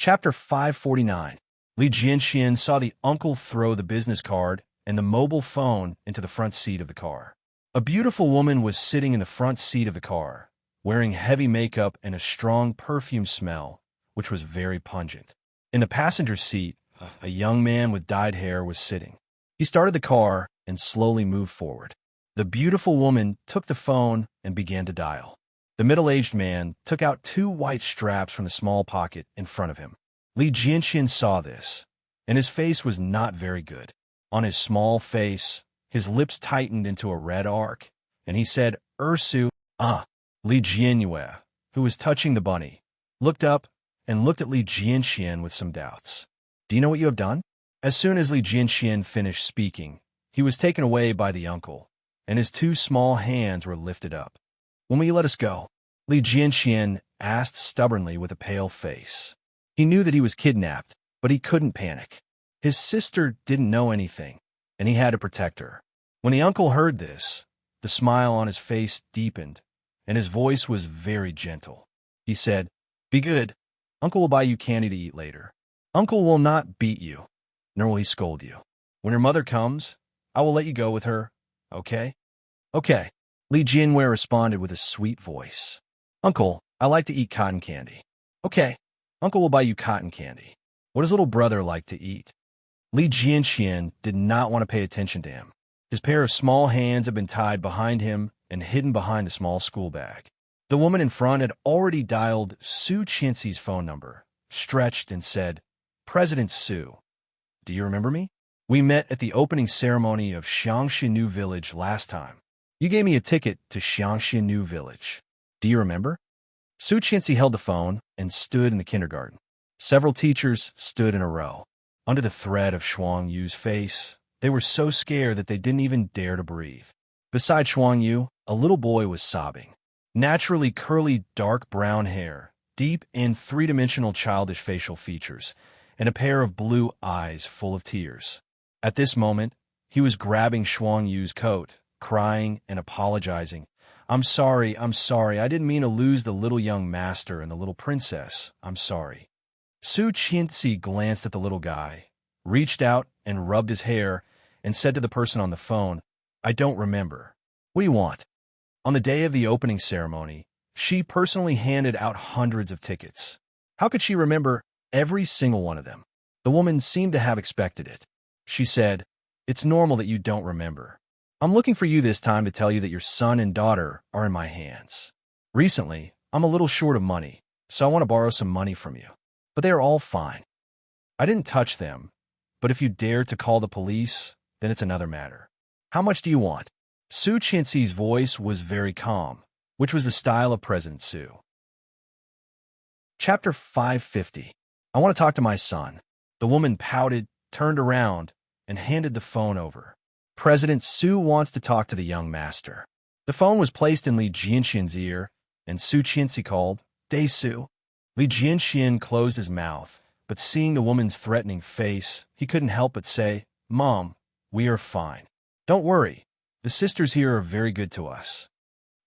Chapter 549. Li Jianxian saw the uncle throw the business card and the mobile phone into the front seat of the car. A beautiful woman was sitting in the front seat of the car, wearing heavy makeup and a strong perfume smell, which was very pungent. In the passenger seat, a young man with dyed hair was sitting. He started the car and slowly moved forward. The beautiful woman took the phone and began to dial. The middle-aged man took out 2 white straps from the small pocket in front of him. Li Jianxian saw this, and his face was not very good. On his small face, his lips tightened into a red arc, and he said, "Ursu, Li Jianyue, who was touching the bunny, looked up and looked at Li Jianxian with some doubts. Do you know what you have done?" As soon as Li Jianxian finished speaking, he was taken away by the uncle, and his 2 small hands were lifted up. "When will you let us go?" Li Jianxian asked stubbornly with a pale face. He knew that he was kidnapped, but he couldn't panic. His sister didn't know anything, and he had to protect her. When the uncle heard this, the smile on his face deepened, and his voice was very gentle. He said, "Be good. Uncle will buy you candy to eat later. Uncle will not beat you, nor will he scold you. When your mother comes, I will let you go with her, okay?" "Okay," Li Jianwei responded with a sweet voice. "Uncle, I like to eat cotton candy." "Okay, Uncle will buy you cotton candy. What does little brother like to eat?" Li Jianxian did not want to pay attention to him. His pair of small hands had been tied behind him and hidden behind the small school bag. The woman in front had already dialed Su Qianxi's phone number, stretched and said, "President Su, do you remember me? We met at the opening ceremony of Xiangxinu Village last time. You gave me a ticket to Xiangxinu Village. Do you remember?" Su Qianxi held the phone and stood in the kindergarten. Several teachers stood in a row. Under the threat of Shuang Yu's face, they were so scared that they didn't even dare to breathe. Beside Shuang Yu, a little boy was sobbing. Naturally curly dark brown hair, deep and three-dimensional childish facial features, and a pair of blue eyes full of tears. At this moment, he was grabbing Shuang Yu's coat, crying and apologizing. I'm sorry, I didn't mean to lose the little young master and the little princess. I'm sorry." Su Qianxi glanced at the little guy, reached out and rubbed his hair, and said to the person on the phone, "I don't remember. What do you want?" On the day of the opening ceremony, she personally handed out hundreds of tickets. How could she remember every single one of them? The woman seemed to have expected it. She said, "It's normal that you don't remember. I'm looking for you this time to tell you that your son and daughter are in my hands. Recently, I'm a little short of money, so I want to borrow some money from you. But they are all fine. I didn't touch them, but if you dare to call the police, then it's another matter. How much do you want?" Su Qianxi's voice was very calm, which was the style of President Su. Chapter 550. I want to talk to my son. The woman pouted, turned around, and handed the phone over. President Su wants to talk to the young master. The phone was placed in Li Jianxian's ear, and Su Qianxi called, "Day Su." Li Jianxian closed his mouth, but seeing the woman's threatening face, he couldn't help but say, "Mom, we are fine. Don't worry. The sisters here are very good to us."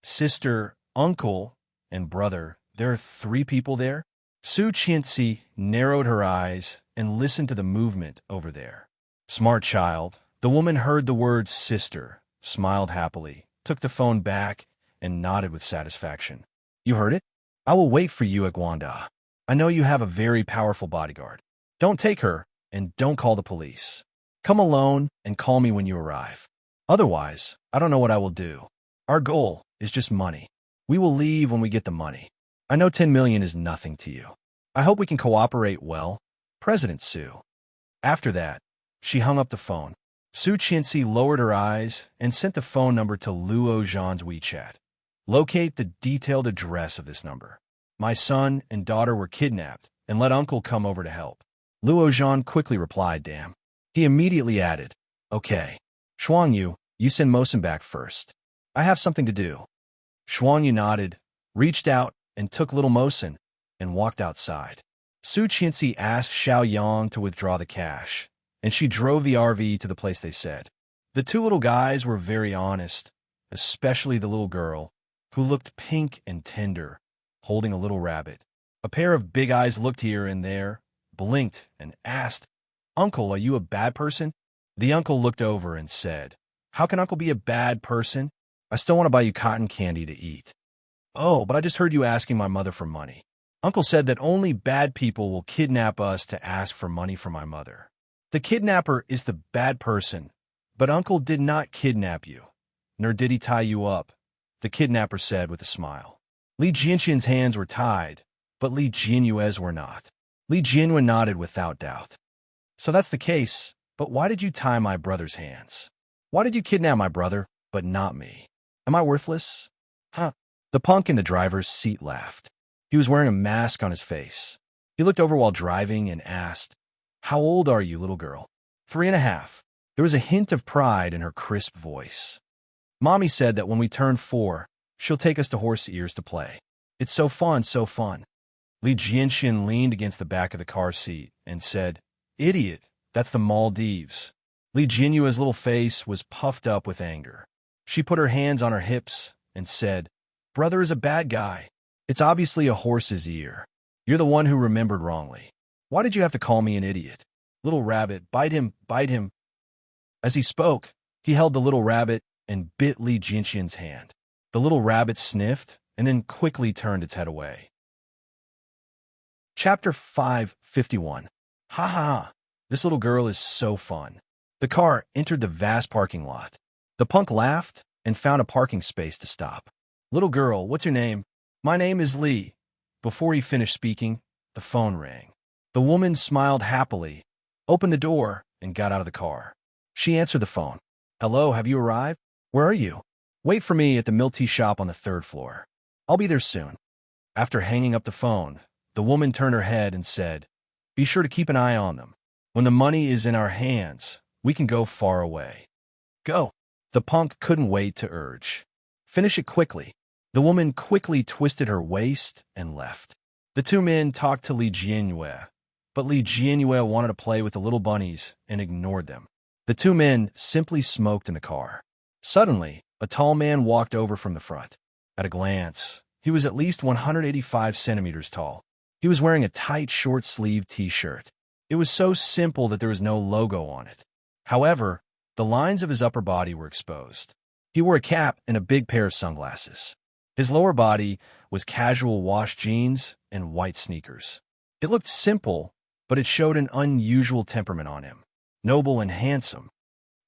Sister, uncle, and brother, there are 3 people there? Su Qianxi narrowed her eyes and listened to the movement over there. Smart child. The woman heard the word sister, smiled happily, took the phone back, and nodded with satisfaction. "You heard it? I will wait for you at Guanda. I know you have a very powerful bodyguard. Don't take her, and don't call the police. Come alone and call me when you arrive. Otherwise, I don't know what I will do. Our goal is just money. We will leave when we get the money. I know 10 million is nothing to you. I hope we can cooperate well. President Su." After that, she hung up the phone. Su Qianxi lowered her eyes and sent the phone number to Luo Zhan's WeChat. "Locate the detailed address of this number. My son and daughter were kidnapped, and let uncle come over to help." Luo Zhan quickly replied, "Damn." He immediately added, "Okay. Shuang Yu, you send Mosen back first. I have something to do." Shuang Yu nodded, reached out, and took little Mosen, and walked outside. Su Qianxi asked Xiao Yang to withdraw the cash, and she drove the RV to the place they said. The 2 little guys were very honest, especially the little girl, who looked pink and tender, holding a little rabbit. A pair of big eyes looked here and there, blinked and asked, "Uncle, are you a bad person?" The uncle looked over and said, "How can Uncle be a bad person? I still want to buy you cotton candy to eat." "Oh, but I just heard you asking my mother for money. Uncle said that only bad people will kidnap us to ask for money from my mother. The kidnapper is the bad person, but Uncle did not kidnap you, nor did he tie you up," the kidnapper said with a smile. Li Jianxian's hands were tied, but Li Jianyue's were not. Li Jianyue nodded without doubt. "So that's the case, but why did you tie my brother's hands? Why did you kidnap my brother, but not me? Am I worthless?" "Huh?" The punk in the driver's seat laughed. He was wearing a mask on his face. He looked over while driving and asked, "How old are you, little girl?" 3.5. There was a hint of pride in her crisp voice. "Mommy said that when we turn 4, she'll take us to Horse Ears to play. It's so fun, so fun." Li Jianxian leaned against the back of the car seat and said, "Idiot, that's the Maldives." Li Jianyue's little face was puffed up with anger. She put her hands on her hips and said, "Brother is a bad guy. It's obviously a horse's ear. You're the one who remembered wrongly. Why did you have to call me an idiot? Little rabbit, bite him, bite him." As he spoke, he held the little rabbit and bit Li Jianxian's hand. The little rabbit sniffed and then quickly turned its head away. Chapter 551. Ha ha ha. This little girl is so fun. The car entered the vast parking lot. The punk laughed and found a parking space to stop. "Little girl, what's your name?" "My name is Li." Before he finished speaking, the phone rang. The woman smiled happily, opened the door, and got out of the car. She answered the phone. "Hello, have you arrived? Where are you?" "Wait for me at the milk tea shop on the 3rd floor. I'll be there soon." After hanging up the phone, the woman turned her head and said, "Be sure to keep an eye on them. When the money is in our hands, we can go far away." "Go." The punk couldn't wait to urge. "Finish it quickly." The woman quickly twisted her waist and left. The two men talked to Li Jianyue, but Li Jianyue wanted to play with the little bunnies and ignored them. The two men simply smoked in the car. Suddenly, a tall man walked over from the front. At a glance, he was at least 185 centimeters tall. He was wearing a tight short-sleeved t-shirt. It was so simple that there was no logo on it. However, the lines of his upper body were exposed. He wore a cap and a big pair of sunglasses. His lower body was casual wash jeans and white sneakers. It looked simple, but it showed an unusual temperament on him. Noble and handsome.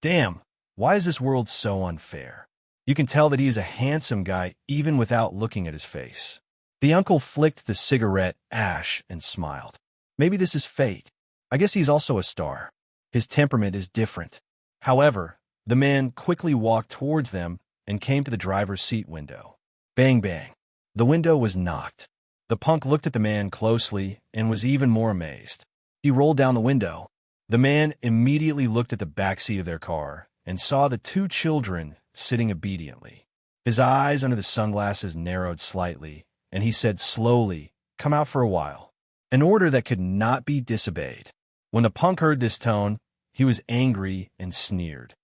Damn, why is this world so unfair? You can tell that he is a handsome guy even without looking at his face. The uncle flicked the cigarette ash and smiled. Maybe this is fate. I guess he's also a star. His temperament is different. However, the man quickly walked towards them and came to the driver's seat window. Bang, bang. The window was knocked. The punk looked at the man closely and was even more amazed. He rolled down the window. The man immediately looked at the backseat of their car and saw the two children sitting obediently. His eyes under the sunglasses narrowed slightly, and he said slowly, "Come out for a while." An order that could not be disobeyed. When the punk heard this tone, he was angry and sneered.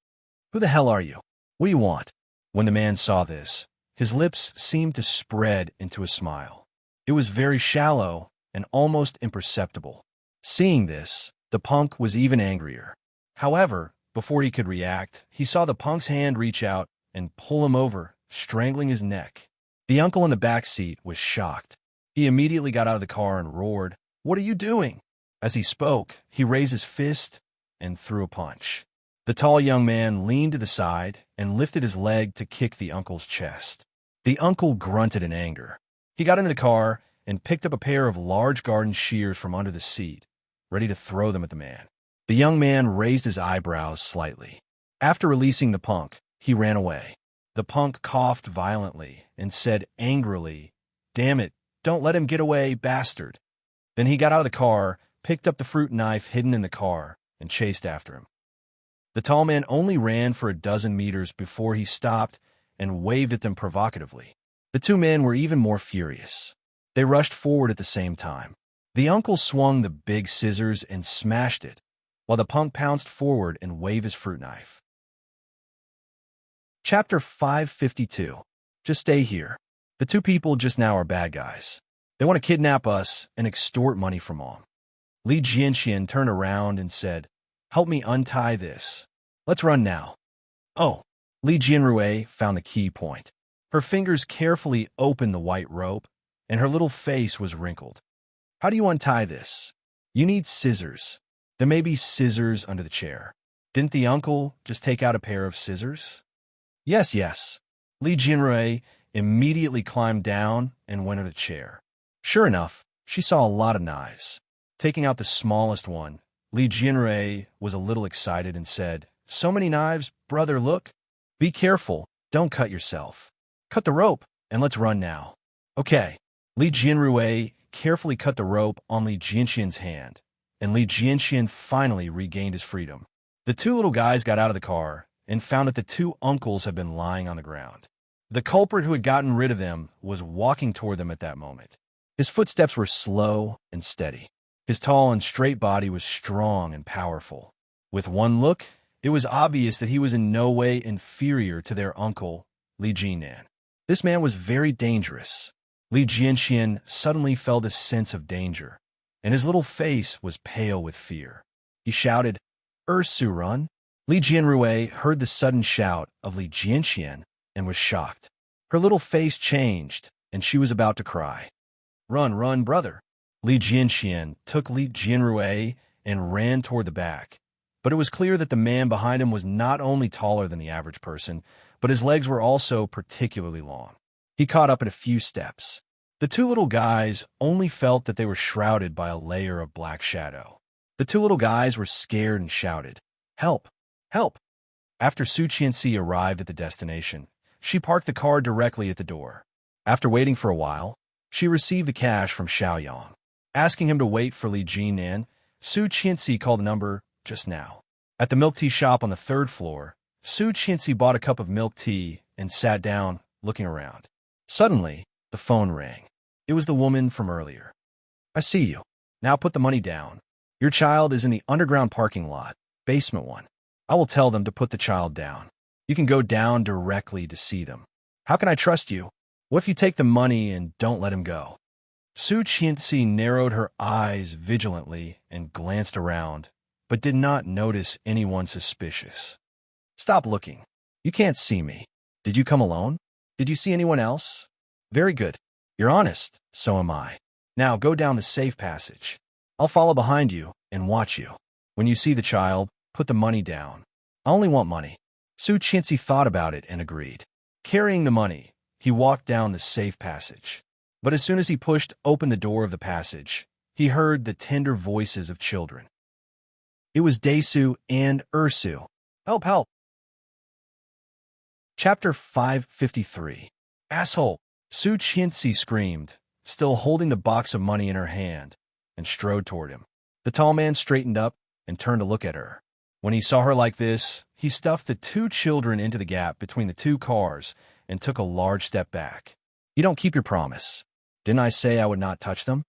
"Who the hell are you? What do you want?" When the man saw this, his lips seemed to spread into a smile. It was very shallow and almost imperceptible. Seeing this, the punk was even angrier. However, before he could react, he saw the punk's hand reach out and pull him over, strangling his neck. The uncle in the back seat was shocked. He immediately got out of the car and roared, "What are you doing?" As he spoke, he raised his fist and threw a punch. The tall young man leaned to the side and lifted his leg to kick the uncle's chest. The uncle grunted in anger. He got into the car and picked up a pair of large garden shears from under the seat, ready to throw them at the man. The young man raised his eyebrows slightly. After releasing the punk, he ran away. The punk coughed violently and said angrily, "Damn it, don't let him get away, bastard." Then he got out of the car, picked up the fruit knife hidden in the car, and chased after him. The tall man only ran for a dozen meters before he stopped and waved at them provocatively. The two men were even more furious. They rushed forward at the same time. The uncle swung the big scissors and smashed it, while the punk pounced forward and waved his fruit knife. Chapter 552. Just stay here. The two people just now are bad guys. They want to kidnap us and extort money from Mom. Li Jianxian turned around and said, "Help me untie this. Let's run now." Oh, Li Jianrui found the key point. Her fingers carefully opened the white rope, and her little face was wrinkled. "How do you untie this?" "You need scissors. There may be scissors under the chair." "Didn't the uncle just take out a pair of scissors?" Yes, yes. Li Jianrui immediately climbed down and went under the chair. Sure enough, she saw a lot of knives. Taking out the smallest one, Li Jianrui was a little excited and said, "So many knives, brother, look. Be careful, don't cut yourself. Cut the rope, and let's run now." Okay. Li Jianrui carefully cut the rope on Li Jianxian's hand, and Li Jianxian finally regained his freedom. The two little guys got out of the car and found that the two uncles had been lying on the ground. The culprit who had gotten rid of them was walking toward them at that moment. His footsteps were slow and steady. His tall and straight body was strong and powerful. With one look, it was obvious that he was in no way inferior to their uncle, Li Jinan. This man was very dangerous. Li Jianxian suddenly felt a sense of danger, and his little face was pale with fear. He shouted, "Ursu, run!" Li Jianrui heard the sudden shout of Li Jianxian and was shocked. Her little face changed, and she was about to cry. "Run, run, brother!" Li Jianxian took Li Jianrui and ran toward the back. But it was clear that the man behind him was not only taller than the average person, but his legs were also particularly long. He caught up in a few steps. The two little guys only felt that they were shrouded by a layer of black shadow. The two little guys were scared and shouted, "Help! Help!" After Su Qianxi arrived at the destination, she parked the car directly at the door. After waiting for a while, she received the cash from Xiaoyang. Asking him to wait for Li Jinan, Su Qianxi called the number just now. At the milk tea shop on the third floor, Su Qianxi bought a cup of milk tea and sat down, looking around. Suddenly, the phone rang. It was the woman from earlier. "I see you. Now put the money down. Your child is in the underground parking lot, basement one. I will tell them to put the child down. You can go down directly to see them. How can I trust you? What if you take the money and don't let him go?" Su Qianxi narrowed her eyes vigilantly and glanced around, but did not notice anyone suspicious. "Stop looking. You can't see me. Did you come alone? Did you see anyone else? Very good. You're honest, so am I. Now go down the safe passage. I'll follow behind you and watch you. When you see the child, put the money down. I only want money." Su Qianxi thought about it and agreed. Carrying the money, he walked down the safe passage. But as soon as he pushed open the door of the passage, he heard the tender voices of children. It was Daesu and Ursu. "Help, help!" Chapter 553. "Asshole!" Su Qianxi screamed, still holding the box of money in her hand, and strode toward him. The tall man straightened up and turned to look at her. When he saw her like this, he stuffed the two children into the gap between the two cars and took a large step back. "You don't keep your promise. Didn't I say I would not touch them?"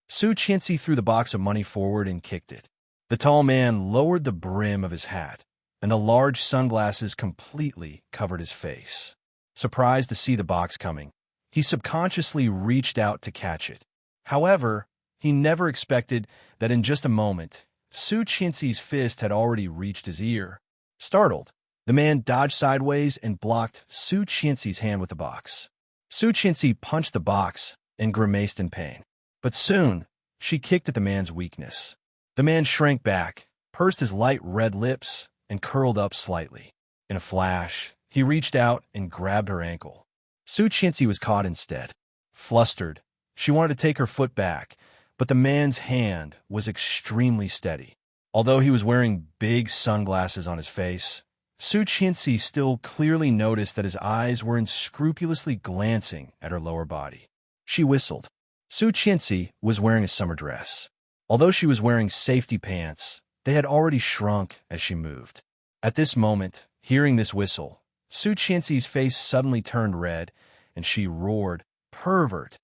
Su Qianxi threw the box of money forward and kicked it. The tall man lowered the brim of his hat, and the large sunglasses completely covered his face. Surprised to see the box coming, he subconsciously reached out to catch it. However, he never expected that in just a moment, Su Qianxi's fist had already reached his ear. Startled, the man dodged sideways and blocked Su Qianxi's hand with the box. Su Qianxi punched the box and grimaced in pain. But soon, she kicked at the man's weakness. The man shrank back, pursed his light red lips, and curled up slightly. In a flash, he reached out and grabbed her ankle. Su Qianxi was caught instead. Flustered, she wanted to take her foot back, but the man's hand was extremely steady. Although he was wearing big sunglasses on his face, Su Qianxi still clearly noticed that his eyes were unscrupulously glancing at her lower body. She whistled. Su Qianxi was wearing a summer dress. Although she was wearing safety pants, they had already shrunk as she moved. At this moment, hearing this whistle, Su Qianxi's face suddenly turned red, and she roared, "Pervert!"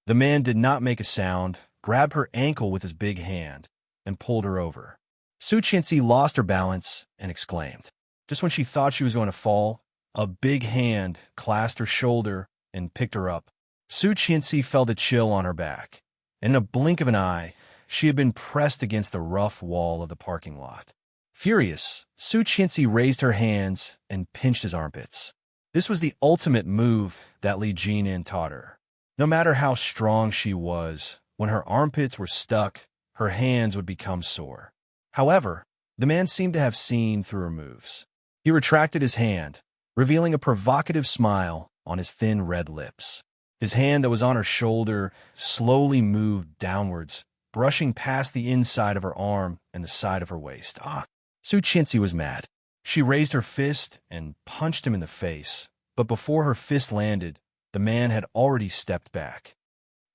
The man did not make a sound, grabbed her ankle with his big hand, and pulled her over. Su Qianxi lost her balance and exclaimed. Just when she thought she was going to fall, a big hand clasped her shoulder and picked her up. Su Qianxi felt a chill on her back. In a blink of an eye, she had been pressed against the rough wall of the parking lot. Furious, Su Qianxi raised her hands and pinched his armpits. This was the ultimate move that Li Jianyan taught her. No matter how strong she was, when her armpits were stuck, her hands would become sore. However, the man seemed to have seen through her moves. He retracted his hand, revealing a provocative smile on his thin red lips. His hand that was on her shoulder slowly moved downwards, brushing past the inside of her arm and the side of her waist. Su Qianxi was mad. She raised her fist and punched him in the face, but before her fist landed, the man had already stepped back.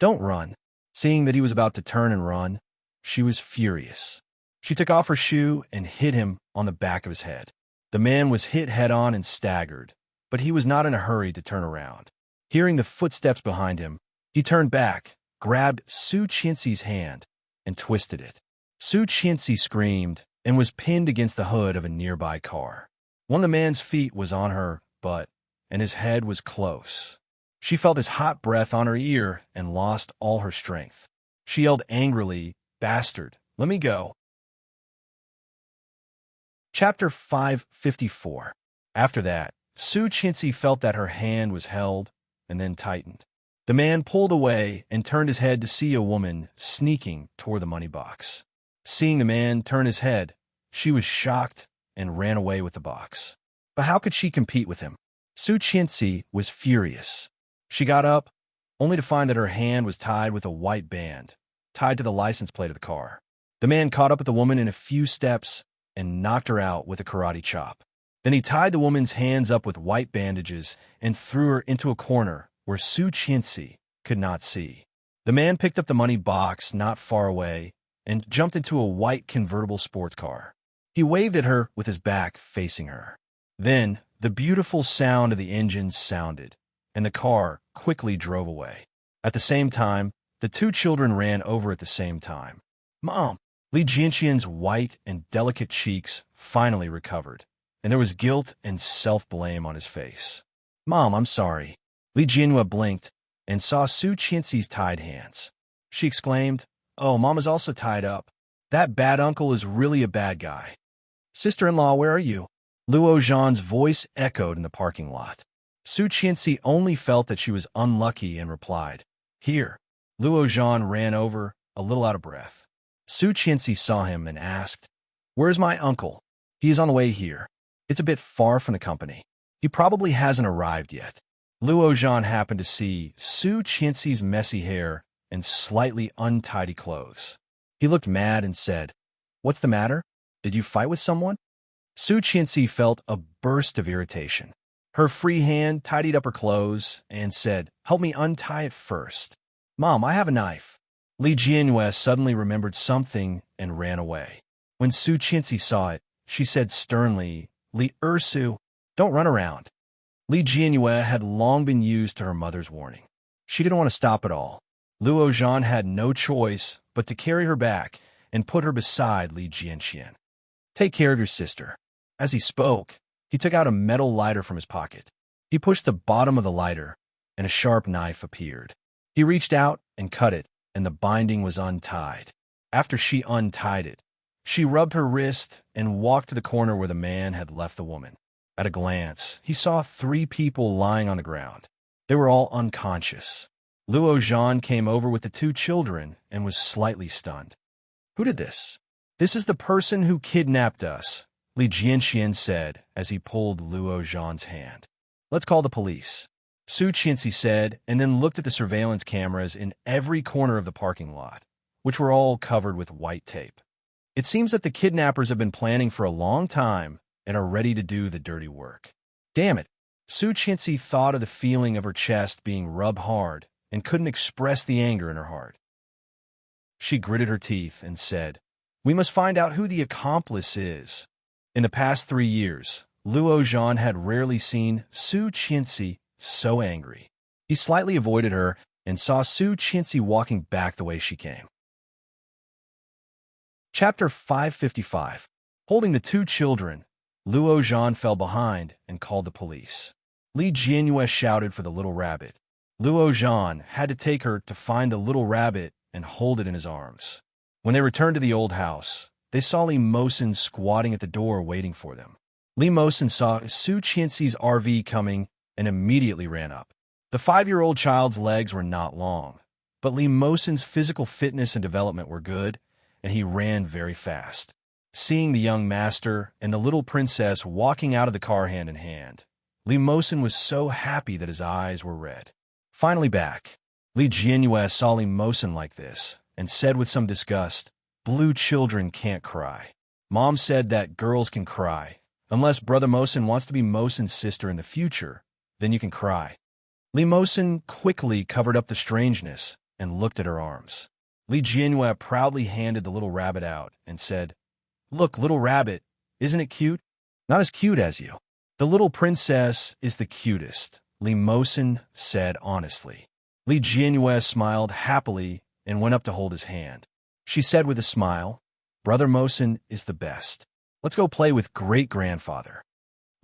"Don't run." Seeing that he was about to turn and run, she was furious. She took off her shoe and hit him on the back of his head. The man was hit head-on and staggered, but he was not in a hurry to turn around. Hearing the footsteps behind him, he turned back, grabbed Su Qianxi's hand, and twisted it. Su Qianxi screamed and was pinned against the hood of a nearby car. One of the man's feet was on her butt, and his head was close. She felt his hot breath on her ear and lost all her strength. She yelled angrily, "Bastard, let me go." Chapter 554. After that, Su Qianxi felt that her hand was held and then tightened. The man pulled away and turned his head to see a woman sneaking toward the money box. Seeing the man turn his head, she was shocked and ran away with the box. But how could she compete with him? Su Qianxi was furious. She got up, only to find that her hand was tied with a white band, tied to the license plate of the car. The man caught up with the woman in a few steps and knocked her out with a karate chop. Then he tied the woman's hands up with white bandages and threw her into a corner where Su Qianxi could not see. The man picked up the money box not far away and jumped into a white convertible sports car. He waved at her with his back facing her. Then the beautiful sound of the engine sounded, and the car quickly drove away. At the same time, the two children ran over at the same time. "Mom!" Li Jianxian's white and delicate cheeks finally recovered, and there was guilt and self-blame on his face. "Mom, I'm sorry." Li Jianhua blinked and saw Su Qianxi's tied hands. She exclaimed, "Oh, Mom is also tied up. That bad uncle is really a bad guy." "Sister-in-law, where are you?" Luo Zhan's voice echoed in the parking lot. Su Qianxi only felt that she was unlucky and replied, "Here." Luo Zhan ran over, a little out of breath. Su Qianxi saw him and asked, "Where's my uncle?" "He is on the way here. It's a bit far from the company. He probably hasn't arrived yet." Luo Zhan happened to see Su Qianxi's messy hair and slightly untidy clothes. He looked mad and said, "What's the matter? Did you fight with someone?" Su Qianxi felt a burst of irritation. Her free hand tidied up her clothes and said, "Help me untie it first." "Mom, I have a knife." Li Jianhua suddenly remembered something and ran away. When Su Qianxi saw it, she said sternly, "Li Ersu, don't run around." Li Jianhua had long been used to her mother's warning. She didn't want to stop at all. Luo Zhan had no choice but to carry her back and put her beside Li Jianxian. "Take care of your sister." As he spoke, he took out a metal lighter from his pocket. He pushed the bottom of the lighter, and a sharp knife appeared. He reached out and cut it, and the binding was untied. After she untied it, she rubbed her wrist and walked to the corner where the man had left the woman. At a glance, he saw 3 people lying on the ground. They were all unconscious. Luo Zhan came over with the 2 children and was slightly stunned. "Who did this?" "This is the person who kidnapped us," Li Jianxian said as he pulled Luo Zhan's hand. "Let's call the police," Su Qianxi said, and then looked at the surveillance cameras in every corner of the parking lot, which were all covered with white tape. It seems that the kidnappers have been planning for a long time and are ready to do the dirty work. Damn it! Su Qianxi thought of the feeling of her chest being rubbed hard and couldn't express the anger in her heart. She gritted her teeth and said, "We must find out who the accomplice is." In the past 3 years, Luo Zhan had rarely seen Su Qianxi so angry. He slightly avoided her and saw Su Qianxi walking back the way she came. Chapter 555. Holding the 2 children, Luo Zhan fell behind and called the police. Li Jianhua shouted for the little rabbit. Luo Zhan had to take her to find the little rabbit and hold it in his arms. When they returned to the old house, they saw Lee Mosen squatting at the door waiting for them. Lee Mosen saw Su Qianxi's RV coming and immediately ran up. The 5-year-old child's legs were not long, but Lee Mosen's physical fitness and development were good, and he ran very fast. Seeing the young master and the little princess walking out of the car hand in hand, Lee Mosen was so happy that his eyes were red. Finally back, Li Jianyue saw Lee Mosen like this and said with some disgust, "Blue children can't cry. Mom said that girls can cry. Unless Brother Mosen wants to be Mosen's sister in the future, then you can cry." Lee Mosen quickly covered up the strangeness and looked at her arms. Li Jianyue proudly handed the little rabbit out and said, "Look, little rabbit, isn't it cute? Not as cute as you." "The little princess is the cutest," Lee Mosen said honestly. Li Jianyue smiled happily and went up to hold his hand. She said with a smile, "Brother Mosen is the best. Let's go play with great-grandfather."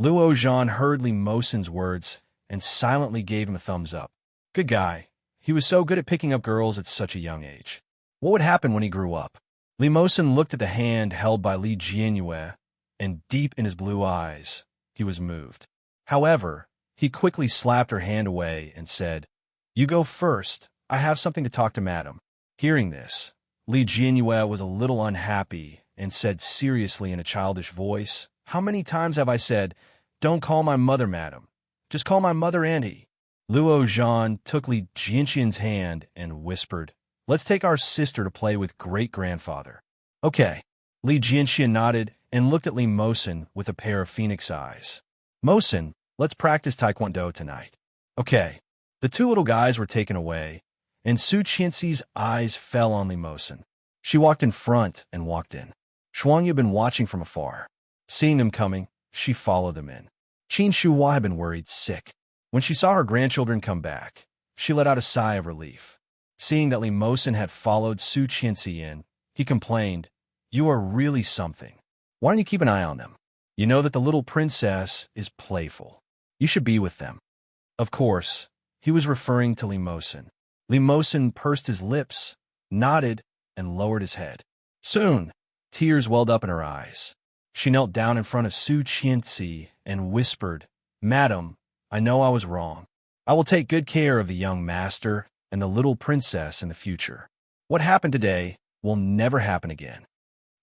Luo Zhan heard Lee Mosen's words and silently gave him a thumbs up. Good guy. He was so good at picking up girls at such a young age. What would happen when he grew up? Lee Mosen looked at the hand held by Li Jianyue, and deep in his blue eyes, he was moved. However, he quickly slapped her hand away and said, "You go first. I have something to talk to Madam." Hearing this, Li Jianyue was a little unhappy and said seriously in a childish voice, "How many times have I said, 'Don't call my mother Madam. Just call my mother Auntie'?" Luo Zhan took Li Jianxian's hand and whispered, "Let's take our sister to play with great-grandfather." "Okay." Li Jianxian nodded and looked at Lee Mosen with a pair of phoenix eyes. "Mosen, let's practice Taekwondo tonight." "Okay." The two little guys were taken away, and Su Qianxi's eyes fell on Lee Mosen. She walked in front and walked in. Shuangyu had been watching from afar. Seeing them coming, she followed them in. Qin Shuhua had been worried sick. When she saw her grandchildren come back, she let out a sigh of relief. Seeing that Lee Mosen had followed Su Qianxi in, he complained, "You are really something. Why don't you keep an eye on them? You know that the little princess is playful. You should be with them." Of course, he was referring to Lee Mosen. Lee Mosen pursed his lips, nodded, and lowered his head. Soon, tears welled up in her eyes. She knelt down in front of Su Qianxi and whispered, "Madam, I know I was wrong. I will take good care of the young master and the little princess in the future. What happened today will never happen again."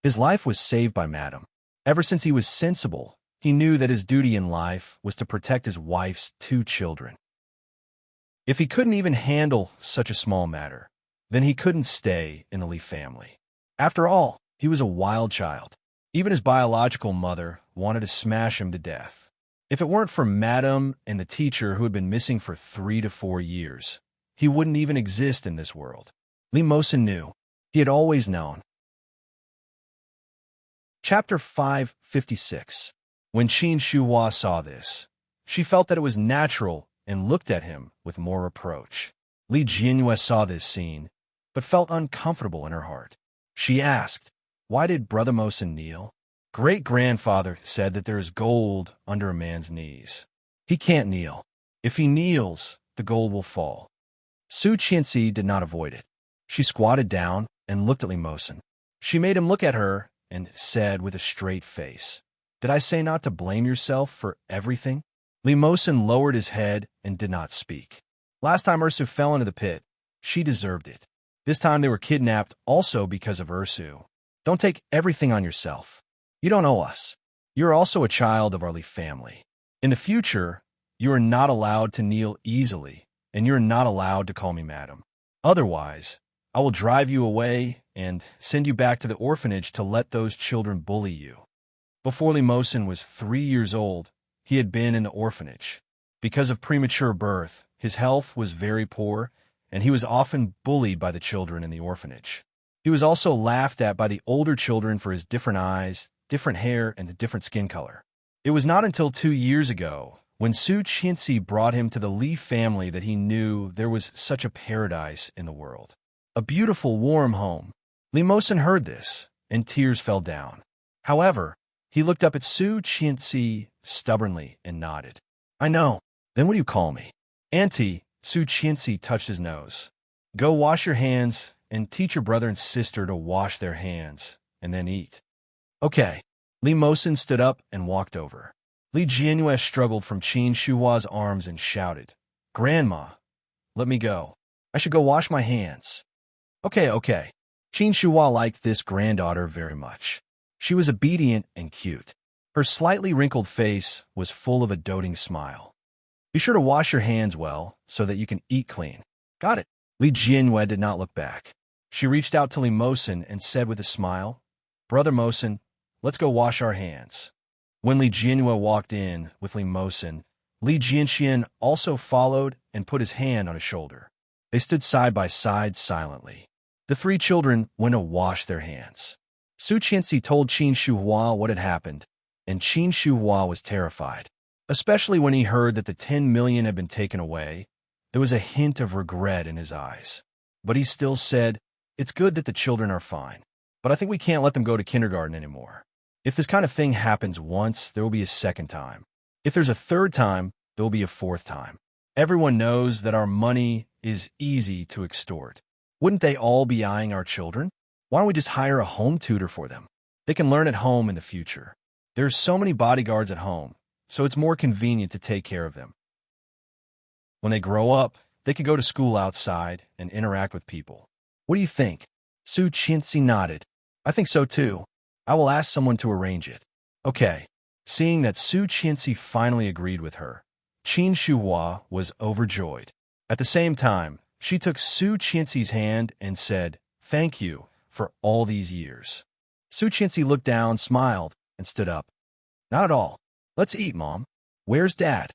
His life was saved by Madam. Ever since he was sensible, he knew that his duty in life was to protect his wife's 2 children. If he couldn't even handle such a small matter, then he couldn't stay in the Li family. After all, he was a wild child. Even his biological mother wanted to smash him to death. If it weren't for Madam and the teacher who had been missing for 3 to 4 years, he wouldn't even exist in this world. Lee Mosen knew. He had always known. Chapter 556. When Qin Shuhua saw this, she felt that it was natural and looked at him with more reproach. Li Jianyue saw this scene, but felt uncomfortable in her heart. She asked, "Why did Brother Mosen kneel?" "Great-grandfather said that there is gold under a man's knees. He can't kneel. If he kneels, the gold will fall." Su Qianxi did not avoid it. She squatted down and looked at Lee Mosen. She made him look at her and said with a straight face, "Did I say not to blame yourself for everything?" Lee Mosen lowered his head and did not speak. Last time Ursu fell into the pit, she deserved it. This time they were kidnapped also because of Ursu. Don't take everything on yourself. You don't owe us. You are also a child of our Li family. In the future, you are not allowed to kneel easily, and you are not allowed to call me Madam. Otherwise, I will drive you away and send you back to the orphanage to let those children bully you. Before Lee Mosen was 3 years old, he had been in the orphanage. Because of premature birth, his health was very poor, and he was often bullied by the children in the orphanage. He was also laughed at by the older children for his different eyes, different hair, and a different skin color. It was not until 2 years ago, when Su Qianxi brought him to the Li family, that he knew there was such a paradise in the world. A beautiful, warm home. Lee Mosen heard this, and tears fell down. However, he looked up at Su Qianxi stubbornly and nodded. "I know. Then what do you call me?" "Auntie." Su Qianxi touched his nose. "Go wash your hands and teach your brother and sister to wash their hands, and then eat. Okay. Li Mosin stood up and walked over. Li Jianyue struggled from Qin Shuhua's arms and shouted, "Grandma, let me go. I should go wash my hands." Okay. Qin Shuhua liked this granddaughter very much. She was obedient and cute. Her slightly wrinkled face was full of a doting smile. Be sure to wash your hands well so that you can eat clean. Got it. Li Jianyue did not look back. She reached out to Li Mosin and said with a smile, "Brother Mosin, let's go wash our hands." When Li Jianyue walked in with Li Mosin, Li Jianxian also followed and put his hand on his shoulder. They stood side by side silently. The three children went to wash their hands. Su Qianxi told Qin Shuhua what had happened, and Qin Shuhua was terrified. Especially when he heard that the 10 million had been taken away, there was a hint of regret in his eyes. But he still said, "It's good that the children are fine, but I think we can't let them go to kindergarten anymore. If this kind of thing happens once, there will be a second time. If there's a third time, there will be a fourth time. Everyone knows that our money is easy to extort. Wouldn't they all be eyeing our children? Why don't we just hire a home tutor for them? They can learn at home in the future. There's so many bodyguards at home, so it's more convenient to take care of them. When they grow up, they can go to school outside and interact with people. What do you think?" Su Qianxi nodded. "I think so too. I will ask someone to arrange it." Okay. Seeing that Su Qianxi finally agreed with her, Qin Shuhua was overjoyed. At the same time, she took Su Qianxi's hand and said, "Thank you for all these years." Su Qianxi looked down, smiled, and stood up. "Not at all. Let's eat, Mom. Where's Dad?"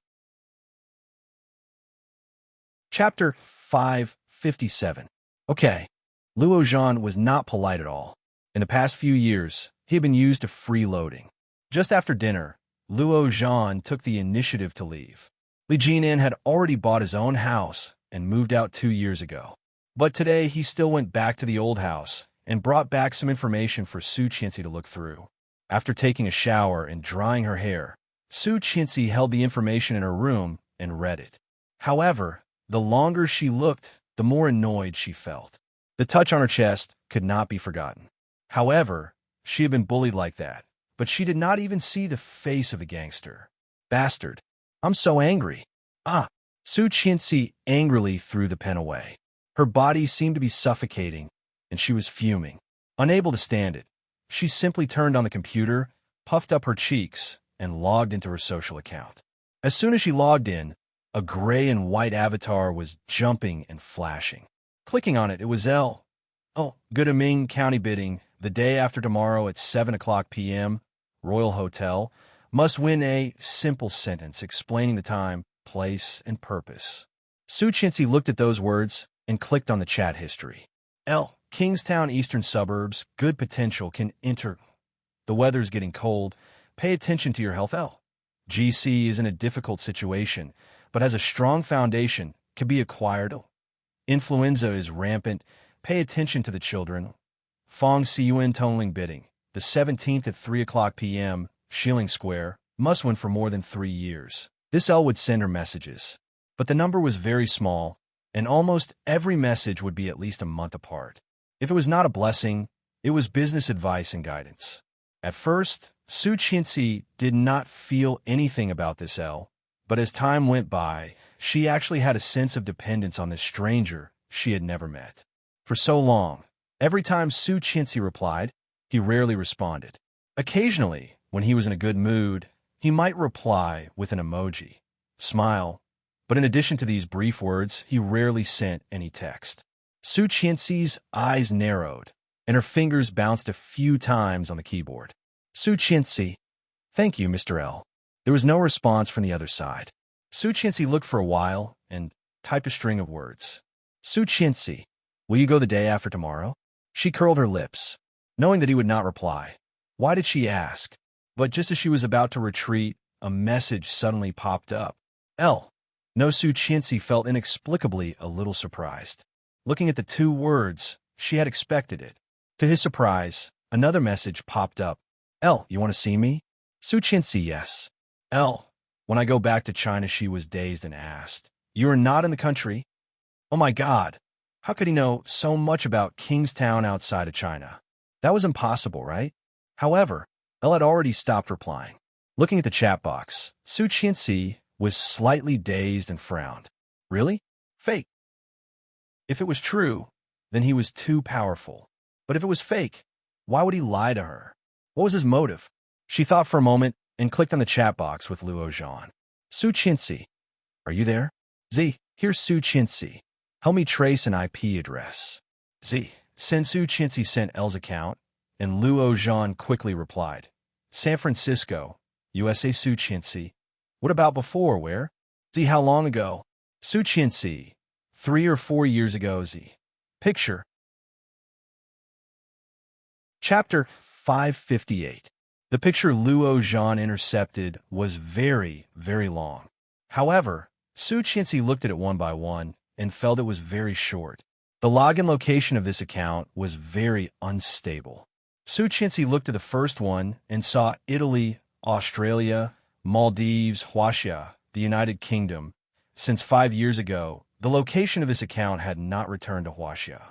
Chapter 557. Okay. Luo Zhan was not polite at all. In the past few years, he had been used to freeloading. Just after dinner, Luo Zhan took the initiative to leave. Li Jianan had already bought his own house and moved out 2 years ago. But today, he still went back to the old house and brought back some information for Su Qianxi to look through. After taking a shower and drying her hair, Su Qianxi held the information in her room and read it. However, the longer she looked, the more annoyed she felt. The touch on her chest could not be forgotten. However, she had been bullied like that, but she did not even see the face of the gangster. "Bastard. I'm so angry." "Ah!" Su Qianxi angrily threw the pen away. Her body seemed to be suffocating, and she was fuming. Unable to stand it, she simply turned on the computer, puffed up her cheeks, and logged into her social account. As soon as she logged in, a gray and white avatar was jumping and flashing. Clicking on it, it was L. "Oh, Godalming County bidding, the day after tomorrow at 7:00 p.m., Royal Hotel. Must win a simple sentence explaining the time, place, and purpose." Su Qianxi looked at those words and clicked on the chat history. L. Kingstown Eastern Suburbs, good potential can enter. The weather's getting cold. Pay attention to your health. L. GC is in a difficult situation, but has a strong foundation, can be acquired. Influenza is rampant. Pay attention to the children. Fong Cun tunneling bidding, the 17th at 3:00 p.m., Shilling Square, must win for more than 3 years. This L would send her messages. But the number was very small, and almost every message would be at least a month apart. If it was not a blessing, it was business advice and guidance. At first, Su Qianxi did not feel anything about this L, but as time went by, she actually had a sense of dependence on this stranger she had never met. For so long, every time Su Qianxi replied, he rarely responded. Occasionally, when he was in a good mood, he might reply with an emoji, smile, but in addition to these brief words, he rarely sent any text. Su Qianxi's eyes narrowed, and her fingers bounced a few times on the keyboard. Su Qianxi, "Thank you, Mr. L." There was no response from the other side. Su Qianxi looked for a while and typed a string of words. Su Qianxi, "Will you go the day after tomorrow?" She curled her lips, knowing that he would not reply. Why did she ask? But just as she was about to retreat, a message suddenly popped up. L. No, Su Qianxi felt inexplicably a little surprised. Looking at the 2 words, she had expected it. To his surprise, another message popped up. L. You want to see me? Su Qianxi, yes. L. When I go back to China, she was dazed and asked, "You are not in the country?" Oh my God. How could he know so much about Kingstown outside of China? That was impossible, right? However, Elle had already stopped replying. Looking at the chat box, Su Qianxi was slightly dazed and frowned. Really? Fake. If it was true, then he was too powerful. But if it was fake, why would he lie to her? What was his motive? She thought for a moment and clicked on the chat box with Luo Zhan. Su Qianxi, are you there? Z, here's Su Qianxi. Help me trace an IP address. Z, send Su Qianxi sent Elle's account, and Luo Zhan quickly replied. San Francisco, USA. Su Qianxi. What about before, where? Z, how long ago? Su Qianxi, 3 or 4 years ago. Z. Picture. Chapter 558. The picture Luo Zhan intercepted was very, very long. However, Su Qianxi looked at it one by one and felt it was very short. The login location of this account was very unstable. Su Qianxi looked at the first one and saw Italy, Australia, Maldives, Huaxia, the United Kingdom. Since 5 years ago, the location of this account had not returned to Huaxia.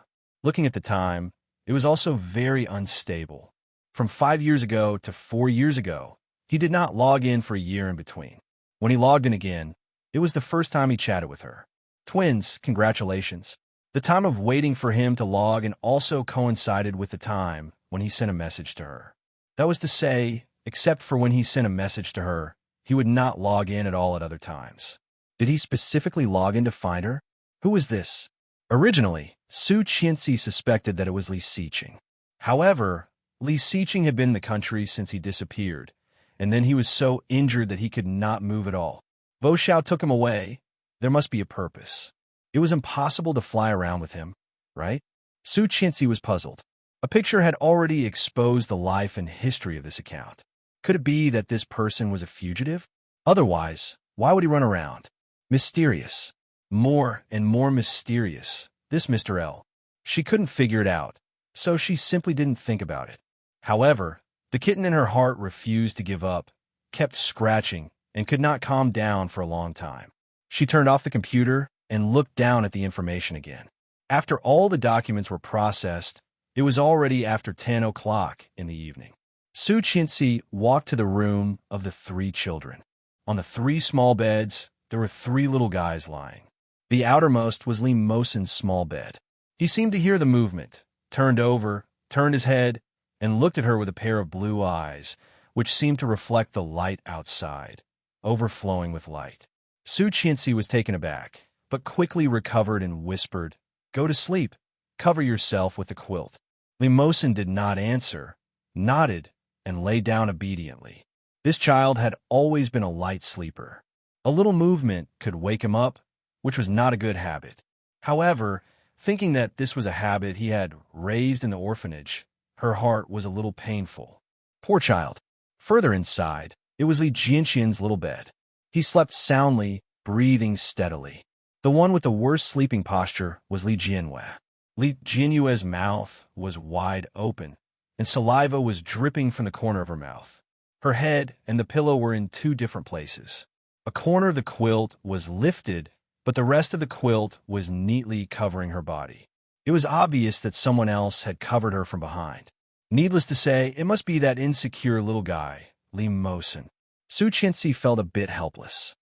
Looking at the time, it was also very unstable. From 5 years ago to 4 years ago, he did not log in for a year in between. When he logged in again, it was the first time he chatted with her. Twins, congratulations. The time of waiting for him to log in also coincided with the time when he sent a message to her. That was to say, except for when he sent a message to her, he would not log in at all at other times. Did he specifically log in to find her? Who was this? Originally, Su Qianxi suspected that it was Li Xiqing. However, Li Xiqing had been in the country since he disappeared, and then he was so injured that he could not move at all. Bo Xiao took him away. There must be a purpose. It was impossible to fly around with him, right? Su Qianxi was puzzled. A picture had already exposed the life and history of this account. Could it be that this person was a fugitive? Otherwise, why would he run around? Mysterious. More and more mysterious. This Mr. L. She couldn't figure it out, so she simply didn't think about it. However, the kitten in her heart refused to give up, kept scratching, and could not calm down for a long time. She turned off the computer and looked down at the information again. After all the documents were processed, it was already after 10 o'clock in the evening. Su Qianxi walked to the room of the 3 children. On the 3 small beds, there were 3 little guys lying. The outermost was Li Mosen's small bed. He seemed to hear the movement, turned over, turned his head, and looked at her with a pair of blue eyes, which seemed to reflect the light outside, overflowing with light. Su Qianxi was taken aback, but quickly recovered and whispered, "Go to sleep. Cover yourself with the quilt." Li Mosen did not answer, nodded, and lay down obediently. This child had always been a light sleeper. A little movement could wake him up, which was not a good habit. However, thinking that this was a habit he had raised in the orphanage, her heart was a little painful. Poor child. Further inside, it was Li Jianxian's little bed. He slept soundly, breathing steadily. The one with the worst sleeping posture was Li Jianyue. Li Jianyue's mouth was wide open, and saliva was dripping from the corner of her mouth. Her head and the pillow were in 2 different places. A corner of the quilt was lifted, but the rest of the quilt was neatly covering her body. It was obvious that someone else had covered her from behind. Needless to say, it must be that insecure little guy, Li Mosen. Su Qianxi felt a bit helpless.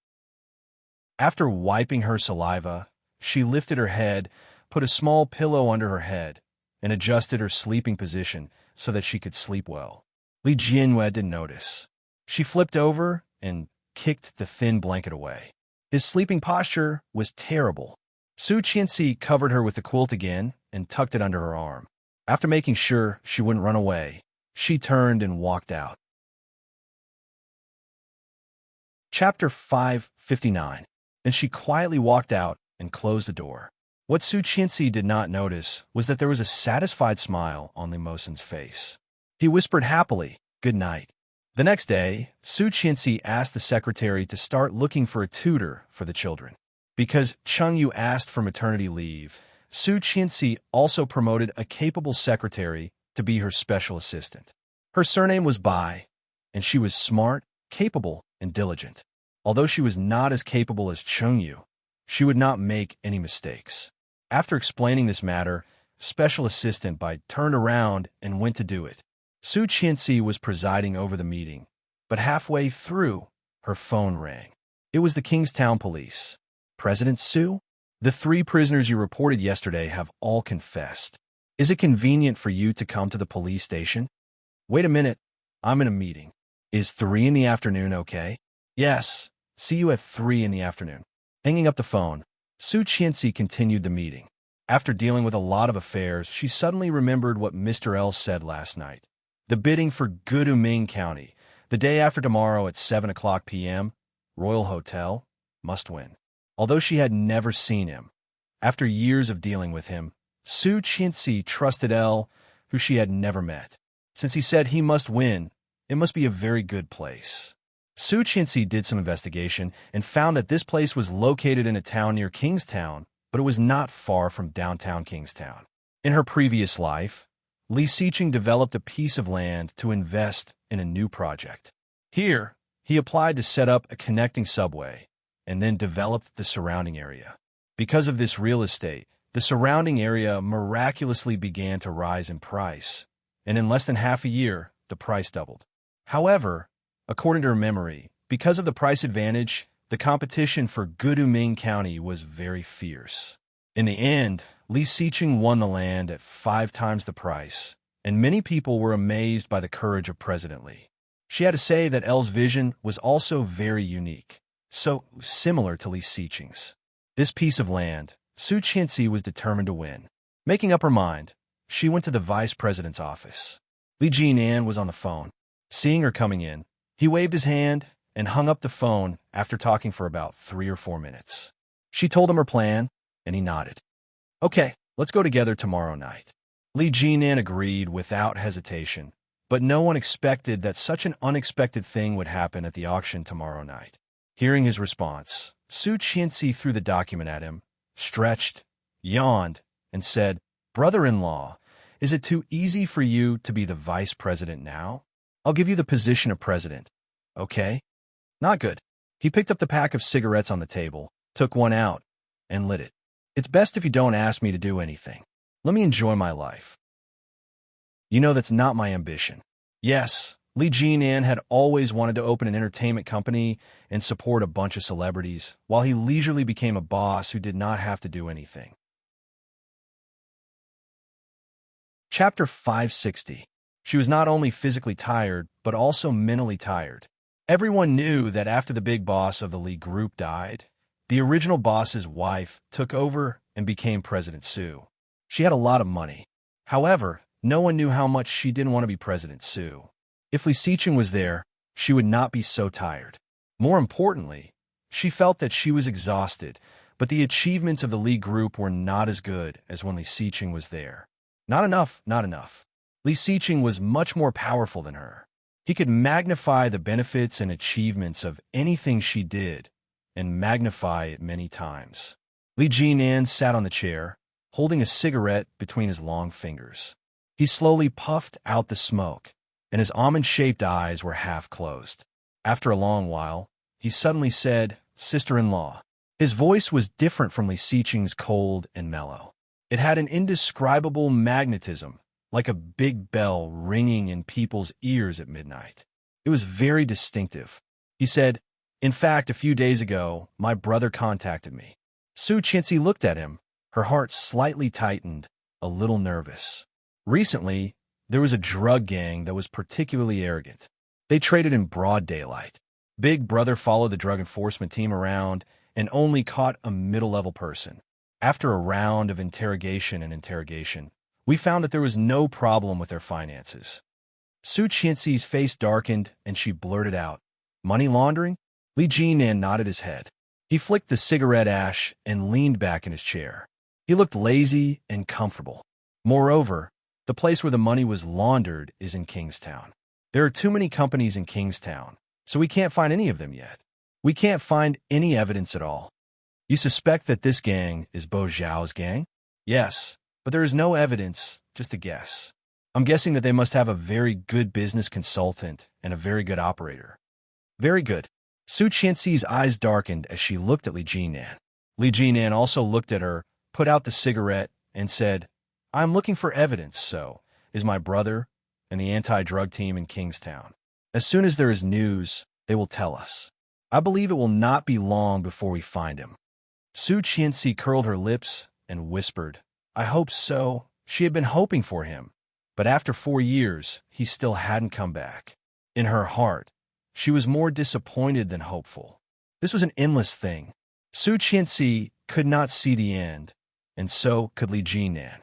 After wiping her saliva, she lifted her head, put a small pillow under her head, and adjusted her sleeping position so that she could sleep well. Li Jianyue didn't notice. She flipped over and kicked the thin blanket away. His sleeping posture was terrible. Su Qianxi covered her with the quilt again and tucked it under her arm. After making sure she wouldn't run away, she turned and walked out. Chapter 559. And she quietly walked out and closed the door. What Su Qianxi did not notice was that there was a satisfied smile on Li Mosen's face. He whispered happily, "Good night." The next day, Su Qianxi asked the secretary to start looking for a tutor for the children. Because Cheng Yu asked for maternity leave, Su Qianxi also promoted a capable secretary to be her special assistant. Her surname was Bai, and she was smart, capable, and diligent. Although she was not as capable as Cheng Yu, she would not make any mistakes. After explaining this matter, Special Assistant Bai turned around and went to do it. Su Qianxi was presiding over the meeting, but halfway through, her phone rang. It was the Kingstown Police. President Su? The 3 prisoners you reported yesterday have all confessed. Is it convenient for you to come to the police station? Wait a minute. I'm in a meeting. Is 3 in the afternoon okay? Yes. See you at 3 in the afternoon. Hanging up the phone, Su Qianxi continued the meeting. After dealing with a lot of affairs, she suddenly remembered what Mr. L said last night. The bidding for Guduming County, the day after tomorrow at 7 o'clock p.m., Royal Hotel, must win. Although she had never seen him, after years of dealing with him, Su Qianxi trusted L, who she had never met. Since he said he must win, it must be a very good place. Su Qianxi did some investigation and found that this place was located in a town near Kingstown, but it was not far from downtown Kingstown. In her previous life, Li Xiqing developed a piece of land to invest in a new project. Here, he applied to set up a connecting subway and then developed the surrounding area. Because of this real estate, the surrounding area miraculously began to rise in price, and in less than half a year, the price doubled. However, according to her memory, because of the price advantage, the competition for Guduming County was very fierce. In the end, Li Xiqing won the land at 5 times the price, and many people were amazed by the courage of President Li. She had to say that L's vision was also very unique, so similar to Li Xiqing's. This piece of land, Su Qianxi was determined to win. Making up her mind, she went to the vice president's office. Li Jinan was on the phone. Seeing her coming in, he waved his hand and hung up the phone after talking for about 3 or 4 minutes. She told him her plan, and he nodded. Okay, let's go together tomorrow night. Li Jinan agreed without hesitation, but no one expected that such an unexpected thing would happen at the auction tomorrow night. Hearing his response, Su Qianxi threw the document at him, stretched, yawned, and said, "Brother-in-law, is it too easy for you to be the vice president now? I'll give you the position of president. Okay?" Not good. He picked up the pack of cigarettes on the table, took one out, and lit it. It's best if you don't ask me to do anything. Let me enjoy my life. You know that's not my ambition. Yes, Li Jinan had always wanted to open an entertainment company and support a bunch of celebrities, while he leisurely became a boss who did not have to do anything. Chapter 560. She was not only physically tired, but also mentally tired. Everyone knew that after the big boss of the Li Group died, the original boss's wife took over and became President Su. She had a lot of money. However, no one knew how much she didn't want to be President Su. If Li Xiqing was there, she would not be so tired. More importantly, she felt that she was exhausted, but the achievements of the Li Group were not as good as when Li Xiqing was there. Not enough, not enough. Li Xiqing was much more powerful than her. He could magnify the benefits and achievements of anything she did, and magnify it many times. Li Jinan sat on the chair, holding a cigarette between his long fingers. He slowly puffed out the smoke, and his almond-shaped eyes were half closed. After a long while, he suddenly said, "Sister-in-law." His voice was different from Li Xiqing's cold and mellow. It had an indescribable magnetism, like a big bell ringing in people's ears at midnight. It was very distinctive. He said, "In fact, a few days ago, my brother contacted me." Su Qianxi looked at him, her heart slightly tightened, a little nervous. Recently, there was a drug gang that was particularly arrogant. They traded in broad daylight. Big Brother followed the drug enforcement team around and only caught a middle-level person. After a round of interrogation, we found that there was no problem with their finances. Su Qianxi's face darkened and she blurted out, "Money laundering?" Li Jinan nodded his head. He flicked the cigarette ash and leaned back in his chair. He looked lazy and comfortable. Moreover, the place where the money was laundered is in Kingstown. There are too many companies in Kingstown, so we can't find any of them yet. We can't find any evidence at all. You suspect that this gang is Bo Zhao's gang? Yes, but there is no evidence, just a guess. I'm guessing that they must have a very good business consultant and a very good operator. Very good. Su Qianxi's eyes darkened as she looked at Li Jinan. Li Jinan also looked at her, put out the cigarette, and said, "I'm looking for evidence, so is my brother and the anti-drug team in Kingstown. As soon as there is news, they will tell us. I believe it will not be long before we find him." Su Qianxi curled her lips and whispered, "I hope so." She had been hoping for him, but after 4 years, he still hadn't come back. In her heart, she was more disappointed than hopeful. This was an endless thing. Su Qianxi could not see the end, and so could Li Jinan.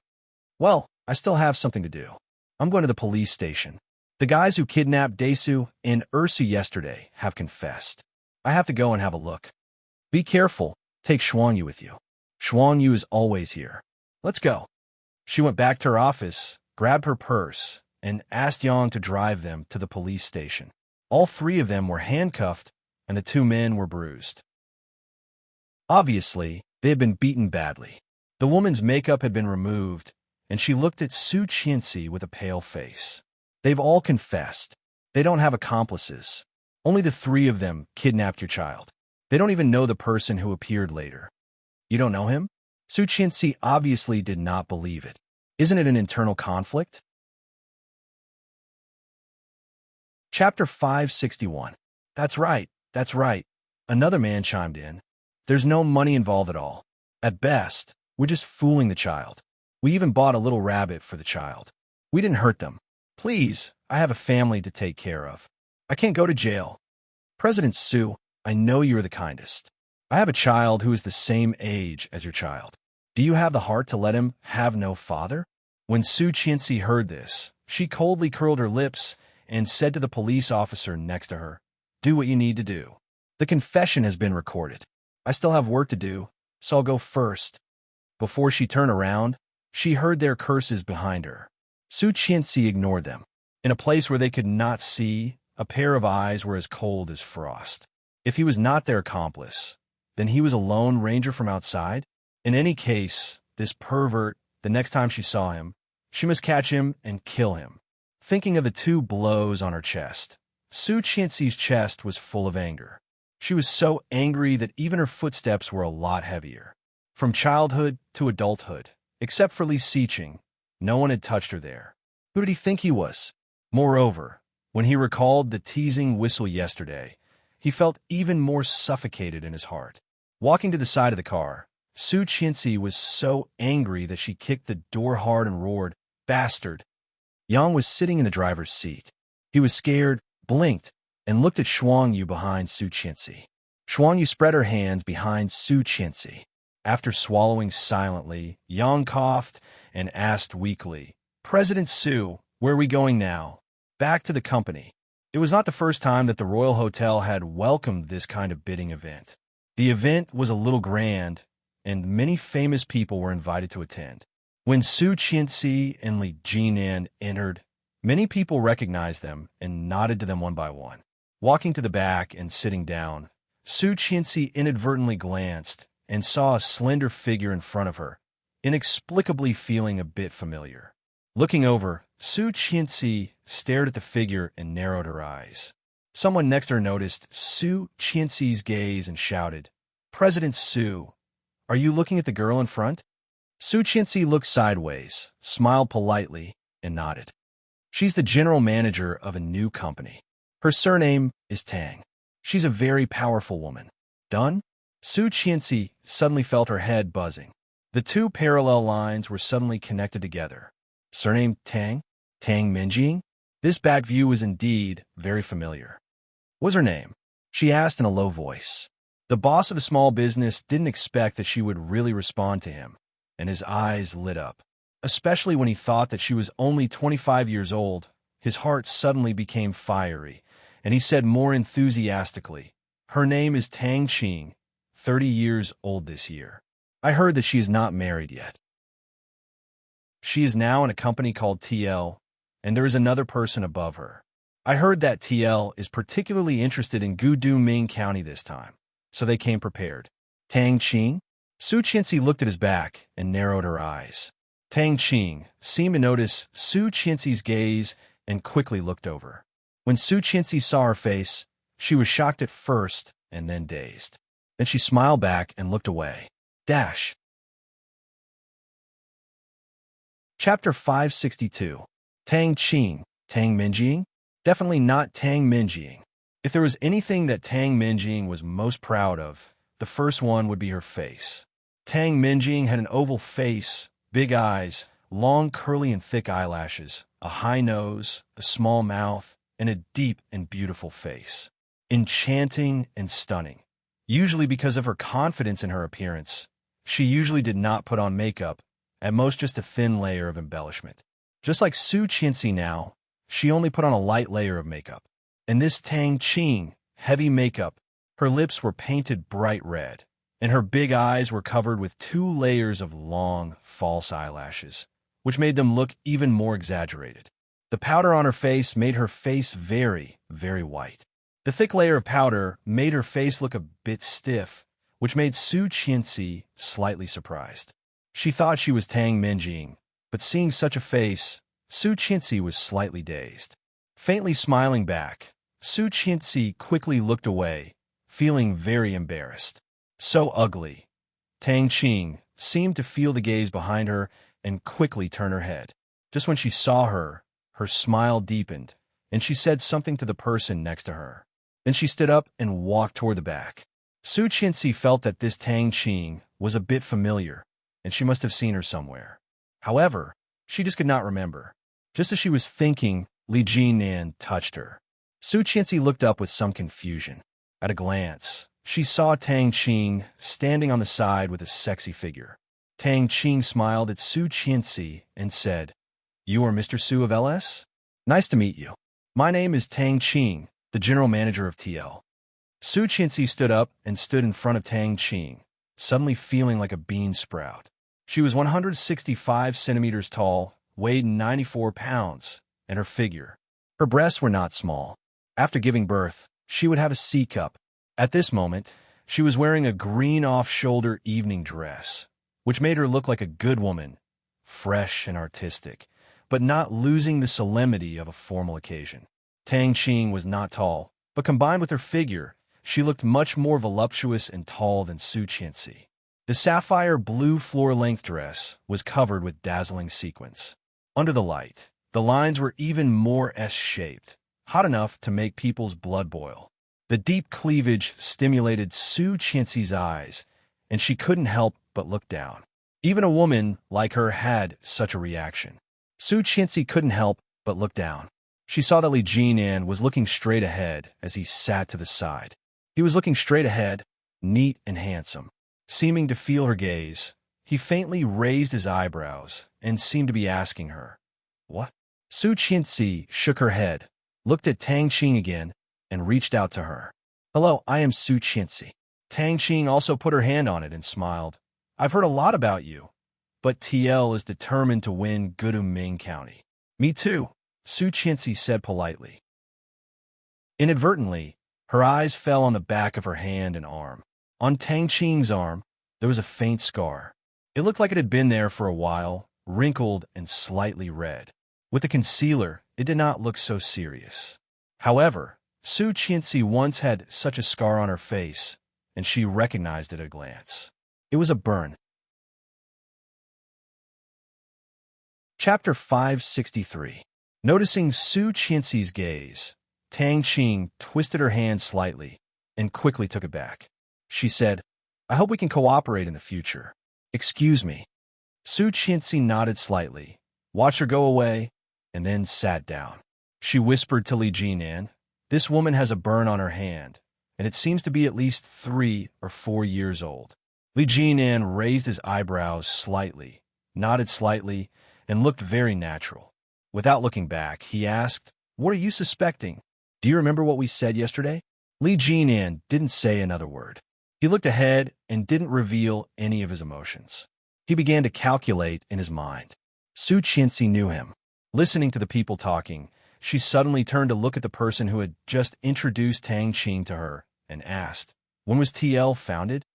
"Well, I still have something to do. I'm going to the police station. The guys who kidnapped Desu and Ursu yesterday have confessed. I have to go and have a look. Be careful. Take Xuan Yu with you. Xuan Yu is always here. Let's go." She went back to her office, grabbed her purse, and asked Yang to drive them to the police station. All 3 of them were handcuffed, and the 2 men were bruised. Obviously, they had been beaten badly. The woman's makeup had been removed, and she looked at Su Qianxi with a pale face. "They've all confessed. They don't have accomplices. Only the 3 of them kidnapped your child. They don't even know the person who appeared later." "You don't know him?" Su Qianxi obviously did not believe it. Isn't it an internal conflict? Chapter 561. That's right, that's right. Another man chimed in. "There's no money involved at all. At best, we're just fooling the child. We even bought a little rabbit for the child. We didn't hurt them. Please, I have a family to take care of. I can't go to jail. President Su, I know you are the kindest. I have a child who is the same age as your child. Do you have the heart to let him have no father?" When Su Qianxi heard this, she coldly curled her lips and said to the police officer next to her, "Do what you need to do. The confession has been recorded. I still have work to do, so I'll go first." Before she turned around, she heard their curses behind her. Su Qianxi ignored them. In a place where they could not see, a pair of eyes were as cold as frost. If he was not their accomplice, then he was a lone ranger from outside? In any case, this pervert, the next time she saw him, she must catch him and kill him. Thinking of the 2 blows on her chest, Su Qianxi's chest was full of anger. She was so angry that even her footsteps were a lot heavier. From childhood to adulthood, except for Li Xiqing, no one had touched her there. Who did he think he was? Moreover, when he recalled the teasing whistle yesterday, he felt even more suffocated in his heart. Walking to the side of the car, Su Qianxi was so angry that she kicked the door hard and roared, "Bastard!" Yang was sitting in the driver's seat. He was scared, blinked, and looked at Xuan Yu behind Su Qianxi. Xuan Yu spread her hands behind Su Qianxi. After swallowing silently, Yang coughed and asked weakly, "President Su, where are we going now?" "Back to the company." It was not the first time that the Royal Hotel had welcomed this kind of bidding event. The event was a little grand, and many famous people were invited to attend. When Su Qianxi and Li Jinan entered, many people recognized them and nodded to them one by one. Walking to the back and sitting down, Su Qianxi inadvertently glanced and saw a slender figure in front of her, inexplicably feeling a bit familiar. Looking over, Su Qianxi stared at the figure and narrowed her eyes. Someone next to her noticed Su Qianxi's gaze and shouted, "President Su, are you looking at the girl in front?" Su Qianxi looked sideways, smiled politely, and nodded. "She's the general manager of a new company. Her surname is Tang. She's a very powerful woman." "Done?" Su Qianxi suddenly felt her head buzzing. The 2 parallel lines were suddenly connected together. Surname Tang? Tang Minjing? This back view was indeed very familiar. "What's her name?" she asked in a low voice. The boss of a small business didn't expect that she would really respond to him, and his eyes lit up. Especially when he thought that she was only 25 years old, his heart suddenly became fiery, and he said more enthusiastically, "Her name is Tang Qing, 30 years old this year. I heard that she is not married yet. She is now in a company called TL, and there is another person above her. I heard that TL is particularly interested in Gudu-Ming County this time, so they came prepared." "Tang Qing?" Su Qianxi looked at his back and narrowed her eyes. Tang Qing seemed to notice Su Qianxi's gaze and quickly looked over. When Su Qianxi saw her face, she was shocked at first and then dazed. Then she smiled back and looked away. Dash. Chapter 562. Tang Qing. Tang Minjing? Definitely not Tang Minjing. If there was anything that Tang Minjing was most proud of, the first one would be her face. Tang Minjing had an oval face, big eyes, long curly and thick eyelashes, a high nose, a small mouth, and a deep and beautiful face. Enchanting and stunning. Usually because of her confidence in her appearance, she usually did not put on makeup, at most just a thin layer of embellishment. Just like Su Qianxi now, she only put on a light layer of makeup. In this Tang Qing, heavy makeup, her lips were painted bright red, and her big eyes were covered with 2 layers of long, false eyelashes, which made them look even more exaggerated. The powder on her face made her face very, very white. The thick layer of powder made her face look a bit stiff, which made Su Qianxi slightly surprised. She thought she was Tang Minjing, but seeing such a face, Su Qianxi was slightly dazed. Faintly smiling back, Su Qianxi quickly looked away, feeling very embarrassed. So ugly. Tang Qing seemed to feel the gaze behind her and quickly turn her head. Just when she saw her, her smile deepened, and she said something to the person next to her. Then she stood up and walked toward the back. Su Qianxi felt that this Tang Qing was a bit familiar, and she must have seen her somewhere. However, she just could not remember. Just as she was thinking, Li Jinan touched her. Su Qianxi looked up with some confusion. At a glance, she saw Tang Qing standing on the side with a sexy figure. Tang Qing smiled at Su Qianxi and said, "You are Mr. Su of LS? Nice to meet you. My name is Tang Qing, the general manager of TL." Su Qianxi stood up and stood in front of Tang Qing, suddenly feeling like a bean sprout. She was 165 centimeters tall, weighed 94 pounds, and her breasts were not small. After giving birth, she would have a C cup. At this moment, she was wearing a green off-shoulder evening dress, which made her look like a good woman, fresh and artistic, but not losing the solemnity of a formal occasion. Tang Qing was not tall, but combined with her figure, she looked much more voluptuous and tall than Su Qianxi. The sapphire blue floor-length dress was covered with dazzling sequins. Under the light, the lines were even more S-shaped, hot enough to make people's blood boil. The deep cleavage stimulated Su Qianxi's eyes, and she couldn't help but look down. Even a woman like her had such a reaction. Su Qianxi couldn't help but look down. She saw that Li Jinan was looking straight ahead as he sat to the side. He was looking straight ahead, neat and handsome. Seeming to feel her gaze, he faintly raised his eyebrows and seemed to be asking her, "What?" Su Qianxi shook her head, looked at Tang Qing again, and reached out to her. "Hello, I am Su Qianxi." Tang Qing also put her hand on it and smiled. "I've heard a lot about you, but TL is determined to win Guduming County." "Me too," Su Qianxi said politely. Inadvertently, her eyes fell on the back of her hand and arm. On Tang Qing's arm, there was a faint scar. It looked like it had been there for a while, wrinkled and slightly red. With the concealer, it did not look so serious. However, Su Qianxi once had such a scar on her face, and she recognized it at a glance. It was a burn. Chapter 563. Noticing Su Qianxi's gaze, Tang Qing twisted her hand slightly and quickly took it back. She said, "I hope we can cooperate in the future." "Excuse me." Su Qianxi nodded slightly, watched her go away, and then sat down. She whispered to Li Jinan, "This woman has a burn on her hand, and it seems to be at least 3 or 4 years old." Li Jinan raised his eyebrows slightly, nodded slightly, and looked very natural. Without looking back, he asked, "What are you suspecting? Do you remember what we said yesterday?" Li Jinan didn't say another word. He looked ahead and didn't reveal any of his emotions. He began to calculate in his mind. Su Qianxi knew him. Listening to the people talking, she suddenly turned to look at the person who had just introduced Tang Qing to her and asked, "When was TL founded?"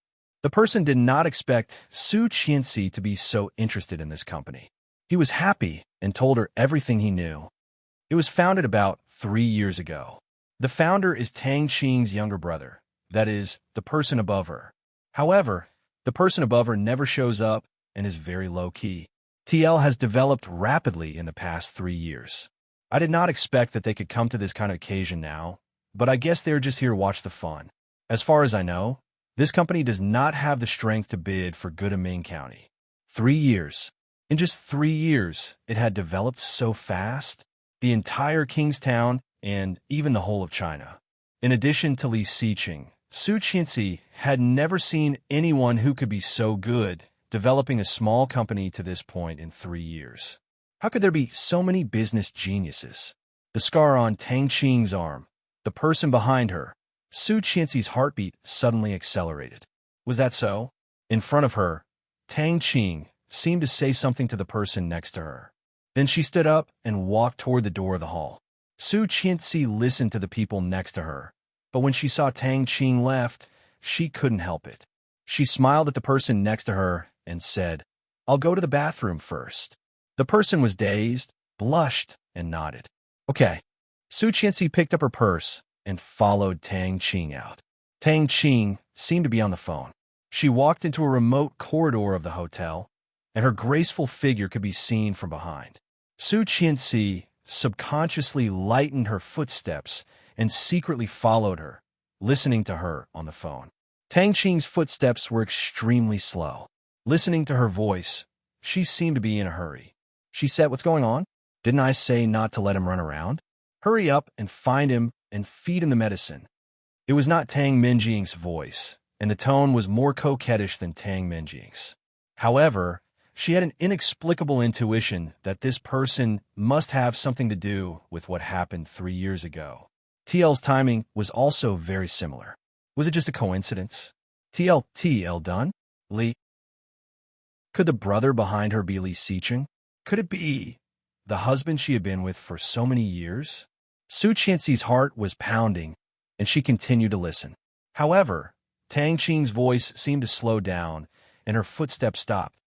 The person did not expect Su Qianxi to be so interested in this company. He was happy and told her everything he knew. It was founded about 3 years ago. The founder is Tang Qing's younger brother, that is, the person above her. However, the person above her never shows up and is very low-key. TL has developed rapidly in the past 3 years. I did not expect that they could come to this kind of occasion now, but I guess they're just here to watch the fun. As far as I know, this company does not have the strength to bid for Godalming County. 3 years. In just 3 years, it had developed so fast. The entire Kingstown and even the whole of China. In addition to Li Xiqing, Su Qianxi had never seen anyone who could be so good developing a small company to this point in 3 years. How could there be so many business geniuses? The scar on Tang Qing's arm, the person behind her. Su Qianxi's heartbeat suddenly accelerated. Was that so? In front of her, Tang Qing seemed to say something to the person next to her. Then she stood up and walked toward the door of the hall. Su Qianxi listened to the people next to her, but when she saw Tang Qing left, she couldn't help it. She smiled at the person next to her and said, "I'll go to the bathroom first." The person was dazed, blushed, and nodded. Okay. Su Qianxi picked up her purse and followed Tang Qing out. Tang Qing seemed to be on the phone. She walked into a remote corridor of the hotel, and her graceful figure could be seen from behind. Su Qianxi subconsciously lightened her footsteps and secretly followed her, listening to her on the phone. Tang Qing's footsteps were extremely slow. Listening to her voice, she seemed to be in a hurry. She said, "What's going on? Didn't I say not to let him run around? Hurry up and find him and feed him the medicine." It was not Tang Minjing's voice, and the tone was more coquettish than Tang Minjing's. However, she had an inexplicable intuition that this person must have something to do with what happened 3 years ago. TL's timing was also very similar. Was it just a coincidence? TL done? Li? Could the brother behind her be Li Xiqing? Could it be the husband she had been with for so many years? Su Qianxi's heart was pounding, and she continued to listen. However, Tang Qing's voice seemed to slow down, and her footsteps stopped.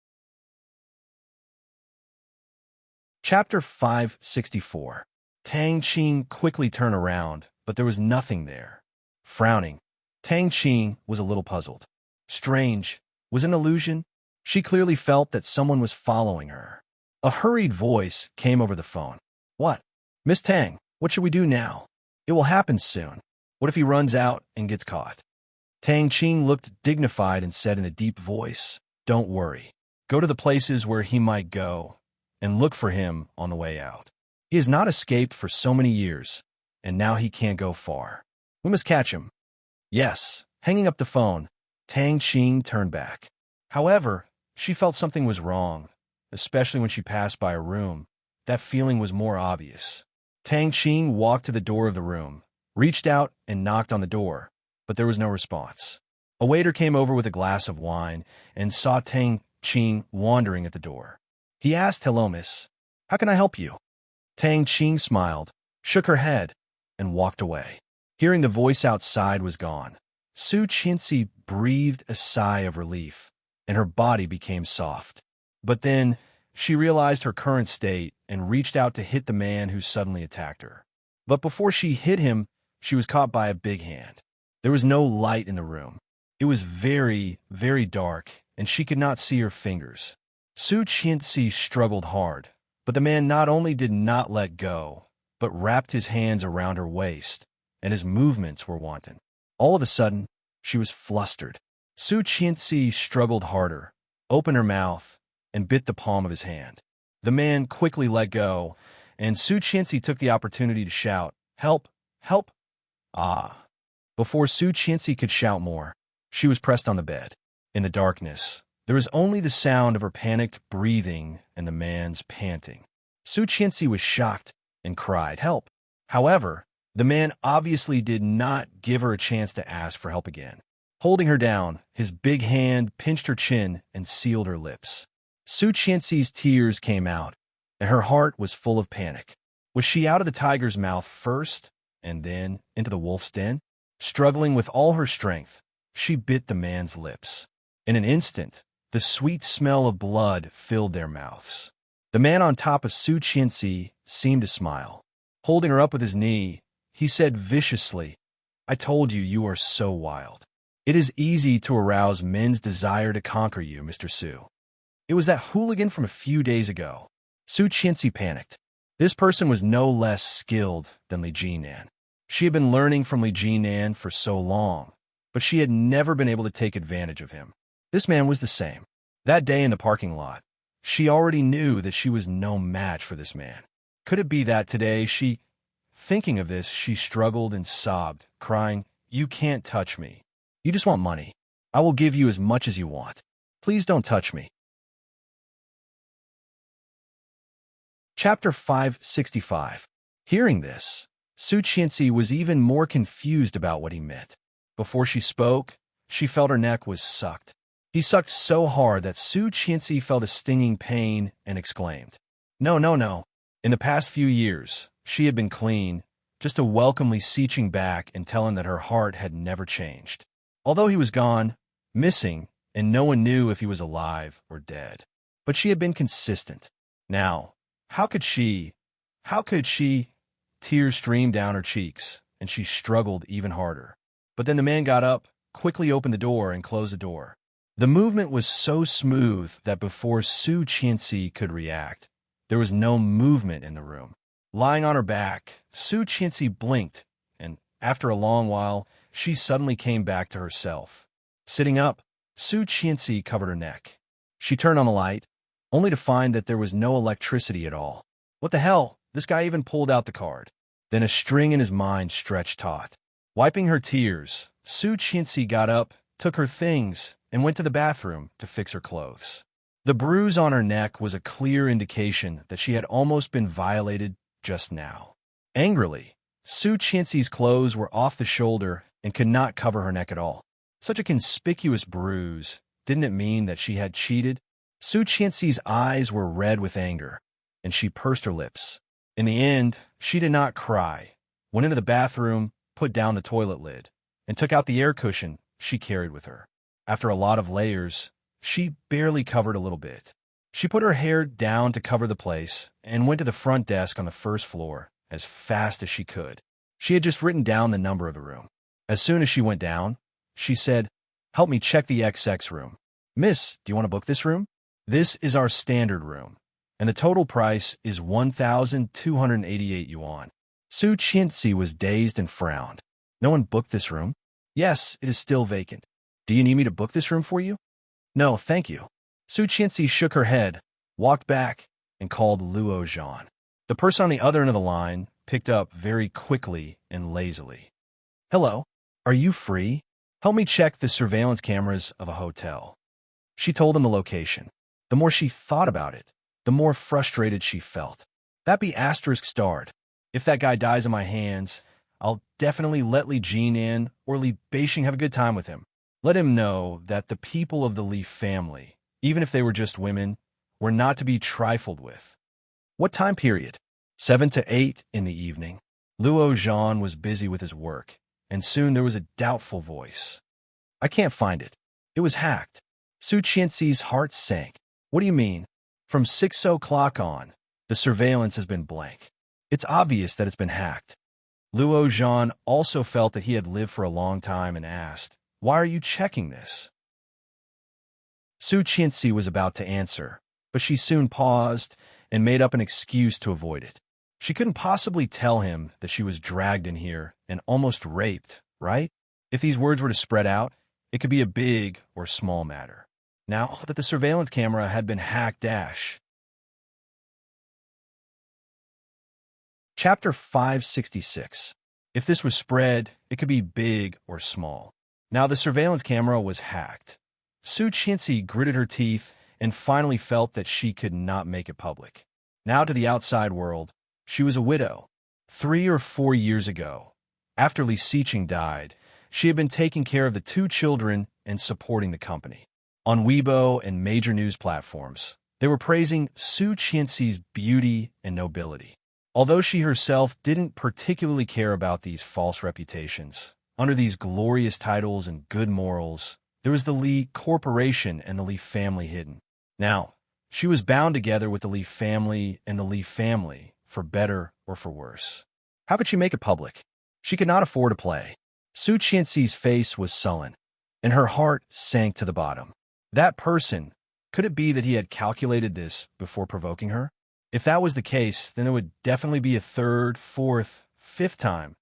Chapter 564. Tang Qing quickly turned around, but there was nothing there. Frowning, Tang Qing was a little puzzled. Strange. Was it an illusion? She clearly felt that someone was following her. A hurried voice came over the phone. "What? Miss Tang, what should we do now? It will happen soon. What if he runs out and gets caught?" Tang Qing looked dignified and said in a deep voice, "Don't worry. Go to the places where he might go and look for him on the way out. He has not escaped for so many years, and now he can't go far. We must catch him." Yes. Hanging up the phone, Tang Qing turned back. However, she felt something was wrong, especially when she passed by a room. That feeling was more obvious. Tang Qing walked to the door of the room, reached out and knocked on the door, but there was no response. A waiter came over with a glass of wine and saw Tang Qing wandering at the door. He asked, "Hello, miss. How can I help you?" Tang Qing smiled, shook her head, and walked away. Hearing the voice outside was gone, Su Qianxi breathed a sigh of relief, and her body became soft. But then, she realized her current state and reached out to hit the man who suddenly attacked her. But before she hit him, she was caught by a big hand. There was no light in the room. It was very, very dark, and she could not see her fingers. Su Qianxi struggled hard, but the man not only did not let go, but wrapped his hands around her waist, and his movements were wanton. All of a sudden, she was flustered. Su Qianxi struggled harder, opened her mouth, and bit the palm of his hand. The man quickly let go, and Su Qianxi took the opportunity to shout, "Help! Help!" Ah! Before Su Qianxi could shout more, she was pressed on the bed. In the darkness, there was only the sound of her panicked breathing and the man's panting. Su Qianxi was shocked and cried, "Help!" However, the man obviously did not give her a chance to ask for help again. Holding her down, his big hand pinched her chin and sealed her lips. Su Qianxi's tears came out, and her heart was full of panic. Was she out of the tiger's mouth first, and then into the wolf's den? Struggling with all her strength, she bit the man's lips. In an instant, the sweet smell of blood filled their mouths. The man on top of Su Qianxi seemed to smile. Holding her up with his knee, he said viciously, "I told you you are so wild. It is easy to arouse men's desire to conquer you, Mr. Su. It was that hooligan from a few days ago. Su Qianxi panicked. This person was no less skilled than Li Jinan. She had been learning from Li Jinan for so long, but she had never been able to take advantage of him. This man was the same. That day in the parking lot, she already knew that she was no match for this man. Could it be that today thinking of this, she struggled and sobbed, crying, "You can't touch me. You just want money. I will give you as much as you want. Please don't touch me." Chapter 565. Hearing this, Su Qianxi was even more confused about what he meant. Before she spoke, she felt her neck was sucked. He sucked so hard that Su Qianxi felt a stinging pain and exclaimed, "No, no, no." In the past few years, she had been clean, just a welcomely seeching back and telling that her heart had never changed. Although he was gone, missing, and no one knew if he was alive or dead. But she had been consistent. Now, how could she? Tears streamed down her cheeks, and she struggled even harder. But then the man got up, quickly opened the door, and closed the door. The movement was so smooth that before Su Qianxi could react, there was no movement in the room. Lying on her back, Su Qianxi blinked, and after a long while, she suddenly came back to herself. Sitting up, Su Qianxi covered her neck. She turned on the light, only to find that there was no electricity at all. What the hell? This guy even pulled out the card. Then a string in his mind stretched taut. Wiping her tears, Su Qianxi got up, took her things, and went to the bathroom to fix her clothes. The bruise on her neck was a clear indication that she had almost been violated just now. Angrily, Su Qianxi's clothes were off the shoulder and could not cover her neck at all. Such a conspicuous bruise. Didn't it mean that she had cheated? Su Qianxi's eyes were red with anger, and she pursed her lips. In the end, she did not cry, went into the bathroom, put down the toilet lid, and took out the air cushion she carried with her. After a lot of layers, she barely covered a little bit. She put her hair down to cover the place and went to the front desk on the first floor as fast as she could. She had just written down the number of the room. As soon as she went down, she said, "Help me check the XX room." "Miss, do you want to book this room?" "This is our standard room, and the total price is 1,288 yuan. Su Qianxi was dazed and frowned. "No one booked this room?" "Yes, it is still vacant. Do you need me to book this room for you?" "No, thank you." Su Qianxi shook her head, walked back, and called Luo Zhan. The person on the other end of the line picked up very quickly and lazily. "Hello, are you free? Help me check the surveillance cameras of a hotel." She told him the location. The more she thought about it, the more frustrated she felt. That be asterisk starred. If that guy dies in my hands, I'll definitely let Li Jinan or Li Beixing have a good time with him. Let him know that the people of the Li family, even if they were just women, were not to be trifled with. What time period? 7 to 8 in the evening. Luo Zhan was busy with his work, and soon there was a doubtful voice. "I can't find it. It was hacked." Su Qianxi's heart sank. "What do you mean? From 6 o'clock on, the surveillance has been blank. It's obvious that it's been hacked." Luo Zhan also felt that he had lived for a long time and asked, "Why are you checking this?" Su Qianxi was about to answer, but she soon paused and made up an excuse to avoid it. She couldn't possibly tell him that she was dragged in here and almost raped, right? If these words were to spread out, it could be a big or small matter. Now that the surveillance camera had been hacked, Chapter 566. If this was spread, it could be big or small. Now the surveillance camera was hacked. Su Qianxi gritted her teeth and finally felt that she could not make it public. Now to the outside world, she was a widow. 3 or 4 years ago, after Li Xiqing died, she had been taking care of the 2 children and supporting the company. On Weibo and major news platforms, they were praising Su Qianxi's beauty and nobility. Although she herself didn't particularly care about these false reputations, under these glorious titles and good morals, there was the Li Corporation and the Li family hidden. Now, she was bound together with the Li family and the Li family, for better or for worse. How could she make it public? She could not afford to play. Su Qianxi's face was sullen, and her heart sank to the bottom. That person Could it be that he had calculated this before provoking her? If that was the case, then there would definitely be a third, fourth, fifth time.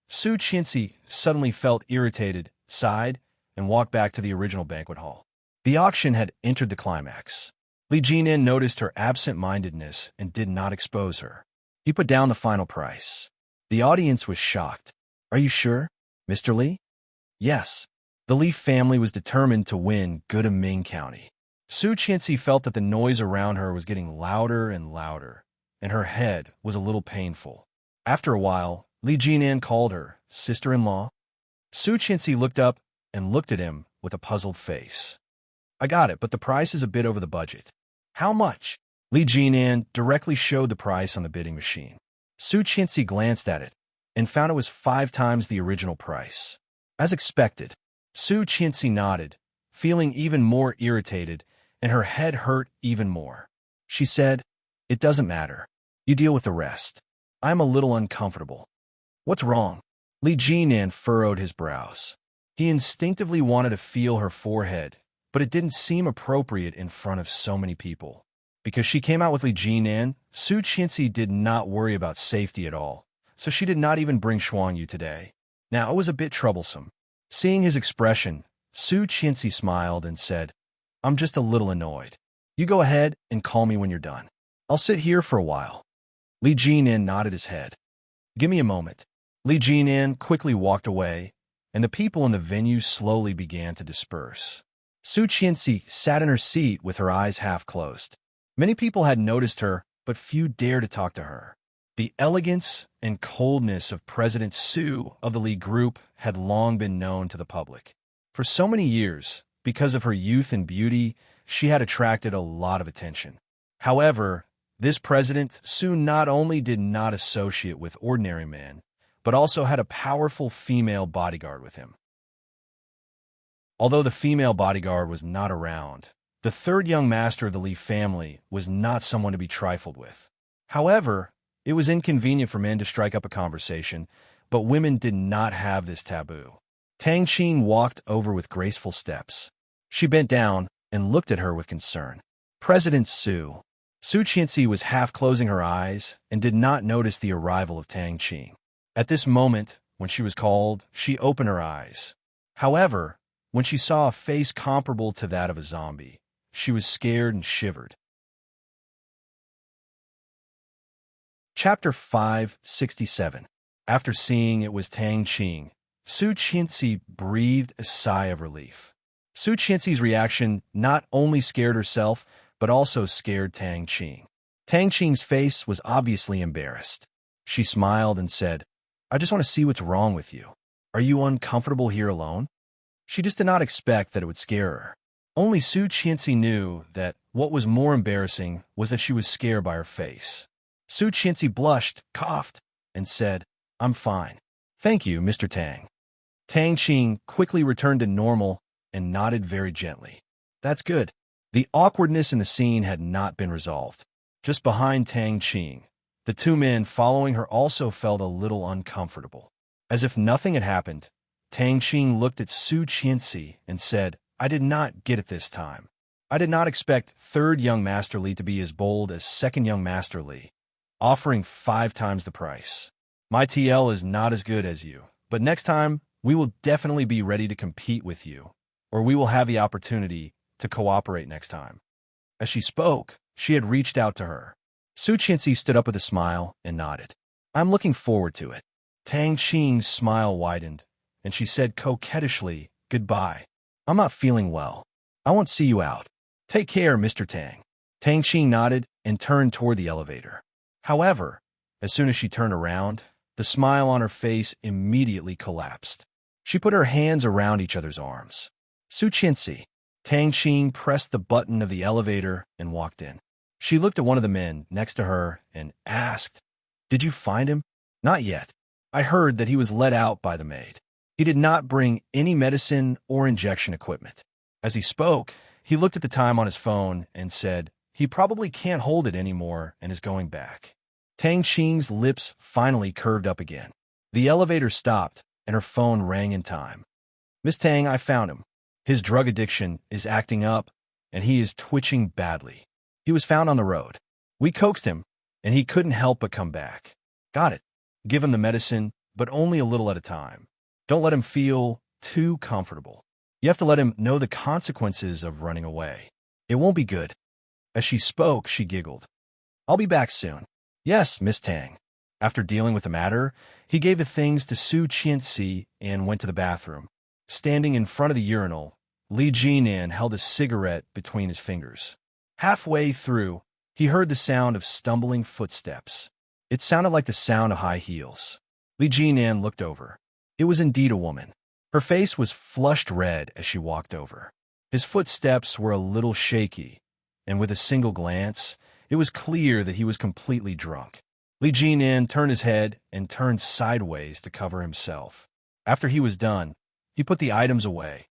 Su Qianxi suddenly felt irritated, sighed, and walked back to the original banquet hall. The auction had entered the climax. Li Jinan noticed her absent-mindedness and did not expose her. He put down the final price. The audience was shocked. "Are you sure, Mr. Li?" "Yes." The Li family was determined to win Ming County. Su Qianxi felt that the noise around her was getting louder and louder, and her head was a little painful. After a while, Li Jinan called her sister-in-law. Su Qianxi looked up and looked at him with a puzzled face. "I got it, but the price is a bit over the budget." "How much?" Li Jinan directly showed the price on the bidding machine. Su Qianxi glanced at it and found it was 5 times the original price. As expected, Su Qianxi nodded, feeling even more irritated, and her head hurt even more. She said, "It doesn't matter. You deal with the rest. I'm a little uncomfortable." "What's wrong?" Li Jinan furrowed his brows. He instinctively wanted to feel her forehead, but it didn't seem appropriate in front of so many people. Because she came out with Li Jinan, Su Qianxi did not worry about safety at all, so she did not even bring Xuanyu today. Now it was a bit troublesome. Seeing his expression, Su Qianxi smiled and said, "I'm just a little annoyed. You go ahead and call me when you're done. I'll sit here for a while." Li Jinan nodded his head. "Give me a moment." Li Jinan quickly walked away, and the people in the venue slowly began to disperse. Su Qianxi sat in her seat with her eyes half closed. Many people had noticed her, but few dared to talk to her. The elegance and coldness of President Su of the Li Group had long been known to the public. For so many years, because of her youth and beauty, she had attracted a lot of attention. However, this President Su not only did not associate with ordinary men, but also had a powerful female bodyguard with him. Although the female bodyguard was not around, the third young master of the Li family was not someone to be trifled with. However, it was inconvenient for men to strike up a conversation, but women did not have this taboo. Tang Qing walked over with graceful steps. She bent down and looked at her with concern. President Su. Su Qianxi was half closing her eyes and did not notice the arrival of Tang Qing. At this moment, when she was called, she opened her eyes. However, when she saw a face comparable to that of a zombie, she was scared and shivered. Chapter 567. After seeing it was Tang Qing, Su Qianxi breathed a sigh of relief. Su Qianxi's reaction not only scared herself, but also scared Tang Qing. Tang Qing's face was obviously embarrassed. She smiled and said, "I just want to see what's wrong with you. Are you uncomfortable here alone?" She just did not expect that it would scare her. Only Su Qianxi knew that what was more embarrassing was that she was scared by her face. Su Qianxi blushed, coughed, and said, "I'm fine. Thank you, Mr. Tang." Tang Qing quickly returned to normal and nodded very gently. "That's good." The awkwardness in the scene had not been resolved. Just behind Tang Qing, the 2 men following her also felt a little uncomfortable. As if nothing had happened, Tang Qing looked at Su Qianxi and said, "I did not get it this time. I did not expect 3rd young Master Li to be as bold as 2nd young Master Li, offering 5 times the price. My TL is not as good as you, but next time we will definitely be ready to compete with you, or we will have the opportunity to cooperate next time." As she spoke, she had reached out to her. Su Qianxi stood up with a smile and nodded. "I'm looking forward to it." Tang Qing's smile widened, and she said coquettishly, "Goodbye. I'm not feeling well. I won't see you out. Take care, Mr. Tang." Tang Qing nodded and turned toward the elevator. However, as soon as she turned around, the smile on her face immediately collapsed. She put her hands around each other's arms. "Su Qianxi." Tang Qing pressed the button of the elevator and walked in. She looked at one of the men next to her and asked, "Did you find him?" "Not yet. I heard that he was let out by the maid. He did not bring any medicine or injection equipment." As he spoke, he looked at the time on his phone and said, "He probably can't hold it anymore and is going back." Tang Qing's lips finally curved up again. The elevator stopped, and her phone rang in time. "Miss Tang, I found him. His drug addiction is acting up, and he is twitching badly. He was found on the road. We coaxed him, and he couldn't help but come back. Got it. Give him the medicine, but only a little at a time. Don't let him feel too comfortable. You have to let him know the consequences of running away. It won't be good." As she spoke, she giggled. "I'll be back soon." "Yes, Miss Tang." After dealing with the matter, he gave the things to Su Qianxi and went to the bathroom. Standing in front of the urinal, Li Jinan held a cigarette between his fingers. Halfway through, he heard the sound of stumbling footsteps. It sounded like the sound of high heels. Li Jinan looked over. It was indeed a woman. Her face was flushed red as she walked over. His footsteps were a little shaky, and with a single glance, it was clear that he was completely drunk. Li Jinan turned his head and turned sideways to cover himself. After he was done, he put the items away.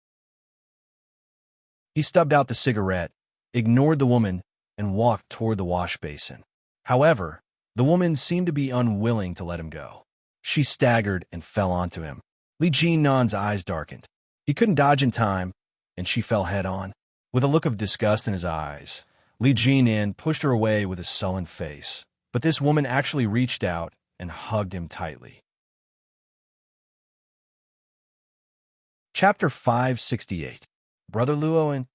He stubbed out the cigarette, ignored the woman, and walked toward the wash basin. However, the woman seemed to be unwilling to let him go. She staggered and fell onto him. Li Jinan's eyes darkened. He couldn't dodge in time, and she fell head-on. With a look of disgust in his eyes, Li Jinan pushed her away with a sullen face. But this woman actually reached out and hugged him tightly. Chapter 568. Brother Luo.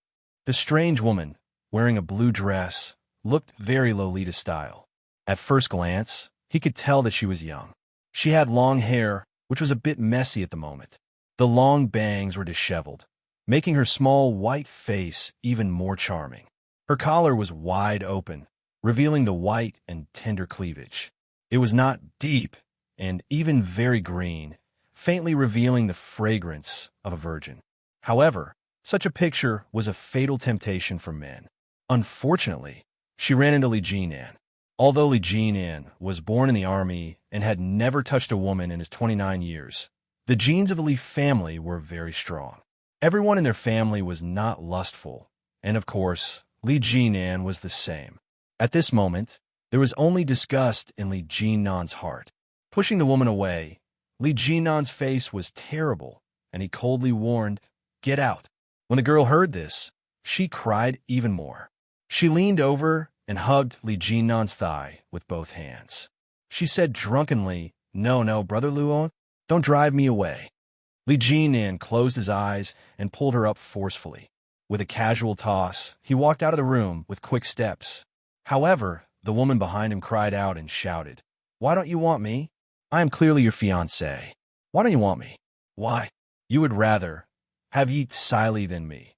The strange woman, wearing a blue dress, looked very Lolita style. At first glance, he could tell that she was young. She had long hair, which was a bit messy at the moment. The long bangs were disheveled, making her small white face even more charming. Her collar was wide open, revealing the white and tender cleavage. It was not deep and even very green, faintly revealing the fragrance of a virgin. However, such a picture was a fatal temptation for men. Unfortunately, she ran into Li Jinan. Although Li Jinan was born in the army and had never touched a woman in his 29 years, the genes of the Li family were very strong. Everyone in their family was not lustful, and of course, Li Jinan was the same. At this moment, there was only disgust in Li Jinan's heart. Pushing the woman away, Li Jinan's face was terrible, and he coldly warned, "Get out." When the girl heard this, she cried even more. She leaned over and hugged Li Jinan's thigh with both hands. She said drunkenly, No, Brother Luo, don't drive me away." Li Jinan closed his eyes and pulled her up forcefully. With a casual toss, he walked out of the room with quick steps. However, the woman behind him cried out and shouted, "Why don't you want me? I am clearly your fiancé. Why don't you want me? Why? You would rather have Yi Siley than me."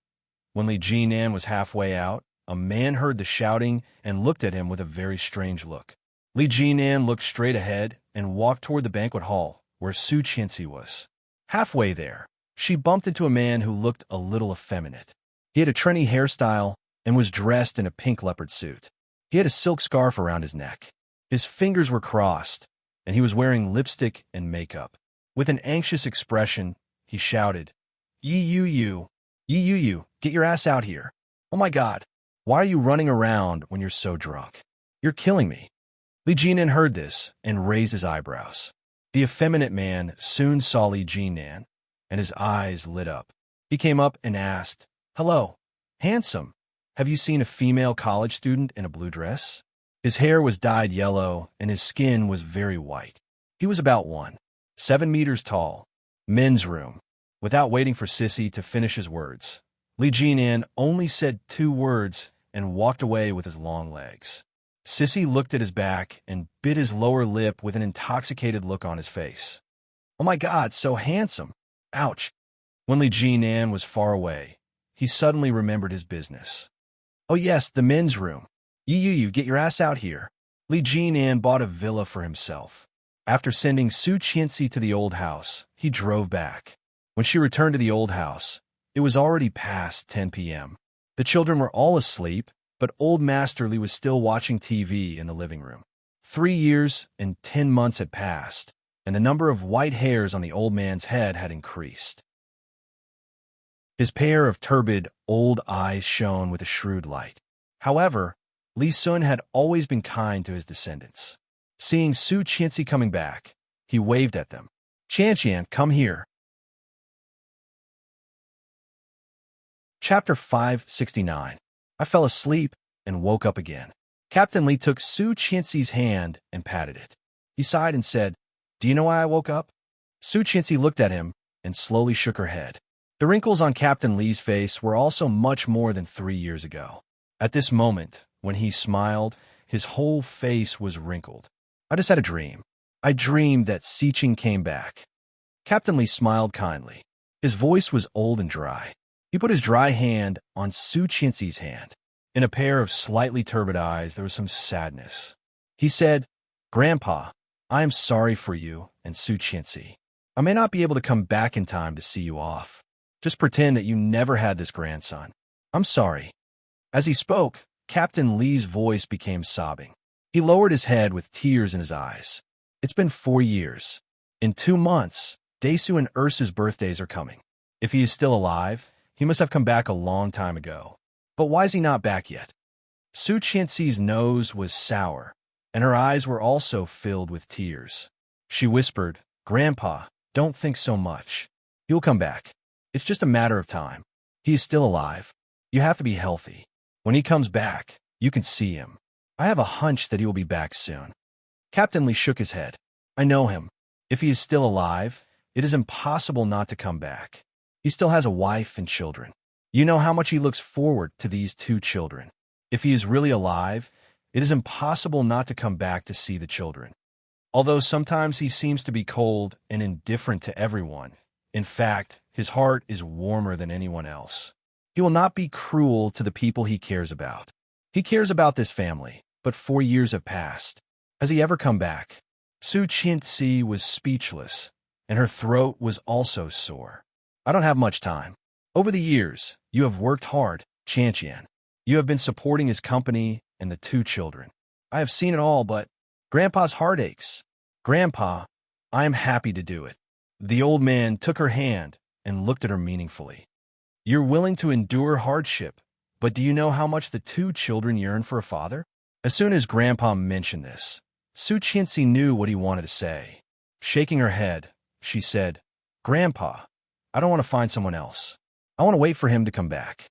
When Li Jinan was halfway out, a man heard the shouting and looked at him with a very strange look. Li Jinan looked straight ahead and walked toward the banquet hall, where Su Qianxi was. Halfway there, she bumped into a man who looked a little effeminate. He had a trendy hairstyle and was dressed in a pink leopard suit. He had a silk scarf around his neck. His fingers were crossed, and he was wearing lipstick and makeup. With an anxious expression, he shouted, Yi Yu, get your ass out here. Oh my God, why are you running around when you're so drunk? You're killing me." Li Jinan heard this and raised his eyebrows. The effeminate man soon saw Li Jinan, and his eyes lit up. He came up and asked, "Hello, handsome. Have you seen a female college student in a blue dress?" His hair was dyed yellow, and his skin was very white. He was about 1.7 meters tall. Men's room. Without waiting for Sissy to finish his words, Li Jinan only said 2 words and walked away with his long legs. Sissy looked at his back and bit his lower lip with an intoxicated look on his face. "Oh my God, so handsome. Ouch." When Li Jinan was far away, he suddenly remembered his business. "Oh yes, the men's room. You, get your ass out here." Li Jinan bought a villa for himself. After sending Su Qianxi to the old house, he drove back. When she returned to the old house, it was already past 10 p.m. The children were all asleep, but old Master Li was still watching TV in the living room. 3 years and 10 months had passed, and the number of white hairs on the old man's head had increased. His pair of turbid, old eyes shone with a shrewd light. However, Li Sun had always been kind to his descendants. Seeing Su Qianxi coming back, he waved at them. "Qianqian, come here." Chapter 569. I fell asleep and woke up again. Captain Lee took Su Qianxi's hand and patted it. He sighed and said, "Do you know why I woke up?" Su Qianxi looked at him and slowly shook her head. The wrinkles on Captain Lee's face were also much more than 3 years ago. At this moment, when he smiled, his whole face was wrinkled. "I just had a dream. I dreamed that Siqing came back." Captain Lee smiled kindly. His voice was old and dry. He put his dry hand on Su Qianxi's hand. In a pair of slightly turbid eyes, there was some sadness. He said, "Grandpa, I am sorry for you and Su Qianxi. I may not be able to come back in time to see you off. Just pretend that you never had this grandson. I'm sorry." As he spoke, Captain Lee's voice became sobbing. He lowered his head with tears in his eyes. "It's been 4 years. In 2 months, Daesu and Ursa's birthdays are coming. If he is still alive, he must have come back a long time ago. But why is he not back yet?" Su Qianxi's nose was sour, and her eyes were also filled with tears. She whispered, "Grandpa, don't think so much. He will come back. It's just a matter of time. He is still alive. You have to be healthy. When he comes back, you can see him. I have a hunch that he will be back soon." Captain Lee shook his head. "I know him. If he is still alive, it is impossible not to come back. He still has a wife and children. You know how much he looks forward to these 2 children. If he is really alive, it is impossible not to come back to see the children. Although sometimes he seems to be cold and indifferent to everyone, in fact, his heart is warmer than anyone else. He will not be cruel to the people he cares about. He cares about this family, but 4 years have passed. Has he ever come back?" Su Qianxi was speechless, and her throat was also sore. "I don't have much time. Over the years, you have worked hard, Qianqian. You have been supporting his company and the 2 children. I have seen it all, but Grandpa's heart aches. Grandpa, I am happy to do it." The old man took her hand and looked at her meaningfully. "You're willing to endure hardship, but do you know how much the 2 children yearn for a father?" As soon as Grandpa mentioned this, Su Qianxi knew what he wanted to say. Shaking her head, she said, "Grandpa, I don't want to find someone else. I want to wait for him to come back.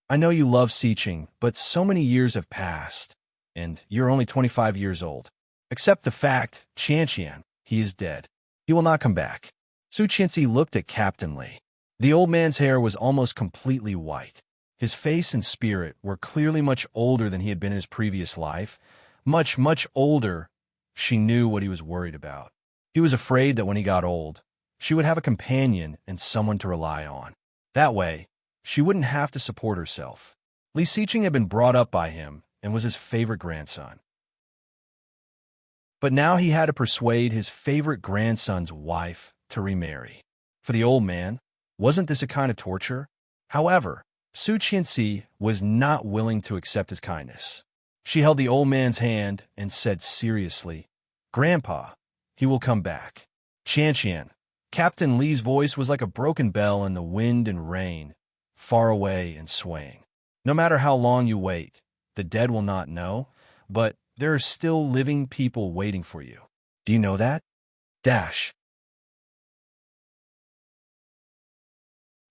I know you love Siqing, but so many years have passed, and you're only 25 years old. Accept the fact, Qianqian, he is dead. He will not come back." Su Qianxi looked at Captain Lee. The old man's hair was almost completely white. His face and spirit were clearly much older than he had been in his previous life. Much, much older. She knew what he was worried about. He was afraid that when he got old, she would have a companion and someone to rely on. That way, she wouldn't have to support herself. Li Siqing had been brought up by him and was his favorite grandson. But now he had to persuade his favorite grandson's wife to remarry. For the old man, wasn't this a kind of torture? However, Su Qianxi was not willing to accept his kindness. She held the old man's hand and said seriously, "Grandpa, he will come back." Qianqian. Captain Lee's voice was like a broken bell in the wind and rain, far away and swaying. "No matter how long you wait, the dead will not know, but there are still living people waiting for you. Do you know that? Dash.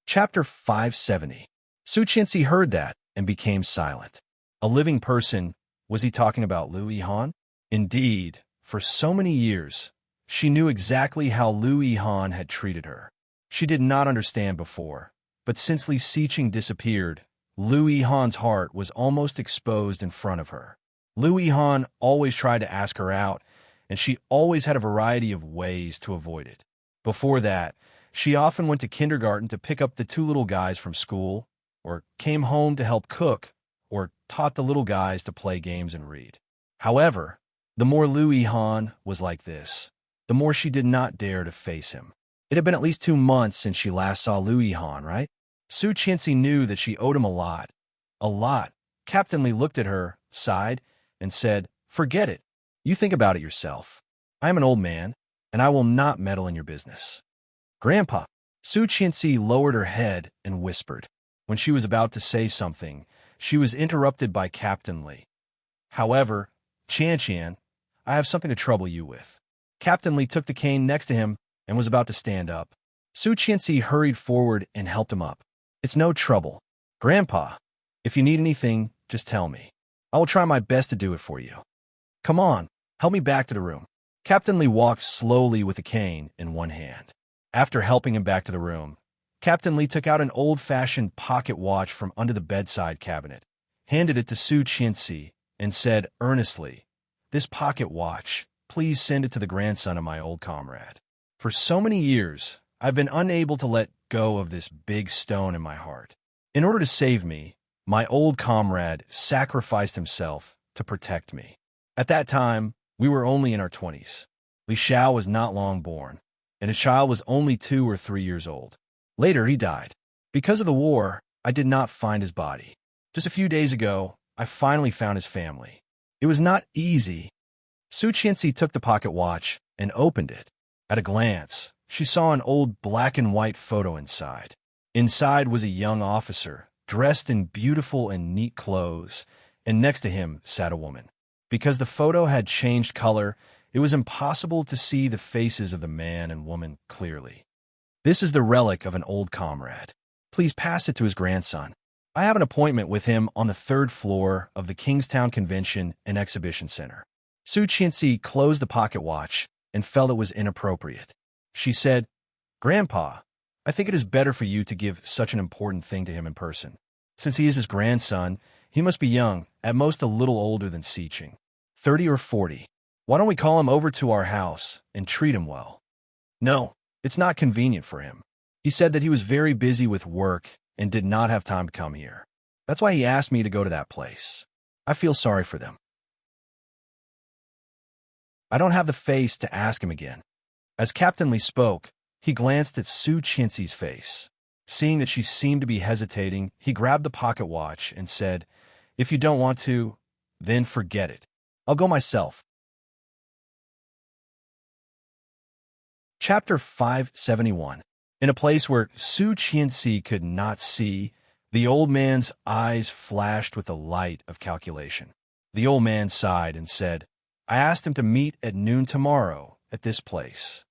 Chapter 570. Su Qianxi heard that and became silent. A living person? Was he talking about Liu Yihan? Indeed, for so many years, she knew exactly how Liu Yihan had treated her. She did not understand before, but since Li Siqing disappeared, Liu Yihan's heart was almost exposed in front of her. Liu Yihan always tried to ask her out, and she always had a variety of ways to avoid it. Before that, she often went to kindergarten to pick up the 2 little guys from school, or came home to help cook, or taught the little guys to play games and read. However, the more Liu Yihan was like this, the more she did not dare to face him. It had been at least 2 months since she last saw Liu Yihan, right? Su Qianxi knew that she owed him a lot. A lot. Captain Lee looked at her, sighed, and said, "Forget it. You think about it yourself. I am an old man, and I will not meddle in your business." "Grandpa." Su Qianxi lowered her head and whispered. When she was about to say something, she was interrupted by Captain Lee. "However, Qianqian, I have something to trouble you with." Captain Lee took the cane next to him and was about to stand up. Su Qianxi hurried forward and helped him up. "It's no trouble. Grandpa, if you need anything, just tell me. I will try my best to do it for you. Come on, help me back to the room. Captain Lee walked slowly with a cane in one hand. After helping him back to the room, Captain Lee took out an old-fashioned pocket watch from under the bedside cabinet, handed it to Su Qianxi, and said earnestly, "This pocket watch, please send it to the grandson of my old comrade. For so many years, I've been unable to let go of this big stone in my heart. In order to save me, my old comrade sacrificed himself to protect me. At that time, we were only in our 20s. Li Xiao was not long born, and his child was only 2 or 3 years old. Later, he died. Because of the war, I did not find his body. Just a few days ago, I finally found his family. It was not easy." Su Qianxi took the pocket watch and opened it. At a glance, she saw an old black-and-white photo inside. Inside was a young officer, dressed in beautiful and neat clothes, and next to him sat a woman. Because the photo had changed color, it was impossible to see the faces of the man and woman clearly. "This is the relic of an old comrade. Please pass it to his grandson. I have an appointment with him on the 3rd floor of the Kingstown Convention and Exhibition Center." Su Qianxi closed the pocket watch and felt it was inappropriate. She said, "Grandpa, I think it is better for you to give such an important thing to him in person. Since he is his grandson, he must be young, at most a little older than Xiqing, 30 or 40. Why don't we call him over to our house and treat him well?" "No, it's not convenient for him. He said that he was very busy with work and did not have time to come here. That's why he asked me to go to that place. I feel sorry for them. I don't have the face to ask him again." As Captain Lee spoke, he glanced at Su Qianxi's face. Seeing that she seemed to be hesitating, he grabbed the pocket watch and said, "If you don't want to, then forget it. I'll go myself." Chapter 571. In a place where Su Qianxi could not see, the old man's eyes flashed with the light of calculation. The old man sighed and said, "I asked him to meet at noon tomorrow at this place."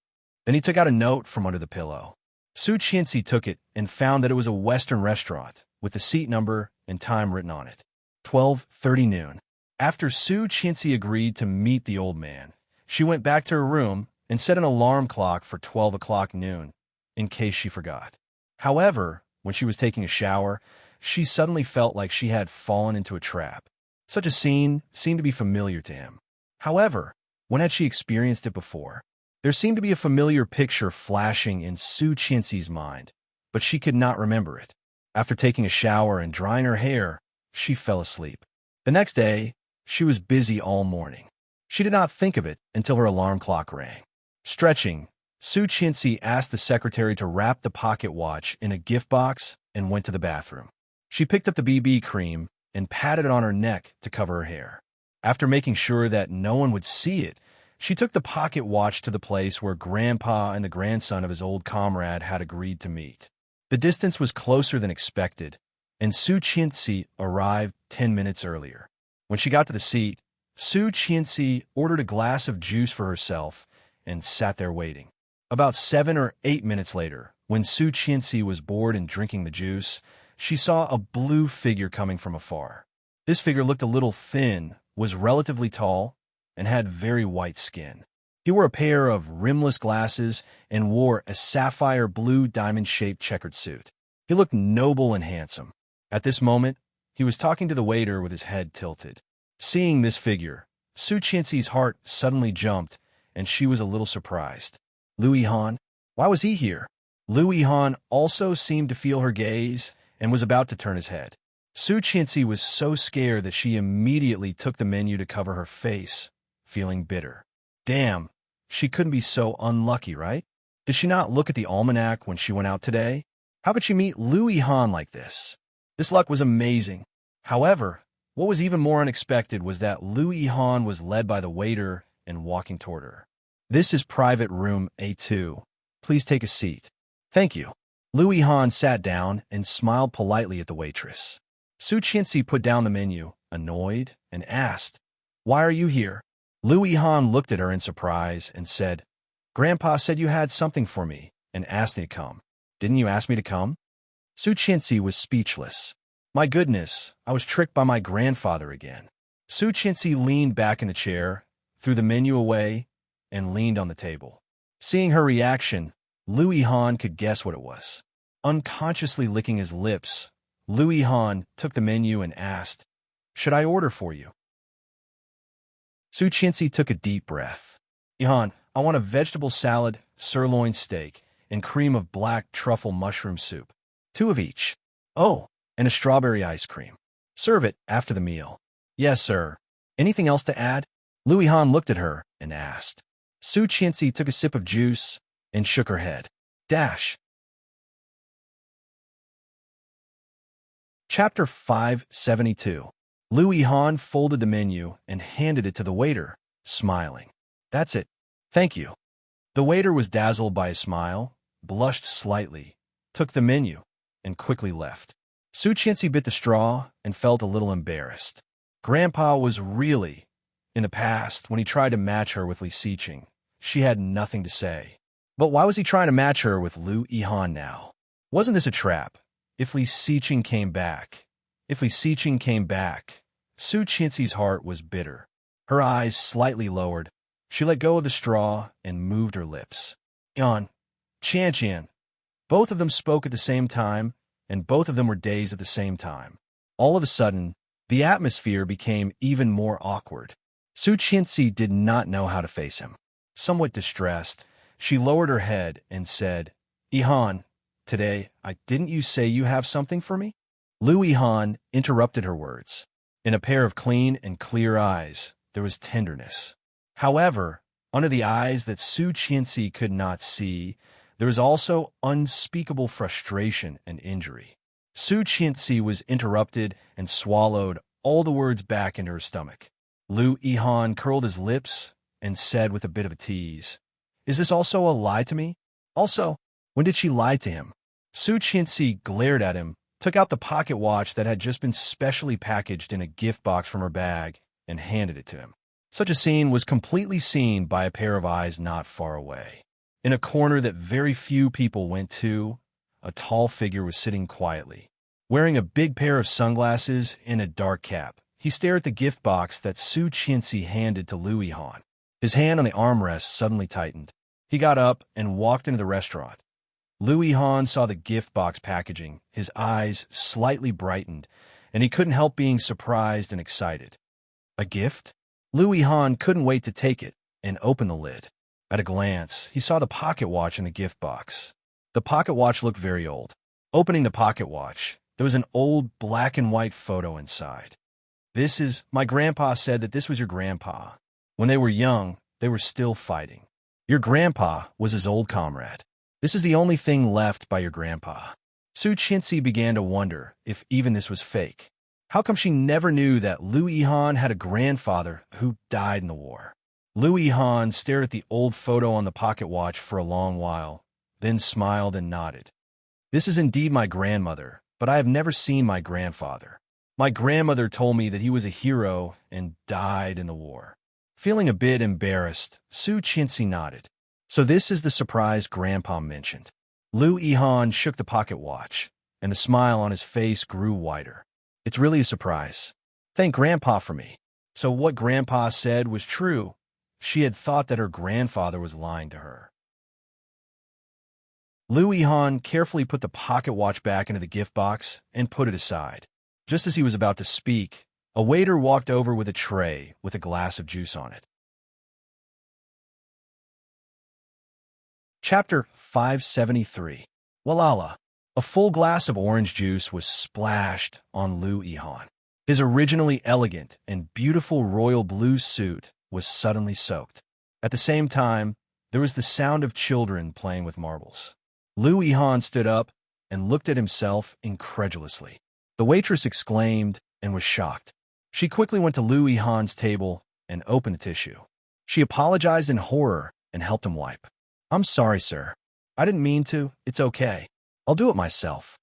Then he took out a note from under the pillow. Su Qianxi took it and found that it was a Western restaurant with the seat number and time written on it. 12:30 noon. After Su Qianxi agreed to meet the old man, she went back to her room and set an alarm clock for 12 o'clock noon, in case she forgot. However, when she was taking a shower, she suddenly felt like she had fallen into a trap. Such a scene seemed to be familiar to him. However, when had she experienced it before? There seemed to be a familiar picture flashing in Su Qianxi's mind, but she could not remember it. After taking a shower and drying her hair, she fell asleep. The next day, she was busy all morning. She did not think of it until her alarm clock rang. Stretching, Su Qianxi asked the secretary to wrap the pocket watch in a gift box and went to the bathroom. She picked up the BB cream and patted it on her neck to cover her hair. After making sure that no one would see it, she took the pocket watch to the place where Grandpa and the grandson of his old comrade had agreed to meet. The distance was closer than expected, and Su Qianxi arrived 10 minutes earlier. When she got to the seat, Su Qianxi ordered a glass of juice for herself and sat there waiting. About 7 or 8 minutes later, when Su Qianxi was bored and drinking the juice, she saw a blue figure coming from afar. This figure looked a little thin, was relatively tall, and had very white skin. He wore a pair of rimless glasses and wore a sapphire blue diamond-shaped checkered suit. He looked noble and handsome. At this moment, he was talking to the waiter with his head tilted. Seeing this figure, Su Qianxi's heart suddenly jumped, and she was a little surprised. Liu Yihan? Why was he here? Liu Yihan also seemed to feel her gaze and was about to turn his head. Su Qianxi was so scared that she immediately took the menu to cover her face, feeling bitter. Damn, she couldn't be so unlucky, right? Did she not look at the almanac when she went out today? How could she meet Liu Yihan like this? This luck was amazing. However, what was even more unexpected was that Liu Yihan was led by the waiter and walking toward her. "This is private room A2. Please take a seat." "Thank you." Liu Yihan sat down and smiled politely at the waitress. Su Qianxi put down the menu, annoyed, and asked, "Why are you here?" Liu Yihan looked at her in surprise and said, "Grandpa said you had something for me and asked me to come. Didn't you ask me to come?" Su Qianxi was speechless. My goodness, I was tricked by my grandfather again. Su Qianxi leaned back in the chair, threw the menu away, and leaned on the table. Seeing her reaction, Lu Yihan could guess what it was. Unconsciously licking his lips, Lu Yihan took the menu and asked, "Should I order for you?" Su Qianxi took a deep breath. "Yihan, I want a vegetable salad, sirloin steak, and cream of black truffle mushroom soup. 2 of each. Oh, and a strawberry ice cream. Serve it after the meal." "Yes, sir. Anything else to add?" Lu Yihan looked at her and asked. Su Qianxi took a sip of juice and shook her head. Dash. Chapter 572. Lu Yihan folded the menu and handed it to the waiter, smiling. "That's it. Thank you." The waiter was dazzled by his smile, blushed slightly, took the menu, and quickly left. Su Qianxi bit the straw and felt a little embarrassed. Grandpa was really, in the past, when he tried to match her with Li Xiqing, she had nothing to say. But why was he trying to match her with Lu Yihan now? Wasn't this a trap? If Li Xiqing came back, Su Qianxi's heart was bitter. Her eyes slightly lowered. She let go of the straw and moved her lips. Yan, Qian. Both of them spoke at the same time, and both of them were dazed at the same time. All of a sudden, the atmosphere became even more awkward. Su Qianxi did not know how to face him. Somewhat distressed, she lowered her head and said, "Yihan, today, didn't you say you have something for me?" Lu Yihan interrupted her words. In a pair of clean and clear eyes, there was tenderness. However, under the eyes that Su Qianxi could not see, there was also unspeakable frustration and injury. Su Qianxi was interrupted and swallowed all the words back into her stomach. Lu Yihan curled his lips and said with a bit of a tease, "Is this also a lie to me? Also, when did she lie to him?" Su Qianxi glared at him, took out the pocket watch that had just been specially packaged in a gift box from her bag, and handed it to him. Such a scene was completely seen by a pair of eyes not far away. In a corner that very few people went to, a tall figure was sitting quietly. Wearing a big pair of sunglasses and a dark cap, he stared at the gift box that Su Qianxi handed to Lu Yihan. His hand on the armrest suddenly tightened. He got up and walked into the restaurant. Lu Yihan saw the gift box packaging, his eyes slightly brightened, and he couldn't help being surprised and excited. A gift? Lu Yihan couldn't wait to take it and open the lid. At a glance, he saw the pocket watch in the gift box. The pocket watch looked very old. Opening the pocket watch, there was an old black and white photo inside. "This is, my grandpa said that this was your grandpa. When they were young, they were still fighting. Your grandpa was his old comrade. This is the only thing left by your grandpa." Su Qianxi began to wonder if even this was fake. How come she never knew that Lu Yihan had a grandfather who died in the war? Lu Yihan stared at the old photo on the pocket watch for a long while, then smiled and nodded. "This is indeed my grandmother, but I have never seen my grandfather. My grandmother told me that he was a hero and died in the war." Feeling a bit embarrassed, Su Qianxi nodded. "So this is the surprise Grandpa mentioned." Lu Yihan shook the pocket watch, and the smile on his face grew wider. "It's really a surprise. Thank Grandpa for me." So what Grandpa said was true. She had thought that her grandfather was lying to her. Lu Yihan carefully put the pocket watch back into the gift box and put it aside. Just as he was about to speak, a waiter walked over with a tray with a glass of juice on it. Chapter 573. Walala. A full glass of orange juice was splashed on Lu Yihan. His originally elegant and beautiful royal blue suit was suddenly soaked. At the same time, there was the sound of children playing with marbles. Lu Yihan stood up and looked at himself incredulously. The waitress exclaimed and was shocked. She quickly went to Lu Yihan's table and opened the tissue. She apologized in horror and helped him wipe. "I'm sorry, sir. I didn't mean to. It's okay. I'll do it myself."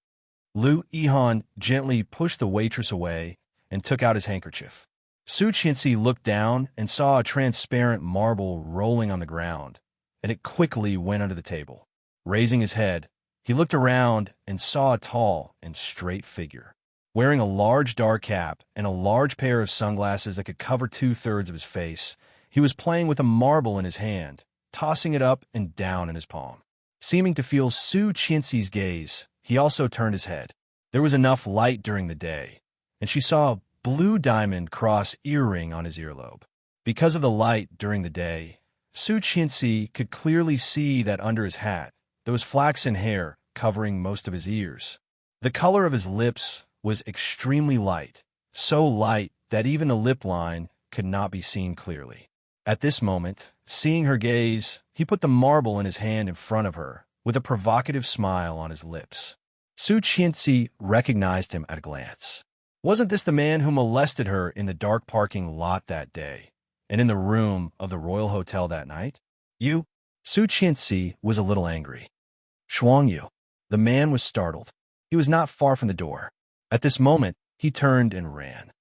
Lu Yihan gently pushed the waitress away and took out his handkerchief. Su Qianxi looked down and saw a transparent marble rolling on the ground, and it quickly went under the table. Raising his head, he looked around and saw a tall and straight figure. Wearing a large dark cap and a large pair of sunglasses that could cover 2/3 of his face, he was playing with a marble in his hand, tossing it up and down in his palm. Seeming to feel Su Qianxi's gaze, he also turned his head. There was enough light during the day, and she saw a blue diamond cross earring on his earlobe. Because of the light during the day, Su Qianxi could clearly see that under his hat there was flaxen hair covering most of his ears. The color of his lips was extremely light, so light that even the lip line could not be seen clearly. At this moment, seeing her gaze, he put the marble in his hand in front of her, with a provocative smile on his lips. Su Qianxi recognized him at a glance. Wasn't this the man who molested her in the dark parking lot that day, and in the room of the Royal Hotel that night? You? Su Qianxi was a little angry. Shuangyu. The man was startled. He was not far from the door. At this moment, he turned and ran.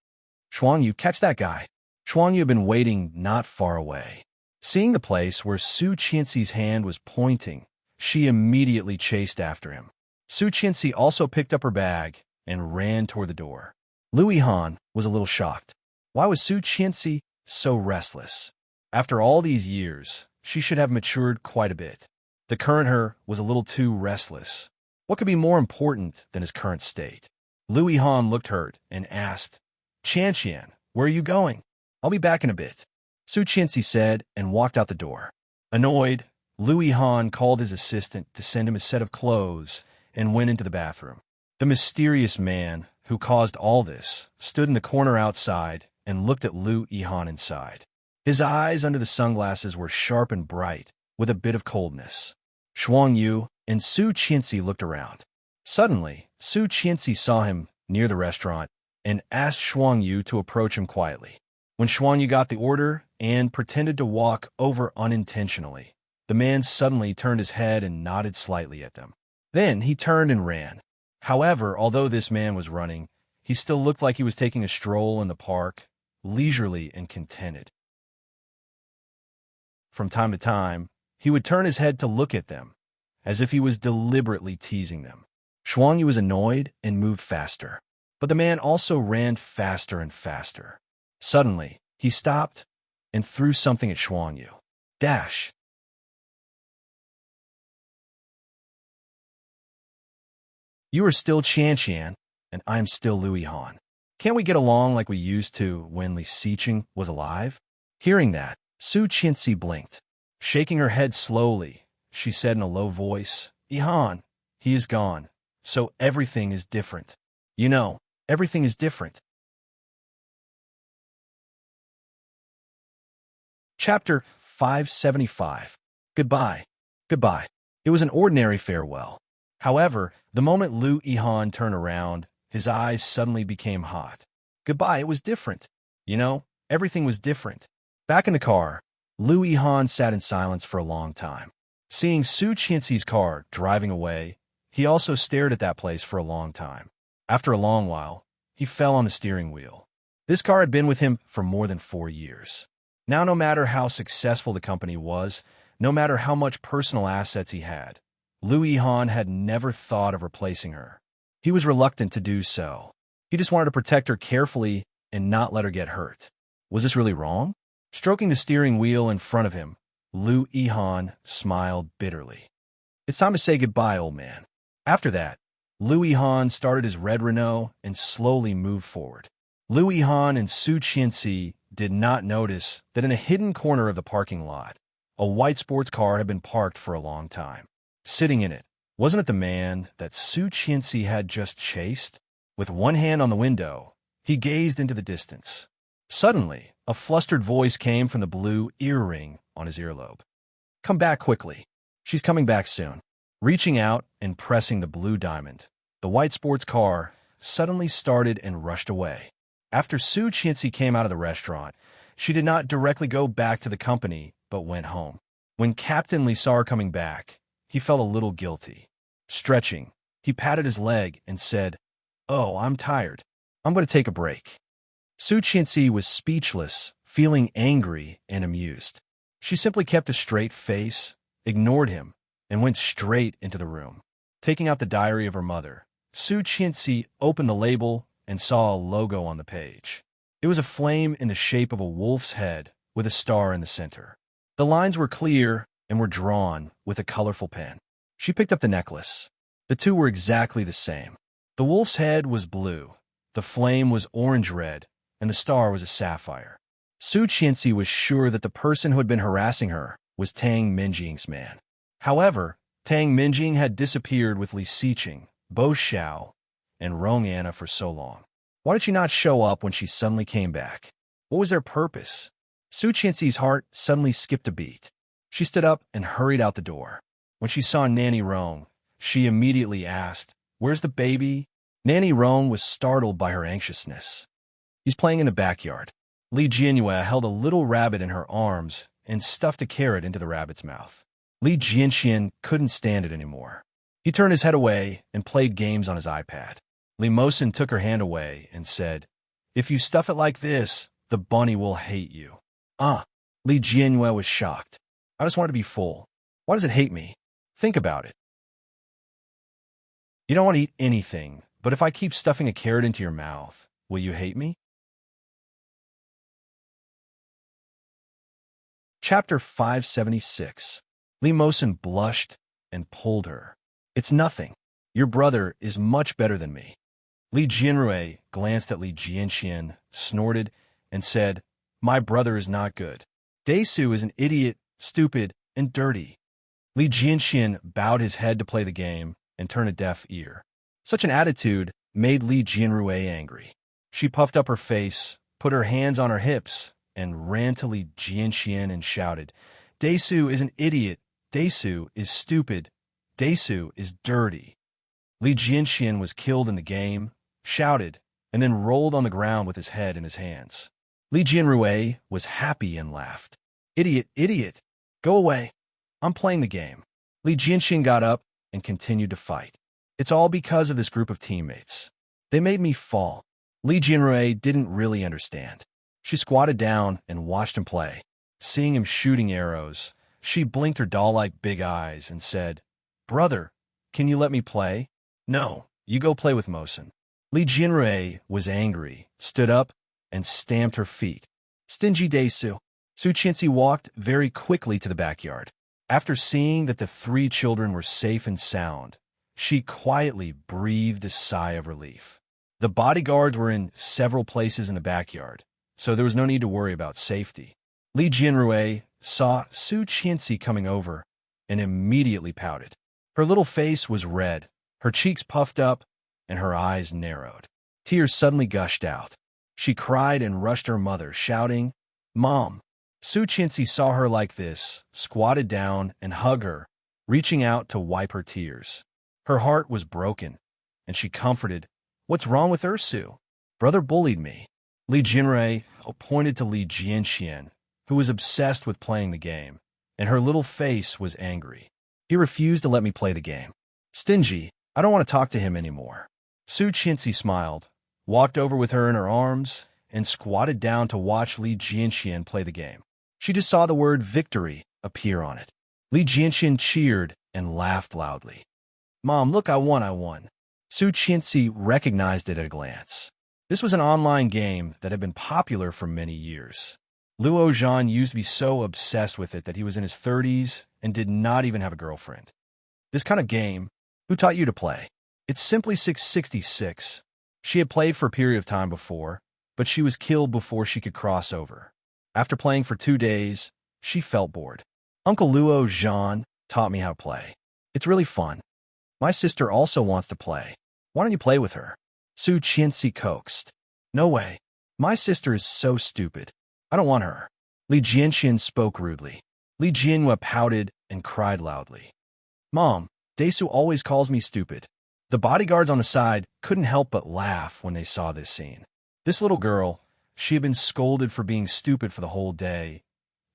Shuangyu, catch that guy. Shuangyu had been waiting not far away. Seeing the place where Su Qianxi's hand was pointing, she immediately chased after him. Su Qianxi also picked up her bag and ran toward the door. Lu Yihan was a little shocked. Why was Su Qianxi so restless? After all these years, she should have matured quite a bit. The current her was a little too restless. What could be more important than his current state? Lu Yihan looked hurt and asked, Qianqian, where are you going? I'll be back in a bit, Su Qianxi said and walked out the door. Annoyed, Lu Yihan called his assistant to send him a set of clothes and went into the bathroom. The mysterious man who caused all this stood in the corner outside and looked at Lu Yihan inside. His eyes under the sunglasses were sharp and bright, with a bit of coldness. Shuangyu and Su Qianxi looked around. Suddenly, Su Qianxi saw him near the restaurant and asked Shuangyu to approach him quietly. When Shuangyu got the order and pretended to walk over unintentionally, the man suddenly turned his head and nodded slightly at them. Then he turned and ran. However, although this man was running, he still looked like he was taking a stroll in the park, leisurely and contented. From time to time, he would turn his head to look at them, as if he was deliberately teasing them. Shuangyu was annoyed and moved faster, but the man also ran faster and faster. Suddenly, he stopped and threw something at Shuangyu. Dash! You are still Qianqian, and I'm still Lu Yihan. Can't we get along like we used to when Li Xiqing was alive? Hearing that, Su Qianxi blinked. Shaking her head slowly, she said in a low voice, Yihan, he is gone, so everything is different. You know, everything is different. Chapter 575. Goodbye. Goodbye. It was an ordinary farewell. However, the moment Lu Yihan turned around, his eyes suddenly became hot. Goodbye, it was different. You know, everything was different. Back in the car, Lu Yihan sat in silence for a long time. Seeing Su Qianxi's car driving away, he also stared at that place for a long time. After a long while, he fell on the steering wheel. This car had been with him for more than 4 years. Now, no matter how successful the company was, no matter how much personal assets he had, Lu Yihan had never thought of replacing her. He was reluctant to do so. He just wanted to protect her carefully and not let her get hurt. Was this really wrong? Stroking the steering wheel in front of him, Lu Yihan smiled bitterly. It's time to say goodbye, old man. After that, Lu Yihan started his red Renault and slowly moved forward. Lu Yihan and Su Qianxi did not notice that in a hidden corner of the parking lot, a white sports car had been parked for a long time. Sitting in it, wasn't it the man that Su Qianxi had just chased? With one hand on the window, he gazed into the distance. Suddenly, a flustered voice came from the blue earring on his earlobe. Come back quickly. She's coming back soon. Reaching out and pressing the blue diamond, the white sports car suddenly started and rushed away. After Su Qianxi came out of the restaurant, she did not directly go back to the company, but went home. When Captain Li saw her coming back, he felt a little guilty. Stretching, he patted his leg and said, Oh, I'm tired. I'm going to take a break. Su Qianxi was speechless, feeling angry and amused. She simply kept a straight face, ignored him, and went straight into the room. Taking out the diary of her mother, Su Qianxi opened the label and saw a logo on the page. It was a flame in the shape of a wolf's head with a star in the center. The lines were clear and were drawn with a colorful pen. She picked up the necklace. The two were exactly the same. The wolf's head was blue, the flame was orange-red, and the star was a sapphire. Su Qianxi was sure that the person who had been harassing her was Tang Minjing's man. However, Tang Minjing had disappeared with Li Xiqing, Bo Xiao, and Rong Anna for so long. Why did she not show up when she suddenly came back? What was their purpose? Su Qianxi's heart suddenly skipped a beat. She stood up and hurried out the door. When she saw Nanny Rong, she immediately asked, "Where's the baby?" Nanny Rong was startled by her anxiousness. "He's playing in the backyard." Li Jianyue held a little rabbit in her arms and stuffed a carrot into the rabbit's mouth. Li Jianxian couldn't stand it anymore. He turned his head away and played games on his iPad. Li Mosin took her hand away and said, "If you stuff it like this, the bunny will hate you." Li Jianyue was shocked. "I just want to be full. Why does it hate me? Think about it. You don't want to eat anything, but if I keep stuffing a carrot into your mouth, will you hate me?" Chapter 576. Li Mosin blushed and pulled her. "It's nothing. Your brother is much better than me." Li Jianrui glanced at Li Jianxian, snorted, and said, "My brother is not good. Daisu is an idiot, stupid, and dirty." Li Jianxian bowed his head to play the game and turned a deaf ear. Such an attitude made Li Jianrui angry. She puffed up her face, put her hands on her hips, and ran to Li Jianxian and shouted, "Daisu is an idiot. Daisu is stupid. Daisu is dirty." Li Jianxian was killed in the game, shouted, and then rolled on the ground with his head in his hands. Li Jianrui was happy and laughed. "Idiot, idiot! Go away. I'm playing the game." Li Jianxian got up and continued to fight. "It's all because of this group of teammates. They made me fall." Li Jianrui didn't really understand. She squatted down and watched him play. Seeing him shooting arrows, she blinked her doll-like big eyes and said, "Brother, can you let me play?" "No, you go play with Mosin." Li Jianrui was angry, stood up, and stamped her feet. "Stingy Daisu." Su Qianxi walked very quickly to the backyard. After seeing that the three children were safe and sound, she quietly breathed a sigh of relief. The bodyguards were in several places in the backyard, so there was no need to worry about safety. Li Jianrui saw Su Qianxi coming over and immediately pouted. Her little face was red, her cheeks puffed up, and her eyes narrowed. Tears suddenly gushed out. She cried and rushed her mother, shouting, "Mom!" Su Qianxi saw her like this, squatted down and hugged her, reaching out to wipe her tears. Her heart was broken, and she comforted, "What's wrong with Ursu? Brother bullied me." Li Jianrui pointed to Li Jianxian, who was obsessed with playing the game, and her little face was angry. "He refused to let me play the game. Stingy, I don't want to talk to him anymore." Su Qianxi smiled, walked over with her in her arms, and squatted down to watch Li Jianxian play the game. She just saw the word victory appear on it. Li Jianxian cheered and laughed loudly. "Mom, look, I won. Su Qianxi recognized it at a glance. This was an online game that had been popular for many years. Luo Zhan used to be so obsessed with it that he was in his 30s and did not even have a girlfriend. This kind of game, who taught you to play? It's simply 666. She had played for a period of time before, but she was killed before she could cross over. After playing for 2 days, she felt bored. Uncle Luo Zhan taught me how to play. It's really fun. My sister also wants to play. Why don't you play with her?" Su Qianxi coaxed. "No way. My sister is so stupid. I don't want her." Li Jianxian spoke rudely. Li Jianhua pouted and cried loudly. "Mom, Daisu always calls me stupid." The bodyguards on the side couldn't help but laugh when they saw this scene. This little girl, she had been scolded for being stupid for the whole day,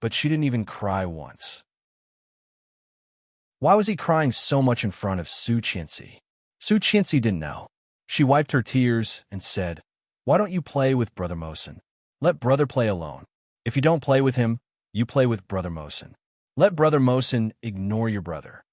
but she didn't even cry once. Why was he crying so much in front of Su Qianxi? Su Qianxi didn't know. She wiped her tears and said, "Why don't you play with Brother Mosin? Let Brother play alone. If you don't play with him, you play with Brother Mosin. Let Brother Mosin ignore your brother."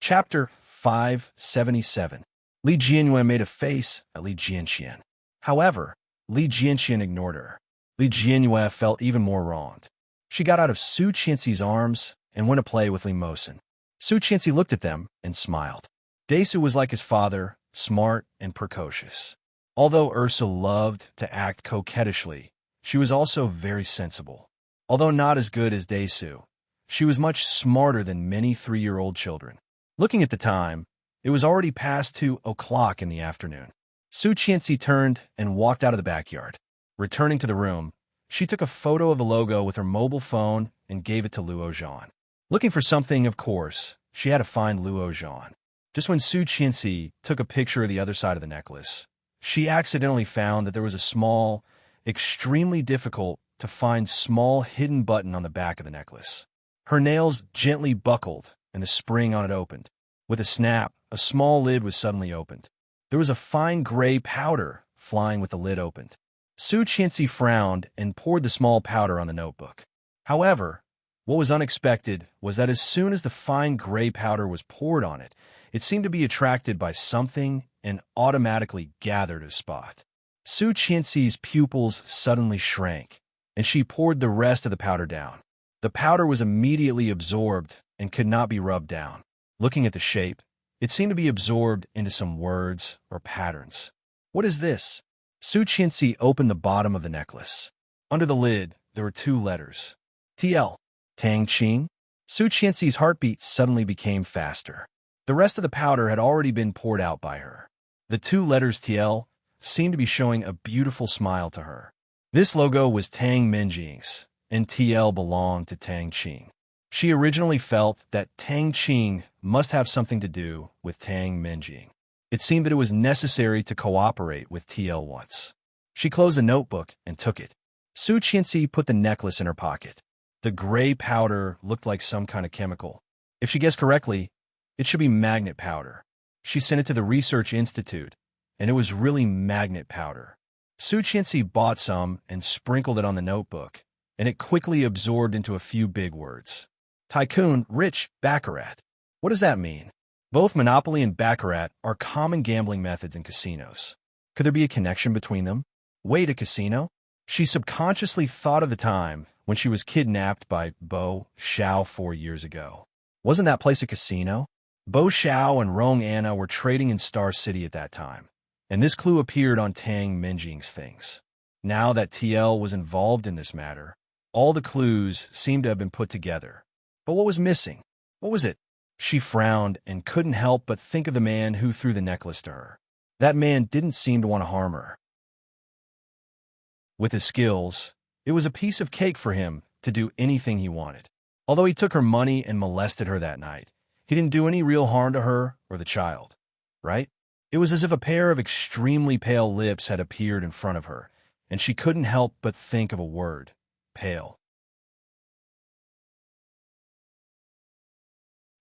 Chapter 577. Li Jianyue made a face at Li Jianxian. However, Li Jianxian ignored her. Li Jianyue felt even more wronged. She got out of Su Qianxi's arms and went to play with Li Mosen. Su Qianxi looked at them and smiled. Daisu was like his father, smart and precocious. Although Ursa loved to act coquettishly, she was also very sensible. Although not as good as Daisu, she was much smarter than many 3-year-old children. Looking at the time, it was already past 2 o'clock in the afternoon. Su Qianxi turned and walked out of the backyard. Returning to the room, she took a photo of the logo with her mobile phone and gave it to Luo Zhan. Looking for something, of course, she had to find Luo Zhan. Just when Su Qianxi took a picture of the other side of the necklace, she accidentally found that there was a small, extremely difficult to find small hidden button on the back of the necklace. Her nails gently buckled and the spring on it opened. With a snap, a small lid was suddenly opened. There was a fine gray powder flying with the lid opened. Su Qianxi frowned and poured the small powder on the notebook. However, what was unexpected was that as soon as the fine gray powder was poured on it, it seemed to be attracted by something and automatically gathered a spot. Su Qianxi's pupils suddenly shrank, and she poured the rest of the powder down. The powder was immediately absorbed and could not be rubbed down. Looking at the shape, it seemed to be absorbed into some words or patterns. What is this? Su Qianxi opened the bottom of the necklace. Under the lid, there were 2 letters. TL. Tang Qing? Su Qianxi's heartbeat suddenly became faster. The rest of the powder had already been poured out by her. The 2 letters TL seemed to be showing a beautiful smile to her. This logo was Tang Minjing's, and TL belonged to Tang Qing. She originally felt that Tang Qing must have something to do with Tang Minjing. It seemed that it was necessary to cooperate with TL once. She closed the notebook and took it. Su Qianxi put the necklace in her pocket. The gray powder looked like some kind of chemical. If she guessed correctly, it should be magnet powder. She sent it to the research institute, and it was really magnet powder. Su Qianxi bought some and sprinkled it on the notebook, and it quickly absorbed into a few big words. Tycoon, rich, baccarat. What does that mean? Both Monopoly and Baccarat are common gambling methods in casinos. Could there be a connection between them? Wait, a casino? She subconsciously thought of the time when she was kidnapped by Bo Xiao 4 years ago. Wasn't that place a casino? Bo Xiao and Rong Anna were trading in Star City at that time, and this clue appeared on Tang Minjing's things. Now that TL was involved in this matter, all the clues seemed to have been put together. But what was missing? What was it? She frowned and couldn't help but think of the man who threw the necklace to her. That man didn't seem to want to harm her. With his skills, it was a piece of cake for him to do anything he wanted. Although he took her money and molested her that night, he didn't do any real harm to her or the child, right? It was as if a pair of extremely pale lips had appeared in front of her, and she couldn't help but think of a word: pale.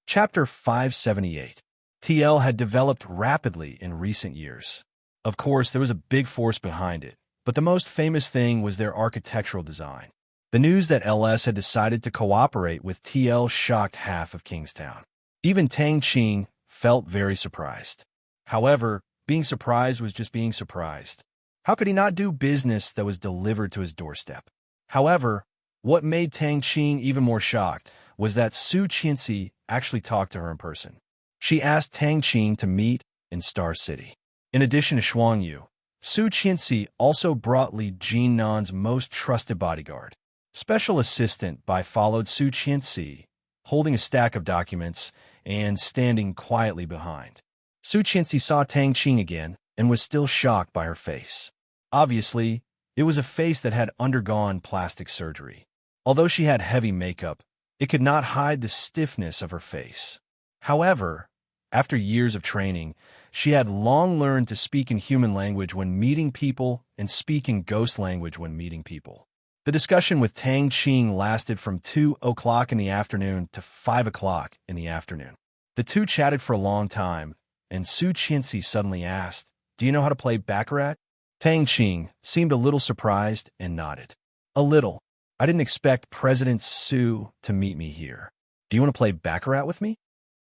Chapter 578. TL had developed rapidly in recent years. Of course, there was a big force behind it, but the most famous thing was their architectural design. The news that LS had decided to cooperate with TL shocked half of Kingstown. Even Tang Qing felt very surprised. However, being surprised was just being surprised. How could he not do business that was delivered to his doorstep? However, what made Tang Qing even more shocked was that Su Qianxi actually talked to her in person. She asked Tang Qing to meet in Star City. In addition to Shuang Yu, Su Qianxi also brought Li Jinnan's most trusted bodyguard. Special Assistant Bai followed Su Qianxi, holding a stack of documents and standing quietly behind. Su Qianxi saw Tang Qing again and was still shocked by her face. Obviously, it was a face that had undergone plastic surgery. Although she had heavy makeup, it could not hide the stiffness of her face. However, after years of training, she had long learned to speak in human language when meeting people and speak in ghost language when meeting people. The discussion with Tang Qing lasted from 2 o'clock in the afternoon to 5 o'clock in the afternoon. The two chatted for a long time, and Su Qianxi suddenly asked, "Do you know how to play baccarat?" Tang Qing seemed a little surprised and nodded. "A little. I didn't expect President Su to meet me here. Do you want to play baccarat with me?"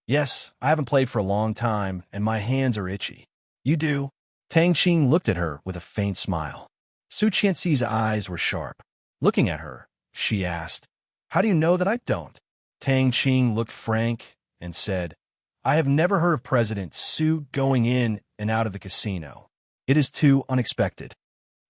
Yes, I haven't played for a long time, and my hands are itchy. You do? Tang Qing looked at her with a faint smile. Su Qianxi's eyes were sharp. Looking at her, she asked, "How do you know that I don't?" Tang Qing looked frank and said, "I have never heard of President Su going in and out of the casino. It is too unexpected."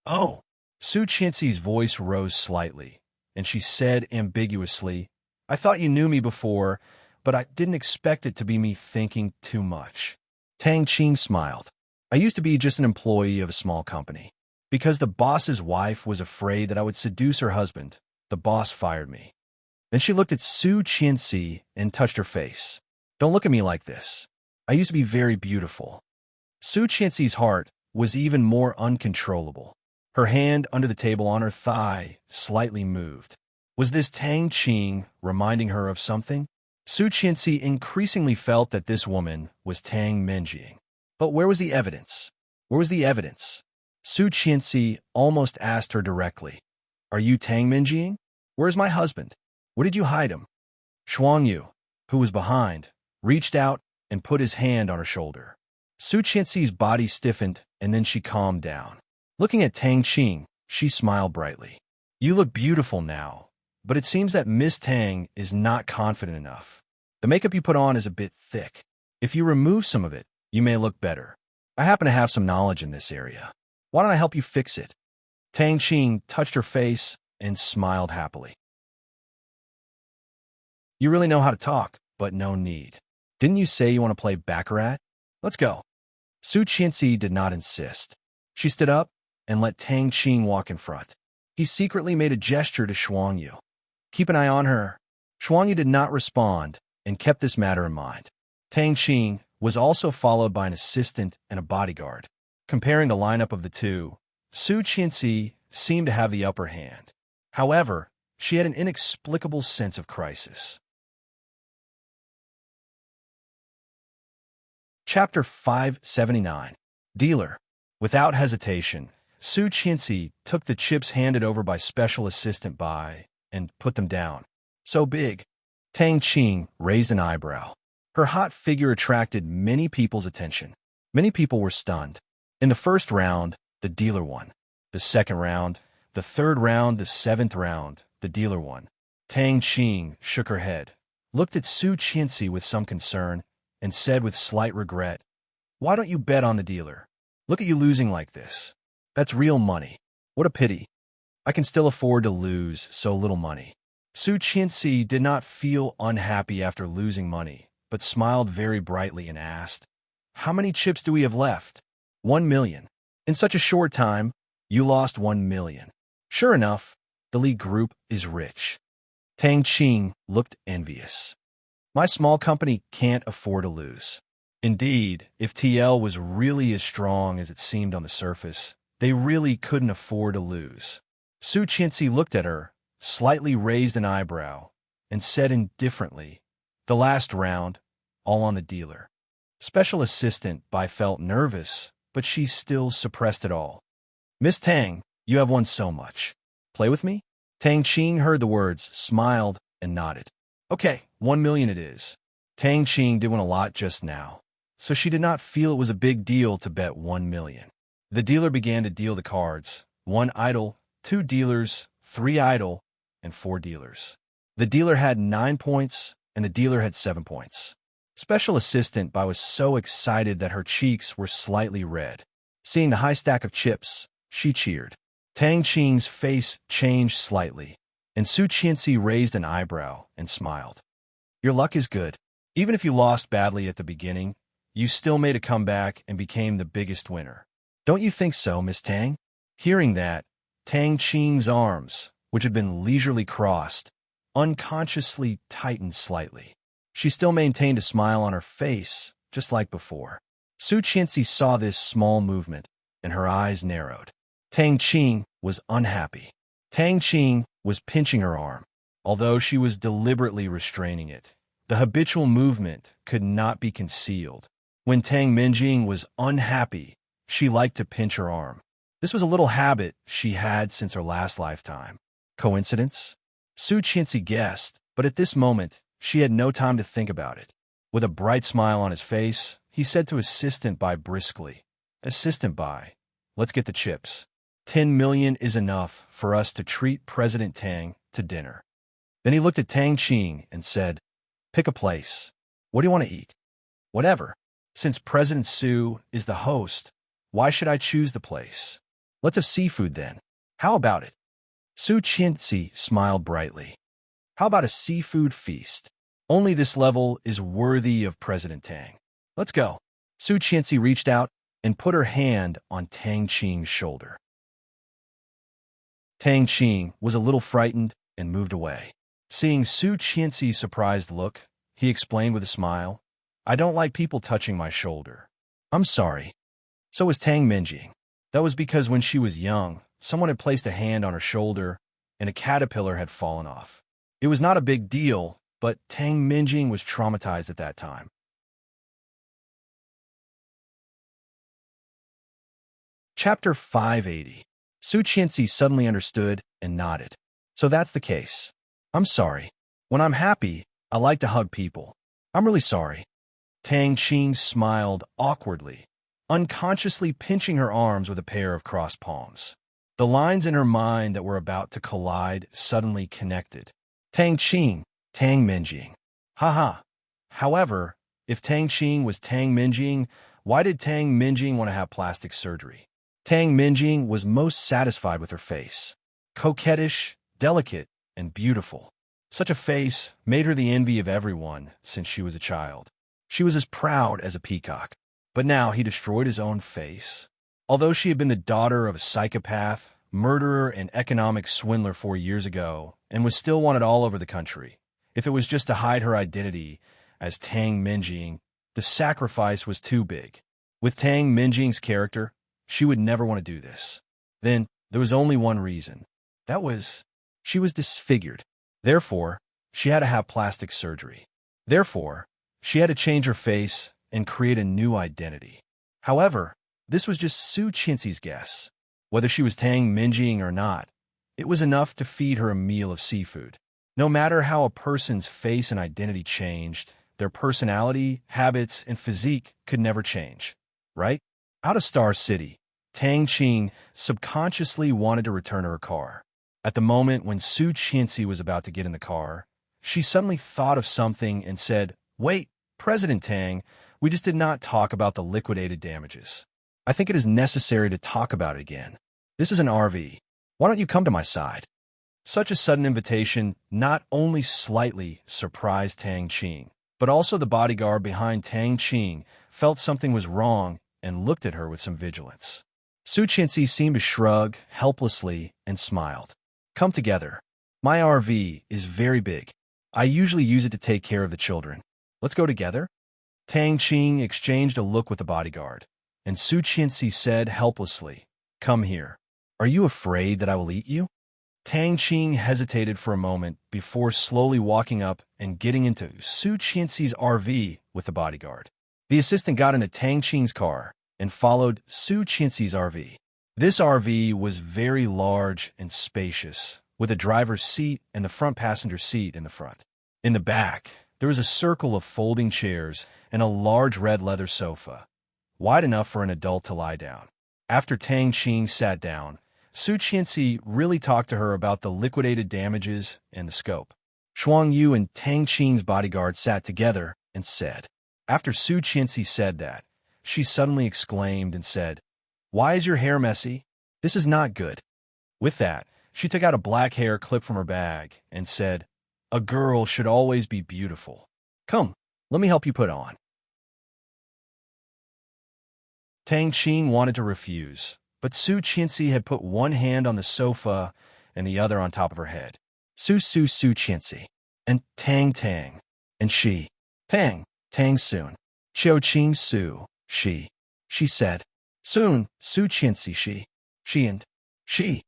"Oh." Su Qianxi's voice rose slightly, and she said ambiguously, "I thought you knew me before, but I didn't expect it to be me thinking too much." Tang Qing smiled. "I used to be just an employee of a small company. Because the boss's wife was afraid that I would seduce her husband, the boss fired me." Then she looked at Su Qianxi and touched her face. "Don't look at me like this. I used to be very beautiful." Su Qianxi's heart was even more uncontrollable. Her hand under the table on her thigh slightly moved. Was this Tang Qing reminding her of something? Su Qianxi increasingly felt that this woman was Tang Minjing. But where was the evidence? Where was the evidence? Su Qianxi almost asked her directly, "Are you Tang Minjing? Where's my husband? Where did you hide him?" Shuangyu, who was behind, reached out and put his hand on her shoulder. Su Qianxi's body stiffened, and then she calmed down. Looking at Tang Qing, she smiled brightly. "You look beautiful now, but it seems that Miss Tang is not confident enough. The makeup you put on is a bit thick. If you remove some of it, you may look better. I happen to have some knowledge in this area. Why don't I help you fix it?" Tang Qing touched her face and smiled happily. "You really know how to talk, but no need. Didn't you say you want to play baccarat? Let's go." Su Qianxi did not insist. She stood up and let Tang Qing walk in front. He secretly made a gesture to Shuangyu. "Keep an eye on her." Shuangyu did not respond and kept this matter in mind. Tang Qing was also followed by an assistant and a bodyguard. Comparing the lineup of the two, Su Qianxi seemed to have the upper hand. However, she had an inexplicable sense of crisis. Chapter 579. Dealer. Without hesitation, Su Qianxi took the chips handed over by Special Assistant Bai and put them down. "So big." Tang Qing raised an eyebrow. Her hot figure attracted many people's attention. Many people were stunned. In the first round, the dealer won. The second round, the third round, the seventh round, the dealer won. Tang Qing shook her head, looked at Su Qianxi with some concern, and said with slight regret, "Why don't you bet on the dealer? Look at you losing like this. That's real money. What a pity. I can still afford to lose so little money." Su Qianxi did not feel unhappy after losing money, but smiled very brightly and asked, "How many chips do we have left?" 1,000,000. In such a short time, you lost 1,000,000. Sure enough, the lead group is rich. Tang Qing looked envious. My small company can't afford to lose. Indeed, if TL was really as strong as it seemed on the surface, they really couldn't afford to lose. Su Qianxi looked at her, slightly raised an eyebrow, and said indifferently, "The last round, all on the dealer." Special Assistant Bai felt nervous, but she still suppressed it all. "Miss Tang, you have won so much. Play with me?" Tang Qing heard the words, smiled, and nodded. "Okay, 1,000,000 it is." Tang Qing did win a lot just now, so she did not feel it was a big deal to bet 1,000,000. The dealer began to deal the cards. 1 idle, 2 dealers, 3 idle, and 4 dealers. The dealer had 9 points, and the dealer had 7 points. Special Assistant Bai was so excited that her cheeks were slightly red. Seeing the high stack of chips, she cheered. Tang Qing's face changed slightly, and Su Qianxi raised an eyebrow and smiled. "Your luck is good. Even if you lost badly at the beginning, you still made a comeback and became the biggest winner. Don't you think so, Miss Tang?" Hearing that, Tang Qing's arms, which had been leisurely crossed, unconsciously tightened slightly. She still maintained a smile on her face, just like before. Su Qianxi saw this small movement, and her eyes narrowed. Tang Qing was unhappy. Tang Qing was pinching her arm, although she was deliberately restraining it. The habitual movement could not be concealed. When Tang Minjing was unhappy, she liked to pinch her arm. This was a little habit she had since her last lifetime. Coincidence? Su Qianxi guessed, but at this moment, she had no time to think about it. With a bright smile on his face, he said to Assistant Bai briskly, Assistant Bai, let's get the chips. 10 million is enough for us to treat President Tang to dinner. Then he looked at Tang Qing and said, pick a place. What do you want to eat? Whatever. Since President Su is the host, why should I choose the place? Let's have seafood then. How about it? Su Qianxi smiled brightly. How about a seafood feast? Only this level is worthy of President Tang. Let's go. Su Qianxi reached out and put her hand on Tang Qing's shoulder. Tang Qing was a little frightened and moved away. Seeing Su Qianxi's surprised look, he explained with a smile, I don't like people touching my shoulder. I'm sorry. So was Tang Minjing. That was because when she was young, someone had placed a hand on her shoulder and a caterpillar had fallen off. It was not a big deal, but Tang Minjing was traumatized at that time. Chapter 580. Su Qianxi suddenly understood and nodded. So that's the case. I'm sorry. When I'm happy, I like to hug people. I'm really sorry. Tang Qing smiled awkwardly, unconsciously pinching her arms with a pair of crossed palms. The lines in her mind that were about to collide suddenly connected. Tang Qing, Tang Minjing. Haha. However, if Tang Qing was Tang Minjing, why did Tang Minjing want to have plastic surgery? Tang Minjing was most satisfied with her face. Coquettish, delicate, and beautiful. Such a face made her the envy of everyone since she was a child. She was as proud as a peacock. But now he destroyed his own face. Although she had been the daughter of a psychopath, murderer, and economic swindler 4 years ago, and was still wanted all over the country, if it was just to hide her identity as Tang Minjing, the sacrifice was too big. With Tang Minjing's character, she would never want to do this. Then, there was only one reason. That was, she was disfigured. Therefore, she had to have plastic surgery. Therefore, she had to change her face and create a new identity. However, this was just Su Qianxi's guess. Whether she was Tang Minjing or not, it was enough to feed her a meal of seafood. No matter how a person's face and identity changed, their personality, habits, and physique could never change. Right? Out of Star City, Tang Qing subconsciously wanted to return to her car. At the moment when Su Qianxi was about to get in the car, she suddenly thought of something and said, Wait, President Tang, we just did not talk about the liquidated damages. I think it is necessary to talk about it again. This is an RV. Why don't you come to my side? Such a sudden invitation not only slightly surprised Tang Qing, but also the bodyguard behind Tang Qing felt something was wrong and looked at her with some vigilance. Su Qianxi seemed to shrug helplessly and smiled. Come together. My RV is very big. I usually use it to take care of the children. Let's go together? Tang Qing exchanged a look with the bodyguard, and Su Qianxi said helplessly, Come here. Are you afraid that I will eat you? Tang Qing hesitated for a moment before slowly walking up and getting into Su Qianxi's RV with the bodyguard. The assistant got into Tang Qing's car and followed Su Qianxi's RV. This RV was very large and spacious, with a driver's seat and the front passenger seat in the front. In the back, there was a circle of folding chairs and a large red leather sofa, wide enough for an adult to lie down. After Tang Qing sat down, Su Qianxi really talked to her about the liquidated damages and the scope. Shuang Yu and Tang Qing's bodyguard sat together and said. After Su Qianxi said that, she suddenly exclaimed and said, Why is your hair messy? This is not good. With that, she took out a black hair clip from her bag and said, A girl should always be beautiful. Come, let me help you put on. Tang Qing wanted to refuse, but Su Qianxi had put one hand on the sofa and the other on top of her head. Su Qianxi, and Tang, and she, Tang soon, Qiu Qing Su, she said, soon, Su Qianxi she and she.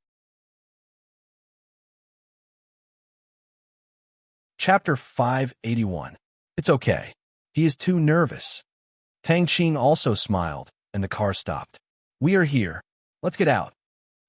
Chapter 581. It's okay. He is too nervous. Tang Qing also smiled, and the car stopped. We are here. Let's get out.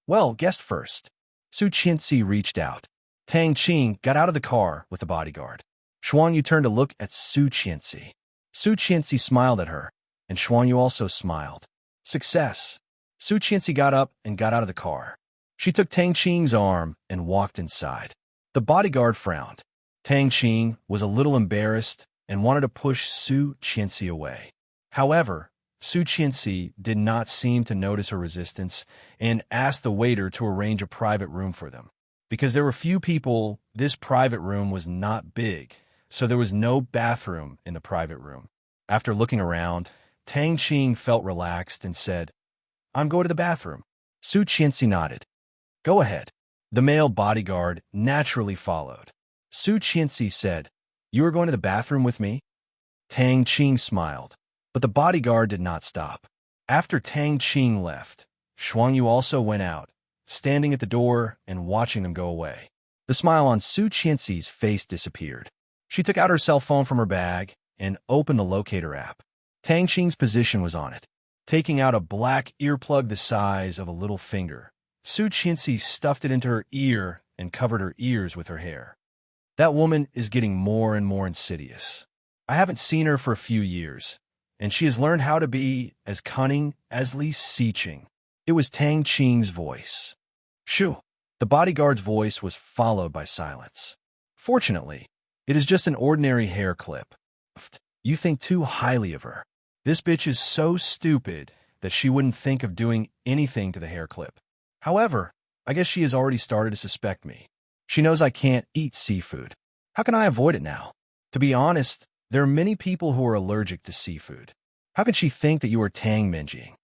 Well, guest first. Su Qianxi reached out. Tang Qing got out of the car with the bodyguard. Shuang Yu turned to look at Su Qianxi. Su Qianxi smiled at her, and Xuanyu also smiled. Success. Su Qianxi got up and got out of the car. She took Tang Qing's arm and walked inside. The bodyguard frowned. Tang Qing was a little embarrassed and wanted to push Su Qianxi away. However, Su Qianxi did not seem to notice her resistance and asked the waiter to arrange a private room for them. Because there were few people, this private room was not big, so there was no bathroom in the private room. After looking around, Tang Qing felt relaxed and said, "I'm going to the bathroom." Su Qianxi nodded. "Go ahead." The male bodyguard naturally followed. Su Qianxi said, "You are going to the bathroom with me?" Tang Qing smiled, but the bodyguard did not stop. After Tang Qing left, Xuanyu also went out, standing at the door and watching them go away. The smile on Su Qianxi's face disappeared. She took out her cell phone from her bag and opened the locator app. Tang Qing's position was on it. Taking out a black earplug the size of a little finger, Su Qianxi stuffed it into her ear and covered her ears with her hair. That woman is getting more and more insidious. I haven't seen her for a few years, and she has learned how to be as cunning as Li Xiqing. It was Tang Qing's voice. Shoo! The bodyguard's voice was followed by silence. Fortunately, it is just an ordinary hair clip. You think too highly of her. This bitch is so stupid that she wouldn't think of doing anything to the hair clip. However, I guess she has already started to suspect me. She knows I can't eat seafood. How can I avoid it now? To be honest, there are many people who are allergic to seafood. How can she think that you are Tang Minjing?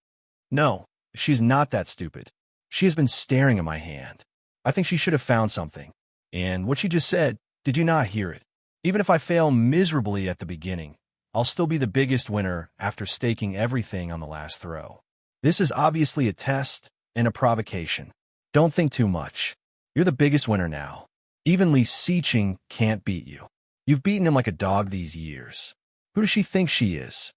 No, she's not that stupid. She has been staring at my hand. I think she should have found something. And what she just said, did you not hear it? Even if I fail miserably at the beginning, I'll still be the biggest winner after staking everything on the last throw. This is obviously a test and a provocation. Don't think too much. You're the biggest winner now. Even Li Xiqing can't beat you. You've beaten him like a dog these years. Who does she think she is?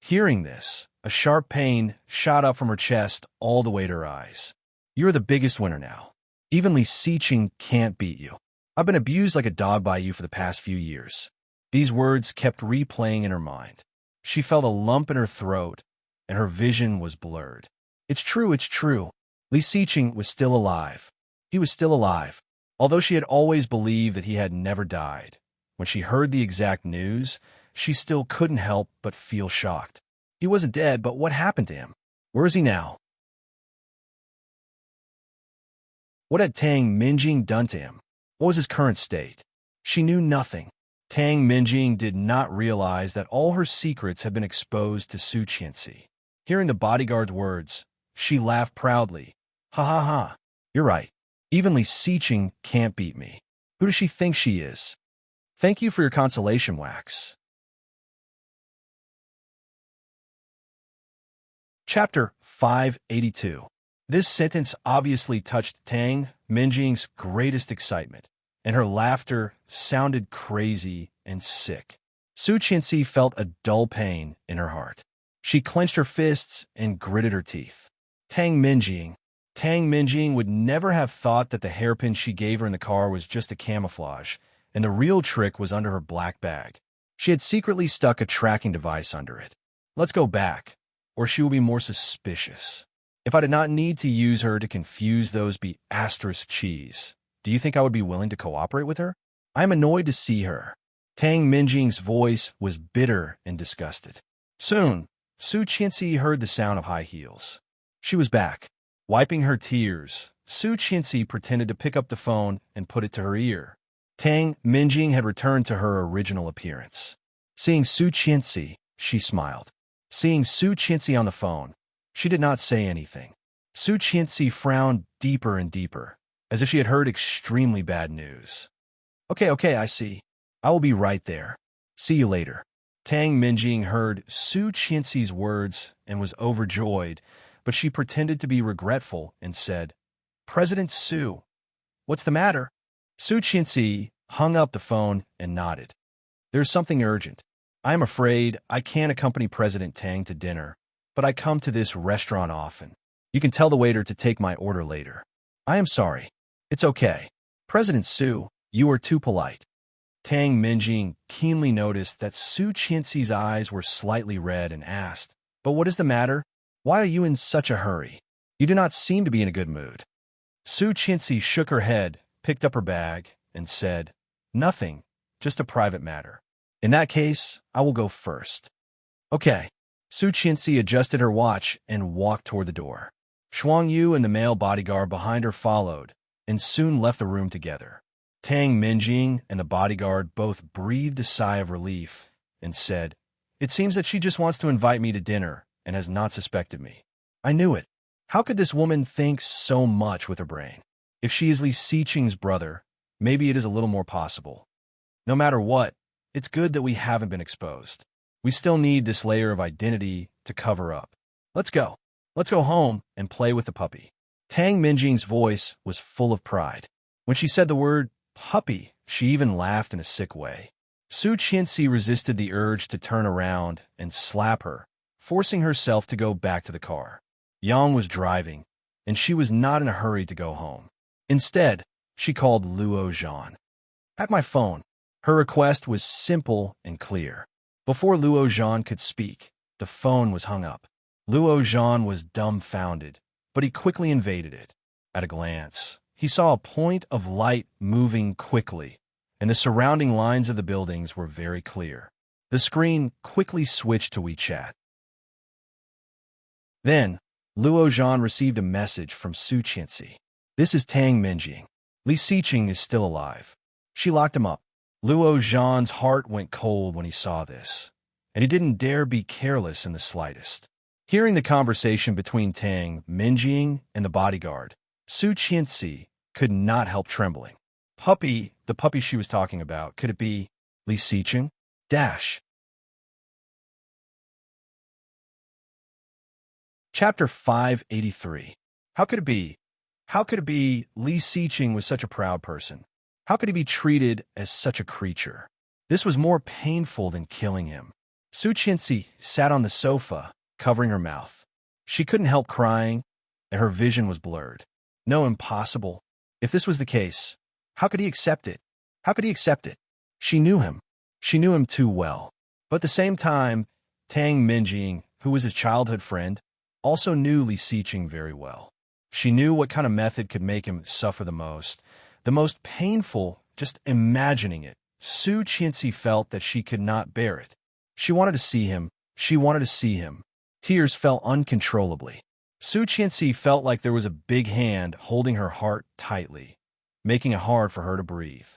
Hearing this, a sharp pain shot up from her chest all the way to her eyes. You're the biggest winner now. Even Li Xiqing can't beat you. I've been abused like a dog by you for the past few years. These words kept replaying in her mind. She felt a lump in her throat, and her vision was blurred. It's true, it's true. Li Xiqing was still alive. He was still alive, although she had always believed that he had never died. When she heard the exact news, she still couldn't help but feel shocked. He wasn't dead, but what happened to him? Where is he now? What had Tang Minjing done to him? What was his current state? She knew nothing. Tang Minjing did not realize that all her secrets had been exposed to Su Qianxi. Hearing the bodyguard's words, she laughed proudly. Ha ha ha. You're right. Even Li Xiqing can't beat me. Who does she think she is? Thank you for your consolation, Wax. Chapter 582. This sentence obviously touched Tang Minjing's greatest excitement, and her laughter sounded crazy and sick. Su Qianxi felt a dull pain in her heart. She clenched her fists and gritted her teeth. Tang Minjing would never have thought that the hairpin she gave her in the car was just a camouflage, and the real trick was under her black bag. She had secretly stuck a tracking device under it. Let's go back, or she will be more suspicious. If I did not need to use her to confuse those asterisk cheese, do you think I would be willing to cooperate with her? I am annoyed to see her. Tang Minjing's voice was bitter and disgusted. Soon, Su Qianxi heard the sound of high heels. She was back. Wiping her tears, Su Qianxi pretended to pick up the phone and put it to her ear. Tang Minjing had returned to her original appearance. Seeing Su Qianxi, she smiled. Seeing Su Qianxi on the phone, she did not say anything. Su Qianxi frowned deeper and deeper, as if she had heard extremely bad news. Okay, I see. I will be right there. See you later. Tang Minjing heard Su Qianxi's words and was overjoyed, but she pretended to be regretful and said, President Su, what's the matter? Su Qianxi hung up the phone and nodded. There's something urgent. I am afraid I can't accompany President Tang to dinner, but I come to this restaurant often. You can tell the waiter to take my order later. I am sorry. It's okay. President Su, you are too polite. Tang Minjing keenly noticed that Su Qianxi's eyes were slightly red and asked, "But what is the matter? Why are you in such a hurry? You do not seem to be in a good mood." Su Qianxi shook her head, picked up her bag, and said, "Nothing, just a private matter. In that case, I will go first." "Okay." Su Qianxi adjusted her watch and walked toward the door. Shuang Yu and the male bodyguard behind her followed, and soon left the room together. Tang Minjing and the bodyguard both breathed a sigh of relief and said, "It seems that she just wants to invite me to dinner and has not suspected me. I knew it. How could this woman think so much with her brain? If she is Li Xiqing's brother, maybe it is a little more possible. No matter what, it's good that we haven't been exposed. We still need this layer of identity to cover up. Let's go. Let's go home and play with the puppy." Tang Minjing's voice was full of pride. When she said the word puppy, she even laughed in a sick way. Su Qianxi resisted the urge to turn around and slap her, forcing herself to go back to the car. Yang was driving, and she was not in a hurry to go home. Instead, she called Luo Zhan. "At my phone." Her request was simple and clear. Before Luo Zhan could speak, the phone was hung up. Luo Zhan was dumbfounded, but he quickly invaded it. At a glance, he saw a point of light moving quickly, and the surrounding lines of the buildings were very clear. The screen quickly switched to WeChat. Then, Luo Zhan received a message from Su Qianxi. "This is Tang Minjing. Li Xiqing is still alive." She locked him up. Luo Zhan's heart went cold when he saw this, and he didn't dare be careless in the slightest. Hearing the conversation between Tang Minjing and the bodyguard, Su Qianxi could not help trembling. Puppy, the puppy she was talking about, could it be Li Xiqing? Chapter 583. How could it be? How could it be Li Xiqing was such a proud person? How could he be treated as such a creature? This was more painful than killing him. Su Qianxi sat on the sofa, covering her mouth. She couldn't help crying, and her vision was blurred. No, impossible. If this was the case, how could he accept it? How could he accept it? She knew him. She knew him too well. But at the same time, Tang Minjing, who was his childhood friend, also knew Li Xiqing very well. She knew what kind of method could make him suffer the most painful, just imagining it. Su Qianxi felt that she could not bear it. She wanted to see him. She wanted to see him. Tears fell uncontrollably. Su Qianxi felt like there was a big hand holding her heart tightly, making it hard for her to breathe.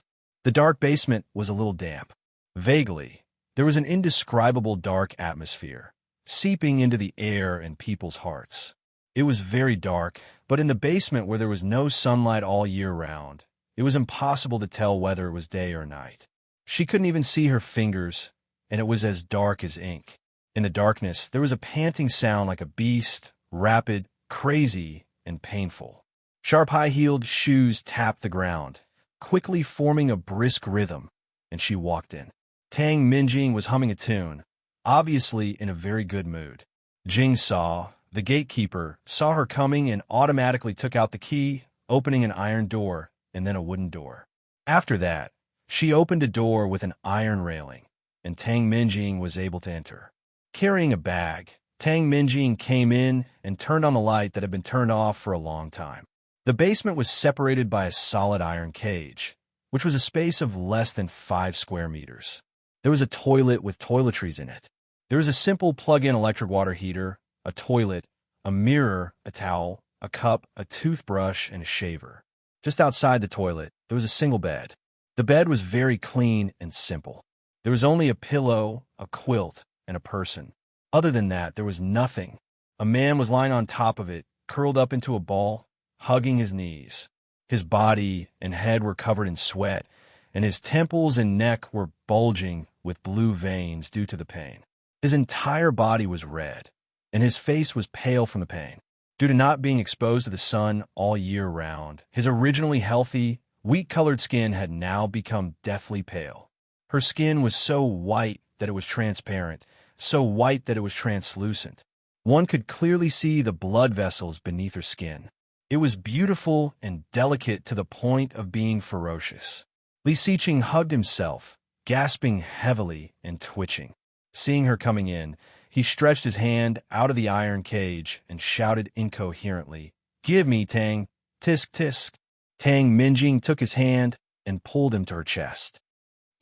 The dark basement was a little damp. Vaguely, there was an indescribable dark atmosphere, seeping into the air and people's hearts. It was very dark, but in the basement where there was no sunlight all year round, it was impossible to tell whether it was day or night. She couldn't even see her fingers, and it was as dark as ink. In the darkness, there was a panting sound like a beast, rapid, crazy, and painful. Sharp high-heeled shoes tapped the ground, quickly forming a brisk rhythm, and she walked in. Tang Minjing was humming a tune, obviously in a very good mood. Jing Saw, the gatekeeper, saw her coming and automatically took out the key, opening an iron door and then a wooden door. After that, she opened a door with an iron railing, and Tang Minjing was able to enter. Carrying a bag, Tang Minjing came in and turned on the light that had been turned off for a long time. The basement was separated by a solid iron cage, which was a space of less than 5 square meters. There was a toilet with toiletries in it. There was a simple plug-in electric water heater, a toilet, a mirror, a towel, a cup, a toothbrush, and a shaver. Just outside the toilet, there was a single bed. The bed was very clean and simple. There was only a pillow, a quilt, and a person. Other than that, there was nothing. A man was lying on top of it, curled up into a ball, hugging his knees. His body and head were covered in sweat, and his temples and neck were bulging with blue veins due to the pain. His entire body was red, and his face was pale from the pain. Due to not being exposed to the sun all year round, his originally healthy, wheat-colored skin had now become deathly pale. Her skin was so white that it was transparent, so white that it was translucent. One could clearly see the blood vessels beneath her skin. It was beautiful and delicate to the point of being ferocious. Li Xiqing hugged himself gasping heavily and twitching. Seeing her coming in, he stretched his hand out of the iron cage and shouted incoherently, "Give me, Tang! Tisk tisk!" Tang Minjing took his hand and pulled him to her chest.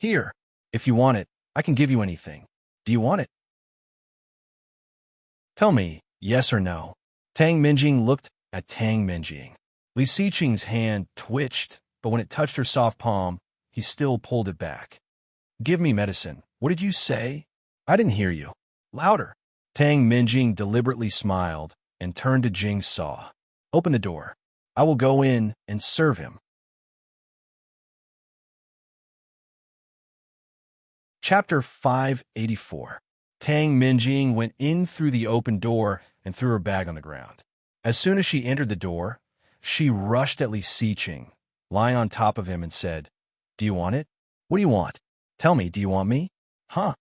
"Here, if you want it, I can give you anything. Do you want it? Tell me, yes or no." Tang Minjing looked at Tang Minjing. Li Xiqing's hand twitched, but when it touched her soft palm, he still pulled it back. "Give me medicine. What did you say? I didn't hear you. Louder." Tang Minjing deliberately smiled and turned to Jing Saw. "Open the door. I will go in and serve him." Chapter 584. Tang Minjing went in through the open door and threw her bag on the ground. As soon as she entered the door, she rushed at Li Xiqing, lying on top of him, and said, "Do you want it? What do you want? Tell me, do you want me? Huh?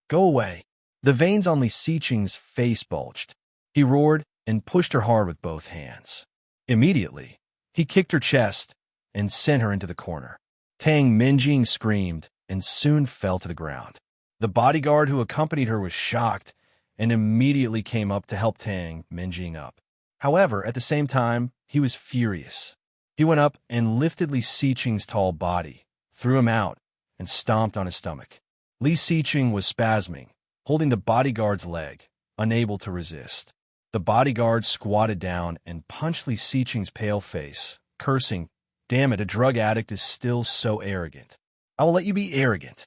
Go away." The veins on Li Xiqing's face bulged. He roared and pushed her hard with both hands. Immediately, he kicked her chest and sent her into the corner. Tang Minjing screamed and soon fell to the ground. The bodyguard who accompanied her was shocked and immediately came up to help Tang Minjing up. However, at the same time, he was furious. He went up and lifted Li Xiqing's tall body, threw him out, and stomped on his stomach. Li Xiqing was spasming, holding the bodyguard's leg, unable to resist. The bodyguard squatted down and punched Li Xiqing's pale face, cursing, "Damn it, a drug addict is still so arrogant. I will let you be arrogant."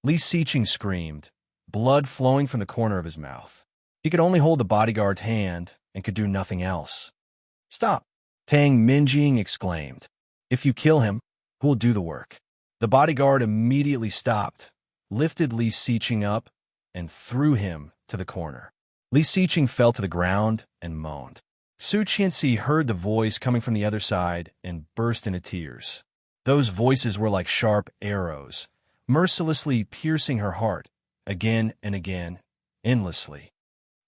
Li Xiqing screamed, blood flowing from the corner of his mouth. He could only hold the bodyguard's hand and could do nothing else. "Stop!" Tang Minjing exclaimed. "If you kill him, who will do the work?" The bodyguard immediately stopped, lifted Li Xiqing up, and threw him to the corner. Li Xiqing fell to the ground and moaned. Su Qianxi heard the voice coming from the other side and burst into tears. Those voices were like sharp arrows, mercilessly piercing her heart, again and again, endlessly.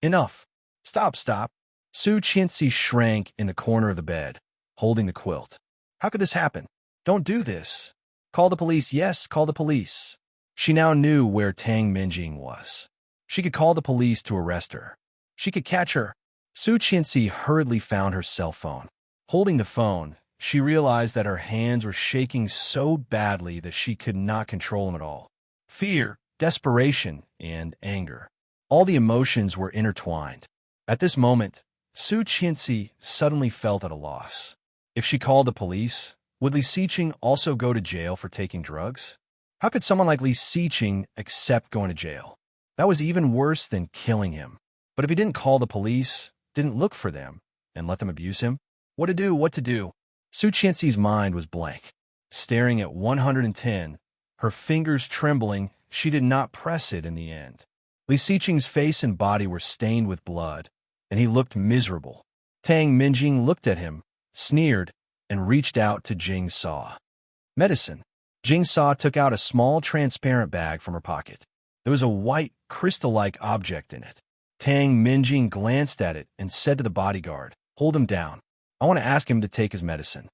"Enough! Stop, stop!" Su Qianxi shrank in the corner of the bed, holding the quilt. "How could this happen? Don't do this! Call the police, yes, call the police!" She now knew where Tang Minjing was. She could call the police to arrest her. She could catch her. Su Qianxi hurriedly found her cell phone. Holding the phone, she realized that her hands were shaking so badly that she could not control them at all. Fear, desperation, and anger. All the emotions were intertwined. At this moment, Su Qianxi suddenly felt at a loss. If she called the police, would Li Xiqing also go to jail for taking drugs? How could someone like Li Xiqing accept going to jail? That was even worse than killing him. But if he didn't call the police, didn't look for them, and let them abuse him, what to do, what to do? Su Qianxi's mind was blank. Staring at 110, her fingers trembling, she did not press it in the end. Li Xiqing's face and body were stained with blood, and he looked miserable. Tang Minjing looked at him, sneered, and reached out to Jing Saw. "Medicine." Jing Saw took out a small transparent bag from her pocket. There was a white, crystal-like object in it. Tang Minjing glanced at it and said to the bodyguard, "Hold him down. I want to ask him to take his medicine."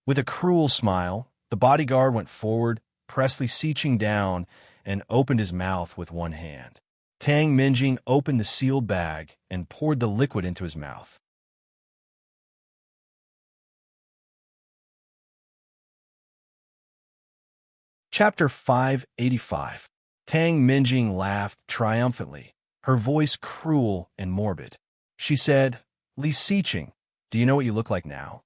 With a cruel smile, the bodyguard went forward, pressed Li Xiqing down, and opened his mouth with one hand. Tang Minjing opened the sealed bag and poured the liquid into his mouth. Chapter 585. Tang Minjing laughed triumphantly, her voice cruel and morbid. She said, "Li Xiqing, do you know what you look like now?"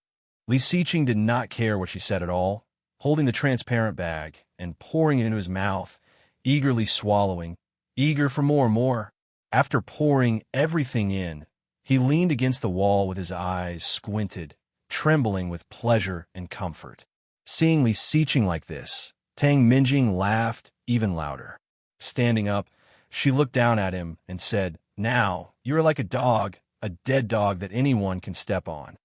Li Xiqing did not care what she said at all, holding the transparent bag and pouring it into his mouth, eagerly swallowing, eager for more and more. After pouring everything in, he leaned against the wall with his eyes squinted, trembling with pleasure and comfort. Seeing Li Xiqing like this, Tang Minjing laughed even louder. Standing up, she looked down at him and said, "Now, you are like a dog, a dead dog that anyone can step on.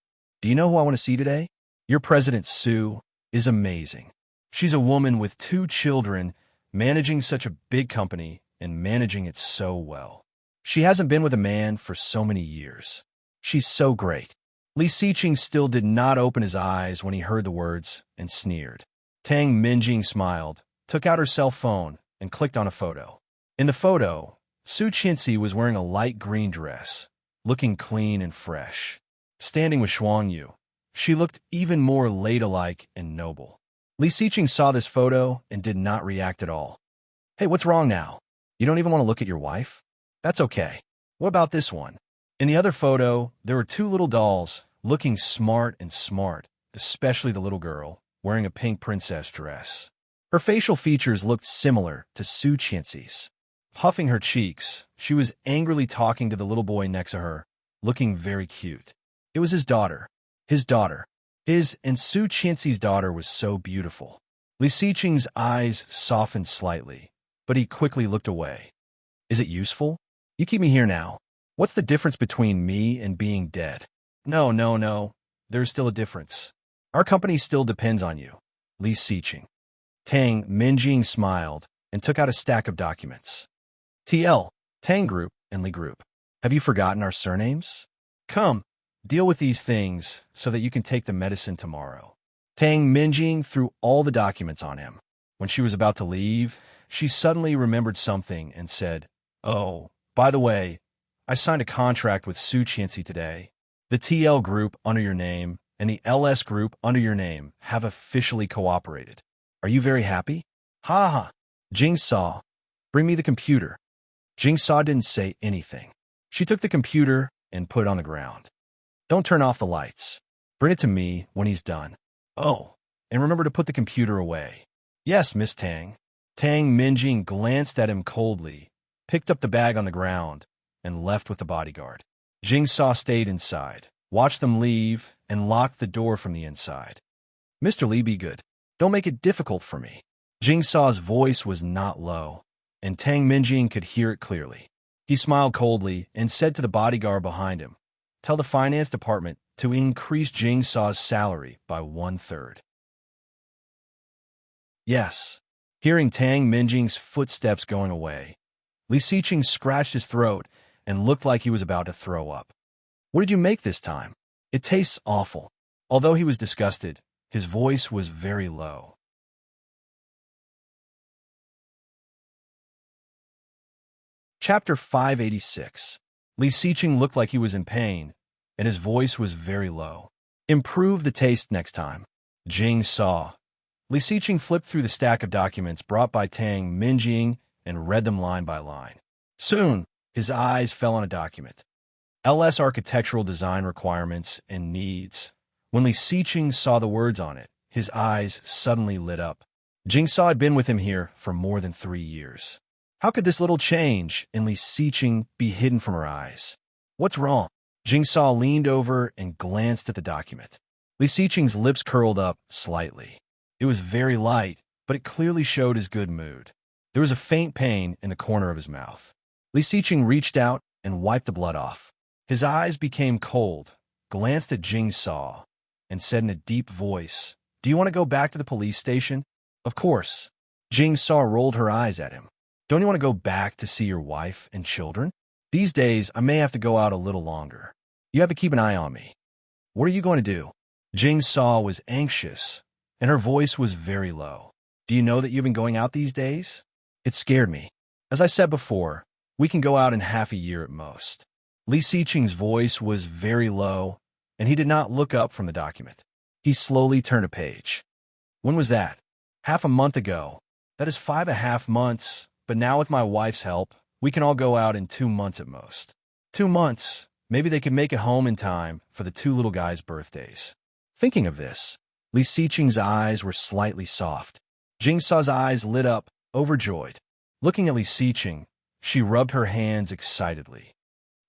Do you know who I want to see today? Your President Su is amazing. She's a woman with 2 children, managing such a big company and managing it so well. She hasn't been with a man for so many years. She's so great." Li Xiqing still did not open his eyes when he heard the words and sneered. Tang Minjing smiled, took out her cell phone, and clicked on a photo. In the photo, Su Qianxi was wearing a light green dress, looking clean and fresh. Standing with Shuang Yu, she looked even more ladylike and noble. Li Xiqing saw this photo and did not react at all. Hey, what's wrong now? You don't even want to look at your wife? That's okay. What about this one? In the other photo, there were two little dolls, looking smart, especially the little girl, wearing a pink princess dress. Her facial features looked similar to Su Qianxi's. Puffing her cheeks, she was angrily talking to the little boy next to her, looking very cute. It was his daughter. His and Su Qianxi's daughter was so beautiful. Li Xiqing's eyes softened slightly, but he quickly looked away. Is it useful? You keep me here now. What's the difference between me and being dead? No. There's still a difference. Our company still depends on you. Li Xiqing. Tang Minjing smiled and took out a stack of documents. TL, Tang Group, and Li Group. Have you forgotten our surnames? Come, deal with these things so that you can take the medicine tomorrow. Tang Minjing threw all the documents on him. When she was about to leave, she suddenly remembered something and said, Oh, by the way, I signed a contract with Su Qianxi today. The TL Group under your name and the LS Group under your name have officially cooperated. Are you very happy? Ha ha. Jing Saw, bring me the computer. Jing Saw didn't say anything. She took the computer and put it on the ground. Don't turn off the lights. Bring it to me when he's done. Oh, and remember to put the computer away. Yes, Miss Tang. Tang Minjing glanced at him coldly, picked up the bag on the ground, and left with the bodyguard. Jing Saw stayed inside, watched them leave, and locked the door from the inside. Mr. Li, be good. Don't make it difficult for me. Jing Saw's voice was not low, and Tang Minjing could hear it clearly. He smiled coldly and said to the bodyguard behind him, Tell the finance department to increase Jing Saw's salary by 1/3. Yes. Hearing Tang Minjing's footsteps going away, Li Xiqing scratched his throat and looked like he was about to throw up. What did you make this time? It tastes awful. Although he was disgusted, his voice was very low. Chapter 586. Li Xiqing looked like he was in pain, and his voice was very low. Improve the taste next time. Jing Saw. Li Xiqing flipped through the stack of documents brought by Tang Minjing and read them line by line. Soon, his eyes fell on a document. LS Architectural Design Requirements and Needs. When Li Xiqing saw the words on it, his eyes suddenly lit up. Jing Saw had been with him here for more than 3 years. How could this little change in Li Xiqing be hidden from her eyes? What's wrong? Jing Saw leaned over and glanced at the document. Li Xiqing's lips curled up slightly. It was very light, but it clearly showed his good mood. There was a faint pain in the corner of his mouth. Li Xiqing reached out and wiped the blood off. His eyes became cold, glanced at Jing Saw, and said in a deep voice, Do you want to go back to the police station? Of course. Jing Saw rolled her eyes at him. Don't you want to go back to see your wife and children? These days, I may have to go out a little longer. You have to keep an eye on me. What are you going to do? Jing Saw was anxious, and her voice was very low. Do you know that you've been going out these days? It scared me. As I said before, we can go out in half a year at most. Li Xiqing's voice was very low, and he did not look up from the document. He slowly turned a page. When was that? Half a month ago. That is 5.5 months, but now with my wife's help, we can all go out in 2 months at most. 2 months. Maybe they could make it home in time for the 2 little guys' birthdays. Thinking of this, Li Xiqing's eyes were slightly soft. Jing Saw's eyes lit up, overjoyed. Looking at Li Xiqing, she rubbed her hands excitedly.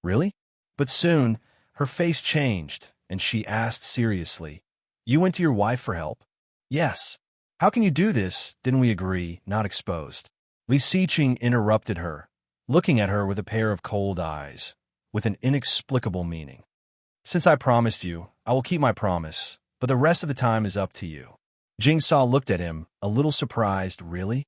Really? But soon, her face changed, and she asked seriously, You went to your wife for help? Yes. How can you do this? Didn't we agree, not exposed? Li Xiqing interrupted her, looking at her with a pair of cold eyes, with an inexplicable meaning. Since I promised you, I will keep my promise, but the rest of the time is up to you. Jing Saw looked at him, a little surprised. Really?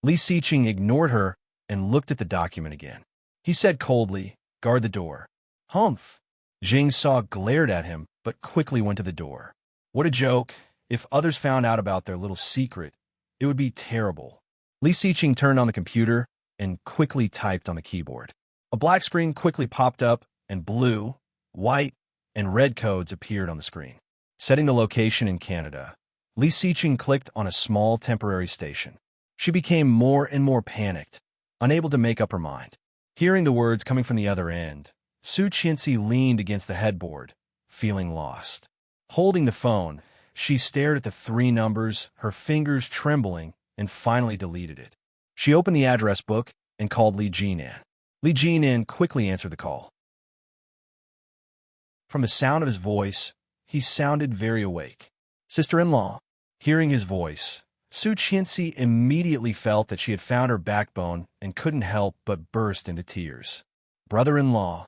Li Xiqing ignored her and looked at the document again. He said coldly, Guard the door. Humph. Jing Saw glared at him, but quickly went to the door. What a joke. If others found out about their little secret, it would be terrible. Li Xiqing turned on the computer and quickly typed on the keyboard. A black screen quickly popped up, and blue, white, and red codes appeared on the screen. Setting the location in Canada, Li Xiqing clicked on a small temporary station. She became more and more panicked, unable to make up her mind. Hearing the words coming from the other end, Su Qianxi leaned against the headboard, feeling lost. Holding the phone, she stared at the 3 numbers, her fingers trembling, and finally deleted it. She opened the address book and called Li Jinan. Li Jinan quickly answered the call. From the sound of his voice, he sounded very awake. Sister-in-law. Hearing his voice, Su Qianxi immediately felt that she had found her backbone and couldn't help but burst into tears. Brother-in-law.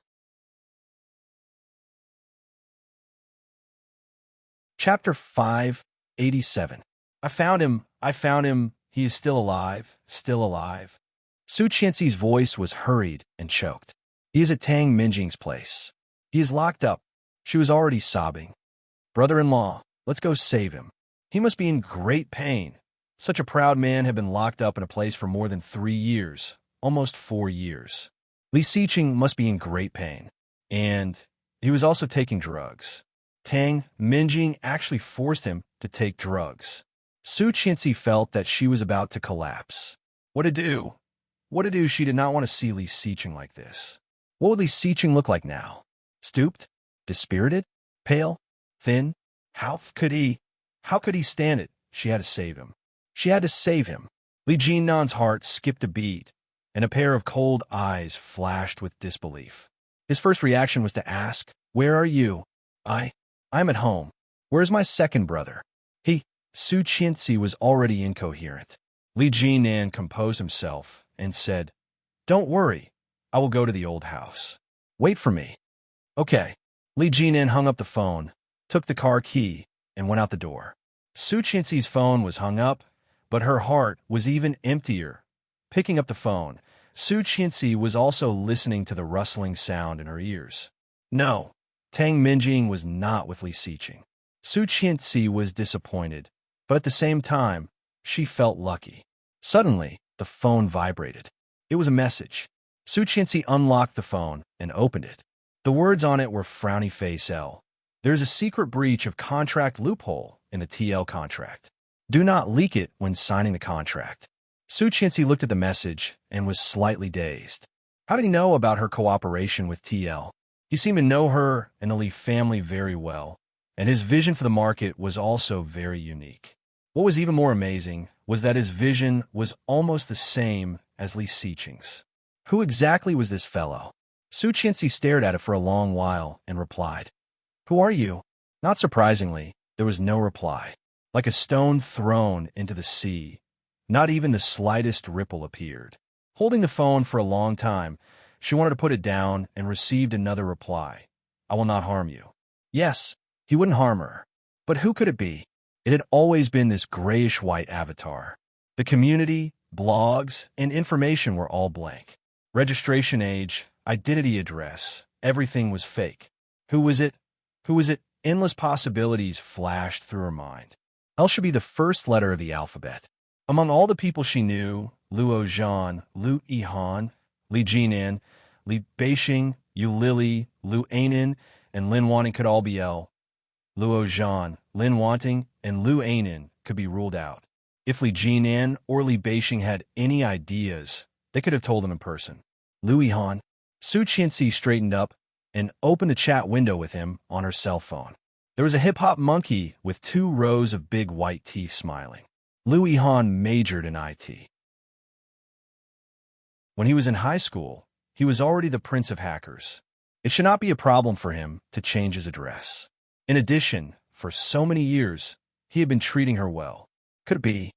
Chapter 587. I found him, he is still alive, still alive. Su Qianxi's voice was hurried and choked. He is at Tang Minjing's place. He is locked up. She was already sobbing. Brother-in-law, let's go save him. He must be in great pain. Such a proud man had been locked up in a place for more than 3 years, almost 4 years. Li Xiqing must be in great pain. And he was also taking drugs. Tang Minjing actually forced him to take drugs. Su Qianxi felt that she was about to collapse. What to do? What to do? She did not want to see Li Xiqing like this. What would Li Xiqing look like now? Stooped? Dispirited? Pale? Thin? How could he stand it? She had to save him. She had to save him. Li Jinnan's heart skipped a beat, and a pair of cold eyes flashed with disbelief. His first reaction was to ask, "Where are you?" I'm at home. Where's my second brother?" Su Qianxi was already incoherent. Li Jinnan composed himself and said, "Don't worry. I will go to the old house. Wait for me." "Okay." Li Jinnan hung up the phone, took the car key, and went out the door. Su Qianxi's phone was hung up, but her heart was even emptier. Picking up the phone, Su Qianxi was also listening to the rustling sound in her ears. No, Tang Minjing was not with Li Xiqing. Su Qianxi was disappointed, but at the same time, she felt lucky. Suddenly, the phone vibrated. It was a message. Su Qianxi unlocked the phone and opened it. The words on it were frowny face L. There's a secret breach of contract loophole in the TL contract. Do not leak it when signing the contract. Su Qianxi looked at the message and was slightly dazed. How did he know about her cooperation with TL? He seemed to know her and the Li family very well, and his vision for the market was also very unique. What was even more amazing was that his vision was almost the same as Li Xiqing's. Who exactly was this fellow? Su Qianxi stared at it for a long while and replied, "Who are you?" Not surprisingly, there was no reply. Like a stone thrown into the sea, not even the slightest ripple appeared. Holding the phone for a long time, she wanted to put it down and received another reply. "I will not harm you." Yes, he wouldn't harm her. But who could it be? It had always been this grayish-white avatar. The community, blogs, and information were all blank. Registration age, identity address, everything was fake. Who was it? Who was it? Endless possibilities flashed through her mind. L should be the first letter of the alphabet. Among all the people she knew, Luo Zhan, Lu Yihan, Li Jinan, Li Beixing, Yu Lili, Lu Ainin, and Lin Wanting could all be L. Luo Zhan, Lin Wanting, and Lu Ainin could be ruled out. If Li Jinan or Li Beixing had any ideas, they could have told them in person. Lu Yihan. Su Qianxi straightened up and opened the chat window with him on her cell phone. There was a hip-hop monkey with 2 rows of big white teeth smiling. Lu Yihan majored in IT. When he was in high school, he was already the prince of hackers. It should not be a problem for him to change his address. In addition, for so many years, he had been treating her well. Could it be?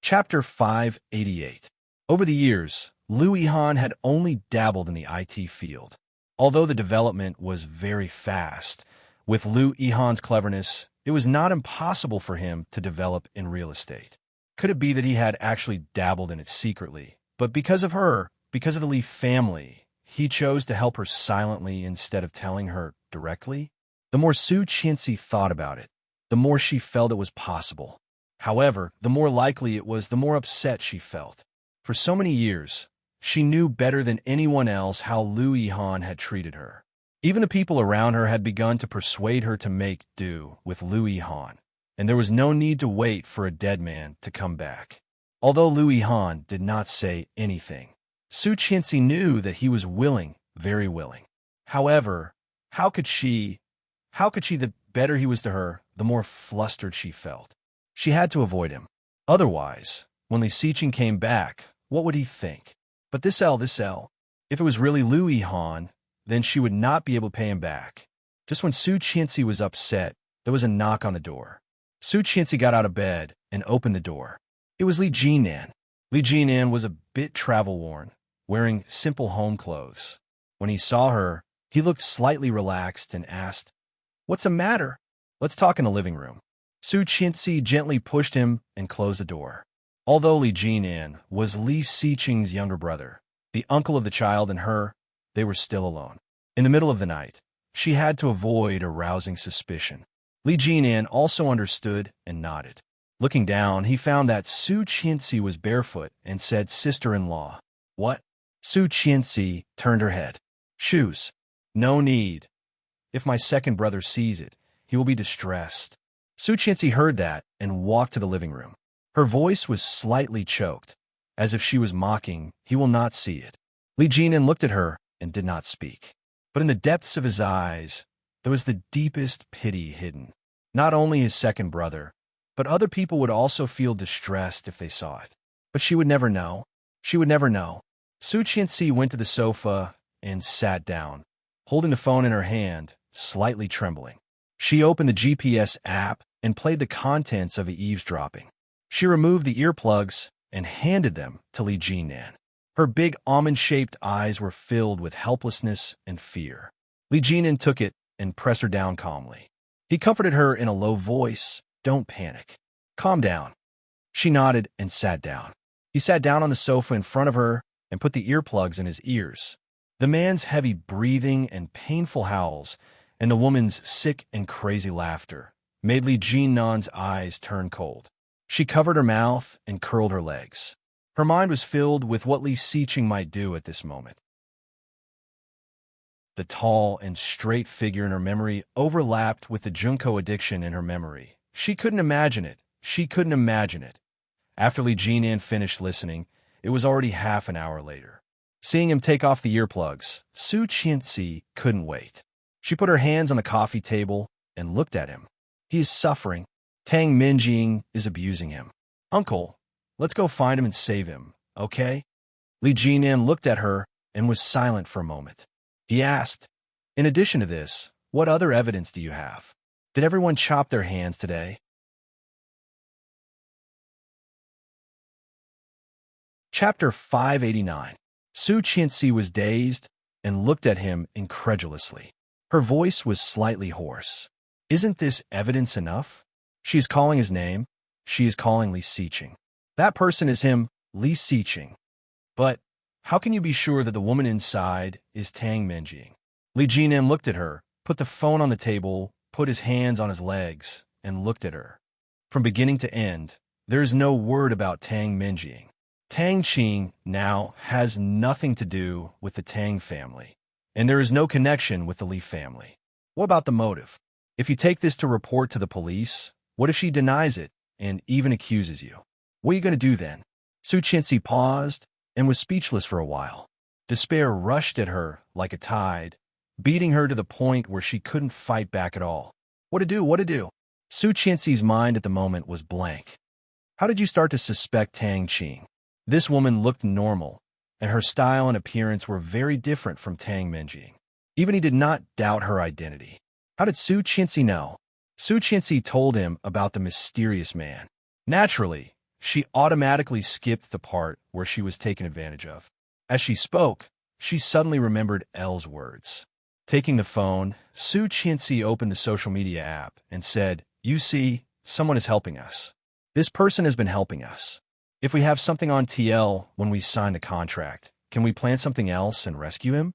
Chapter 588. Over the years, Lu Yihan had only dabbled in the IT field. Although the development was very fast, with Lu Yihan's cleverness, it was not impossible for him to develop in real estate. Could it be that he had actually dabbled in it secretly? But because of her, because of the Li family, he chose to help her silently instead of telling her directly? The more Su Qianxi thought about it, the more she felt it was possible. However, the more likely it was, the more upset she felt. For so many years, she knew better than anyone else how Liu Yihan had treated her. Even the people around her had begun to persuade her to make do with Liu Yihan, and there was no need to wait for a dead man to come back. Although Liu Yihan did not say anything, Su Qianxi knew that he was willing, very willing. However, how could she, the better he was to her, the more flustered she felt. She had to avoid him. Otherwise, when Li Xiqing came back, what would he think? But this L, if it was really Liu Yihan, then she would not be able to pay him back. Just when Su Qianxi was upset, there was a knock on the door. Su Qianxi got out of bed and opened the door. It was Li Jinan. Li Jinan was a bit travel-worn, wearing simple home clothes. When he saw her, he looked slightly relaxed and asked, "What's the matter? Let's talk in the living room." Su Qianxi gently pushed him and closed the door. Although Li Jinan was Li Xiqing's younger brother, the uncle of the child and her, they were still alone. In the middle of the night, she had to avoid arousing suspicion. Li Jinan also understood and nodded. Looking down, he found that Su Qianxi was barefoot and said, "Sister-in-law." "What?" Su Qianxi turned her head. "Shoes. No need. If my second brother sees it, he will be distressed." Su Qianxi heard that and walked to the living room. Her voice was slightly choked, as if she was mocking, "He will not see it." Li Jinan looked at her and did not speak. But in the depths of his eyes, there was the deepest pity hidden. Not only his second brother, but other people would also feel distressed if they saw it. But she would never know. She would never know. Su Qianxi went to the sofa and sat down, holding the phone in her hand, slightly trembling. She opened the GPS app and played the contents of the eavesdropping. She removed the earplugs and handed them to Li Jinan. Her big almond-shaped eyes were filled with helplessness and fear. Li Jinan took it and pressed her down calmly. He comforted her in a low voice, "Don't panic. Calm down." She nodded and sat down. He sat down on the sofa in front of her and put the earplugs in his ears. The man's heavy breathing and painful howls, and the woman's sick and crazy laughter, made Li Jinan's eyes turn cold. She covered her mouth and curled her legs. Her mind was filled with what Li Xiqing might do at this moment. The tall and straight figure in her memory overlapped with the Junko addiction in her memory. She couldn't imagine it. She couldn't imagine it. After Li Jinan finished listening, it was already half an hour later. Seeing him take off the earplugs, Su Qianxi couldn't wait. She put her hands on the coffee table and looked at him. He is suffering. Tang Minjing is abusing him. "Uncle, let's go find him and save him, okay?" Li Jinan looked at her and was silent for a moment. He asked, "In addition to this, what other evidence do you have? Did everyone chop their hands today?" Chapter 589. Su Qianxi was dazed and looked at him incredulously. Her voice was slightly hoarse. "Isn't this evidence enough? She is calling his name. She is calling Li Xiqing. That person is him, Li Xiqing. But how can you be sure that the woman inside is Tang Minjing?" Li Jinan looked at her, put the phone on the table, put his hands on his legs, and looked at her. From beginning to end, there is no word about Tang Minjing. Tang Qing now has nothing to do with the Tang family, and there is no connection with the Li family. What about the motive? If you take this to report to the police, what if she denies it and even accuses you? What are you going to do then? Su Qianxi paused and was speechless for a while. Despair rushed at her like a tide, beating her to the point where she couldn't fight back at all. What to do? What to do? Su Qianxi's mind at the moment was blank. How did you start to suspect Tang Qing? This woman looked normal, and her style and appearance were very different from Tang Minjing. Even he did not doubt her identity. How did Su Qianxi know? Su Qianxi told him about the mysterious man. Naturally, she automatically skipped the part where she was taken advantage of. As she spoke, she suddenly remembered L's words. Taking the phone, Su Qianxi opened the social media app and said, "You see, someone is helping us. This person has been helping us. If we have something on TL when we sign the contract, can we plan something else and rescue him?"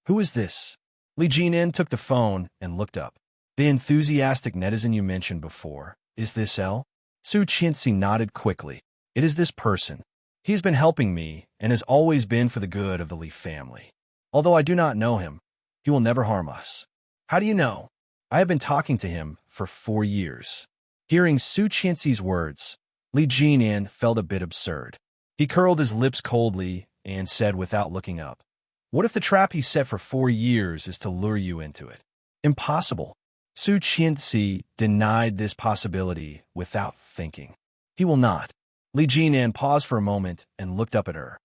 "Who is this?" Li Jinan took the phone and looked up. The enthusiastic netizen you mentioned before. Is this L? Su Qianxi nodded quickly. It is this person. He has been helping me and has always been for the good of the Li family. Although I do not know him, he will never harm us. How do you know? I have been talking to him for 4 years. Hearing Su Qianxi's words, Li Jinan felt a bit absurd. He curled his lips coldly and said without looking up, "What if the trap he set for 4 years is to lure you into it?" Impossible. Su Qianxi denied this possibility without thinking. He will not. Li Jinan paused for a moment and looked up at her.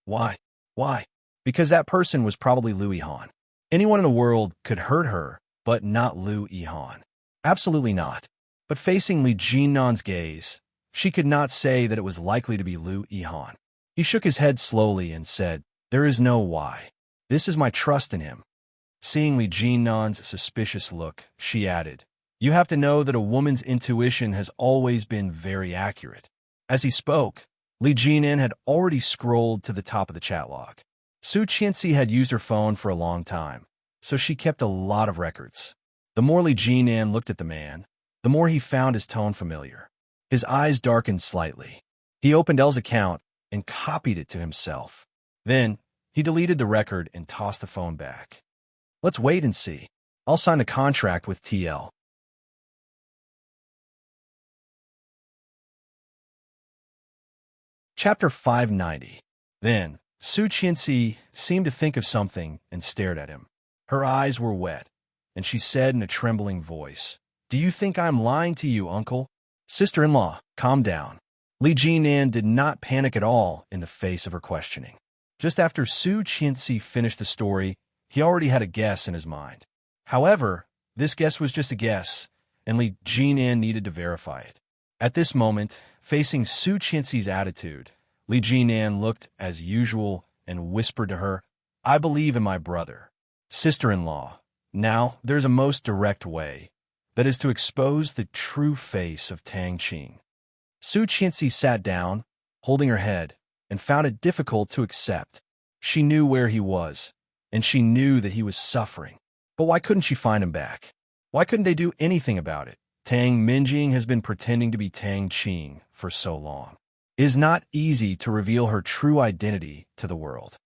Why? Why? Because that person was probably Lu Yihan. Anyone in the world could hurt her, but not Lu Yihan. Absolutely not. But facing Li Jinan's gaze, she could not say that it was likely to be Lu Yihan. He shook his head slowly and said, "There is no why. This is my trust in him." Seeing Li Jinan's suspicious look, she added, "You have to know that a woman's intuition has always been very accurate." As he spoke, Li Jinan had already scrolled to the top of the chat log. Su Qianxi had used her phone for a long time, so she kept a lot of records. The more Li Jinan looked at the man, the more he found his tone familiar. His eyes darkened slightly. He opened L's account and copied it to himself. Then, he deleted the record and tossed the phone back. Let's wait and see. I'll sign a contract with TL. Chapter 590. Then, Su Qianxi seemed to think of something and stared at him. Her eyes were wet, and she said in a trembling voice, "Do you think I'm lying to you, uncle?" "Sister-in-law, calm down." Li Jinan did not panic at all in the face of her questioning. Just after Su Qianxi finished the story, he already had a guess in his mind. However, this guess was just a guess, and Li Jinan needed to verify it. At this moment, facing Su Qianxi's attitude, Li Jinan looked as usual and whispered to her, "I believe in my brother. Sister-in-law, now there's a most direct way, that is to expose the true face of Tang Qing." Su Qianxi sat down, holding her head, and found it difficult to accept. She knew where he was, and she knew that he was suffering. But why couldn't she find him back? Why couldn't they do anything about it? Tang Minjing has been pretending to be Tang Qing for so long. It is not easy to reveal her true identity to the world.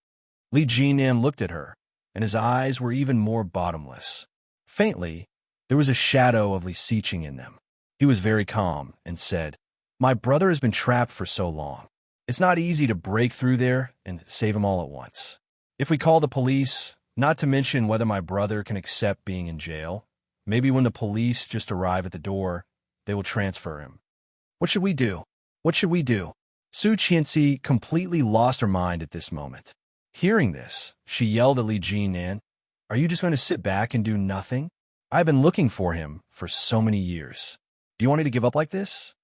Li Jinan looked at her, and his eyes were even more bottomless. Faintly, there was a shadow of Li Siqing in them. He was very calm and said, "My brother has been trapped for so long. It's not easy to break through there and save him all at once. If we call the police, not to mention whether my brother can accept being in jail, maybe when the police just arrive at the door, they will transfer him. What should we do? What should we do?" Su Qianxi completely lost her mind at this moment. Hearing this, she yelled at Li Jinan, "Are you just going to sit back and do nothing? I've been looking for him for so many years. Do you want me to give up like this?"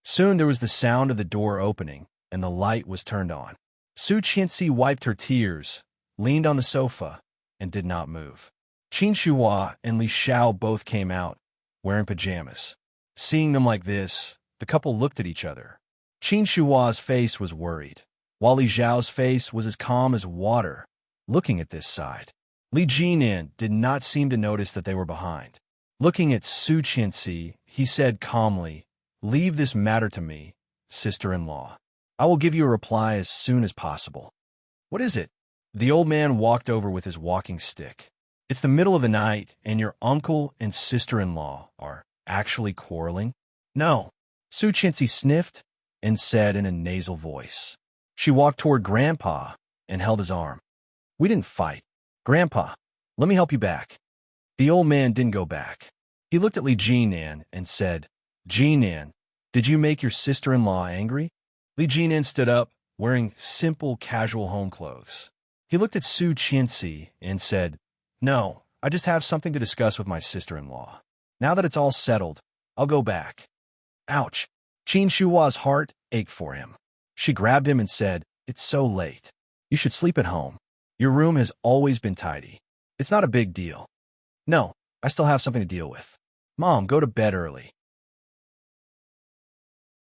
Soon there was the sound of the door opening, and the light was turned on. Su Qianxi wiped her tears, leaned on the sofa, and did not move. Qin Shuhua and Li Xiao both came out, wearing pajamas. Seeing them like this, the couple looked at each other. Qin Shuhua's face was worried, while Li Xiao's face was as calm as water, looking at this side. Li Jinan did not seem to notice that they were behind. Looking at Su Qianxi, he said calmly, "Leave this matter to me, sister-in-law. I will give you a reply as soon as possible." "What is it?" The old man walked over with his walking stick. "It's the middle of the night, and your uncle and sister-in-law are actually quarreling?" "No." Su Qianxi sniffed and said in a nasal voice. She walked toward Grandpa and held his arm. "We didn't fight. Grandpa, let me help you back." The old man didn't go back. He looked at Li Jinan and said, "Jinan, did you make your sister-in-law angry?" Li Jinan stood up, wearing simple, casual home clothes. He looked at Su Qianxi and said, "No, I just have something to discuss with my sister-in-law. Now that it's all settled, I'll go back." Ouch! Qin Shuhua's heart ached for him. She grabbed him and said, "It's so late. You should sleep at home. Your room has always been tidy. It's not a big deal." "No, I still have something to deal with. Mom, go to bed early."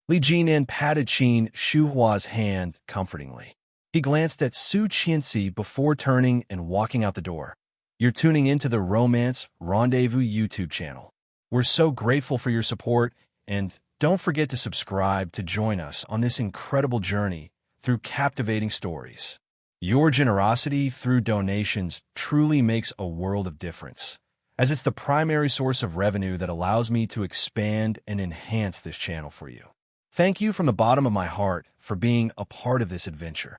Li Jinan patted Qin Shuhua's hand comfortingly. He glanced at Su Qianxi before turning and walking out the door. You're tuning into the Romance Rendezvous YouTube channel. We're so grateful for your support, and don't forget to subscribe to join us on this incredible journey through captivating stories. Your generosity through donations truly makes a world of difference, as it's the primary source of revenue that allows me to expand and enhance this channel for you. Thank you from the bottom of my heart for being a part of this adventure.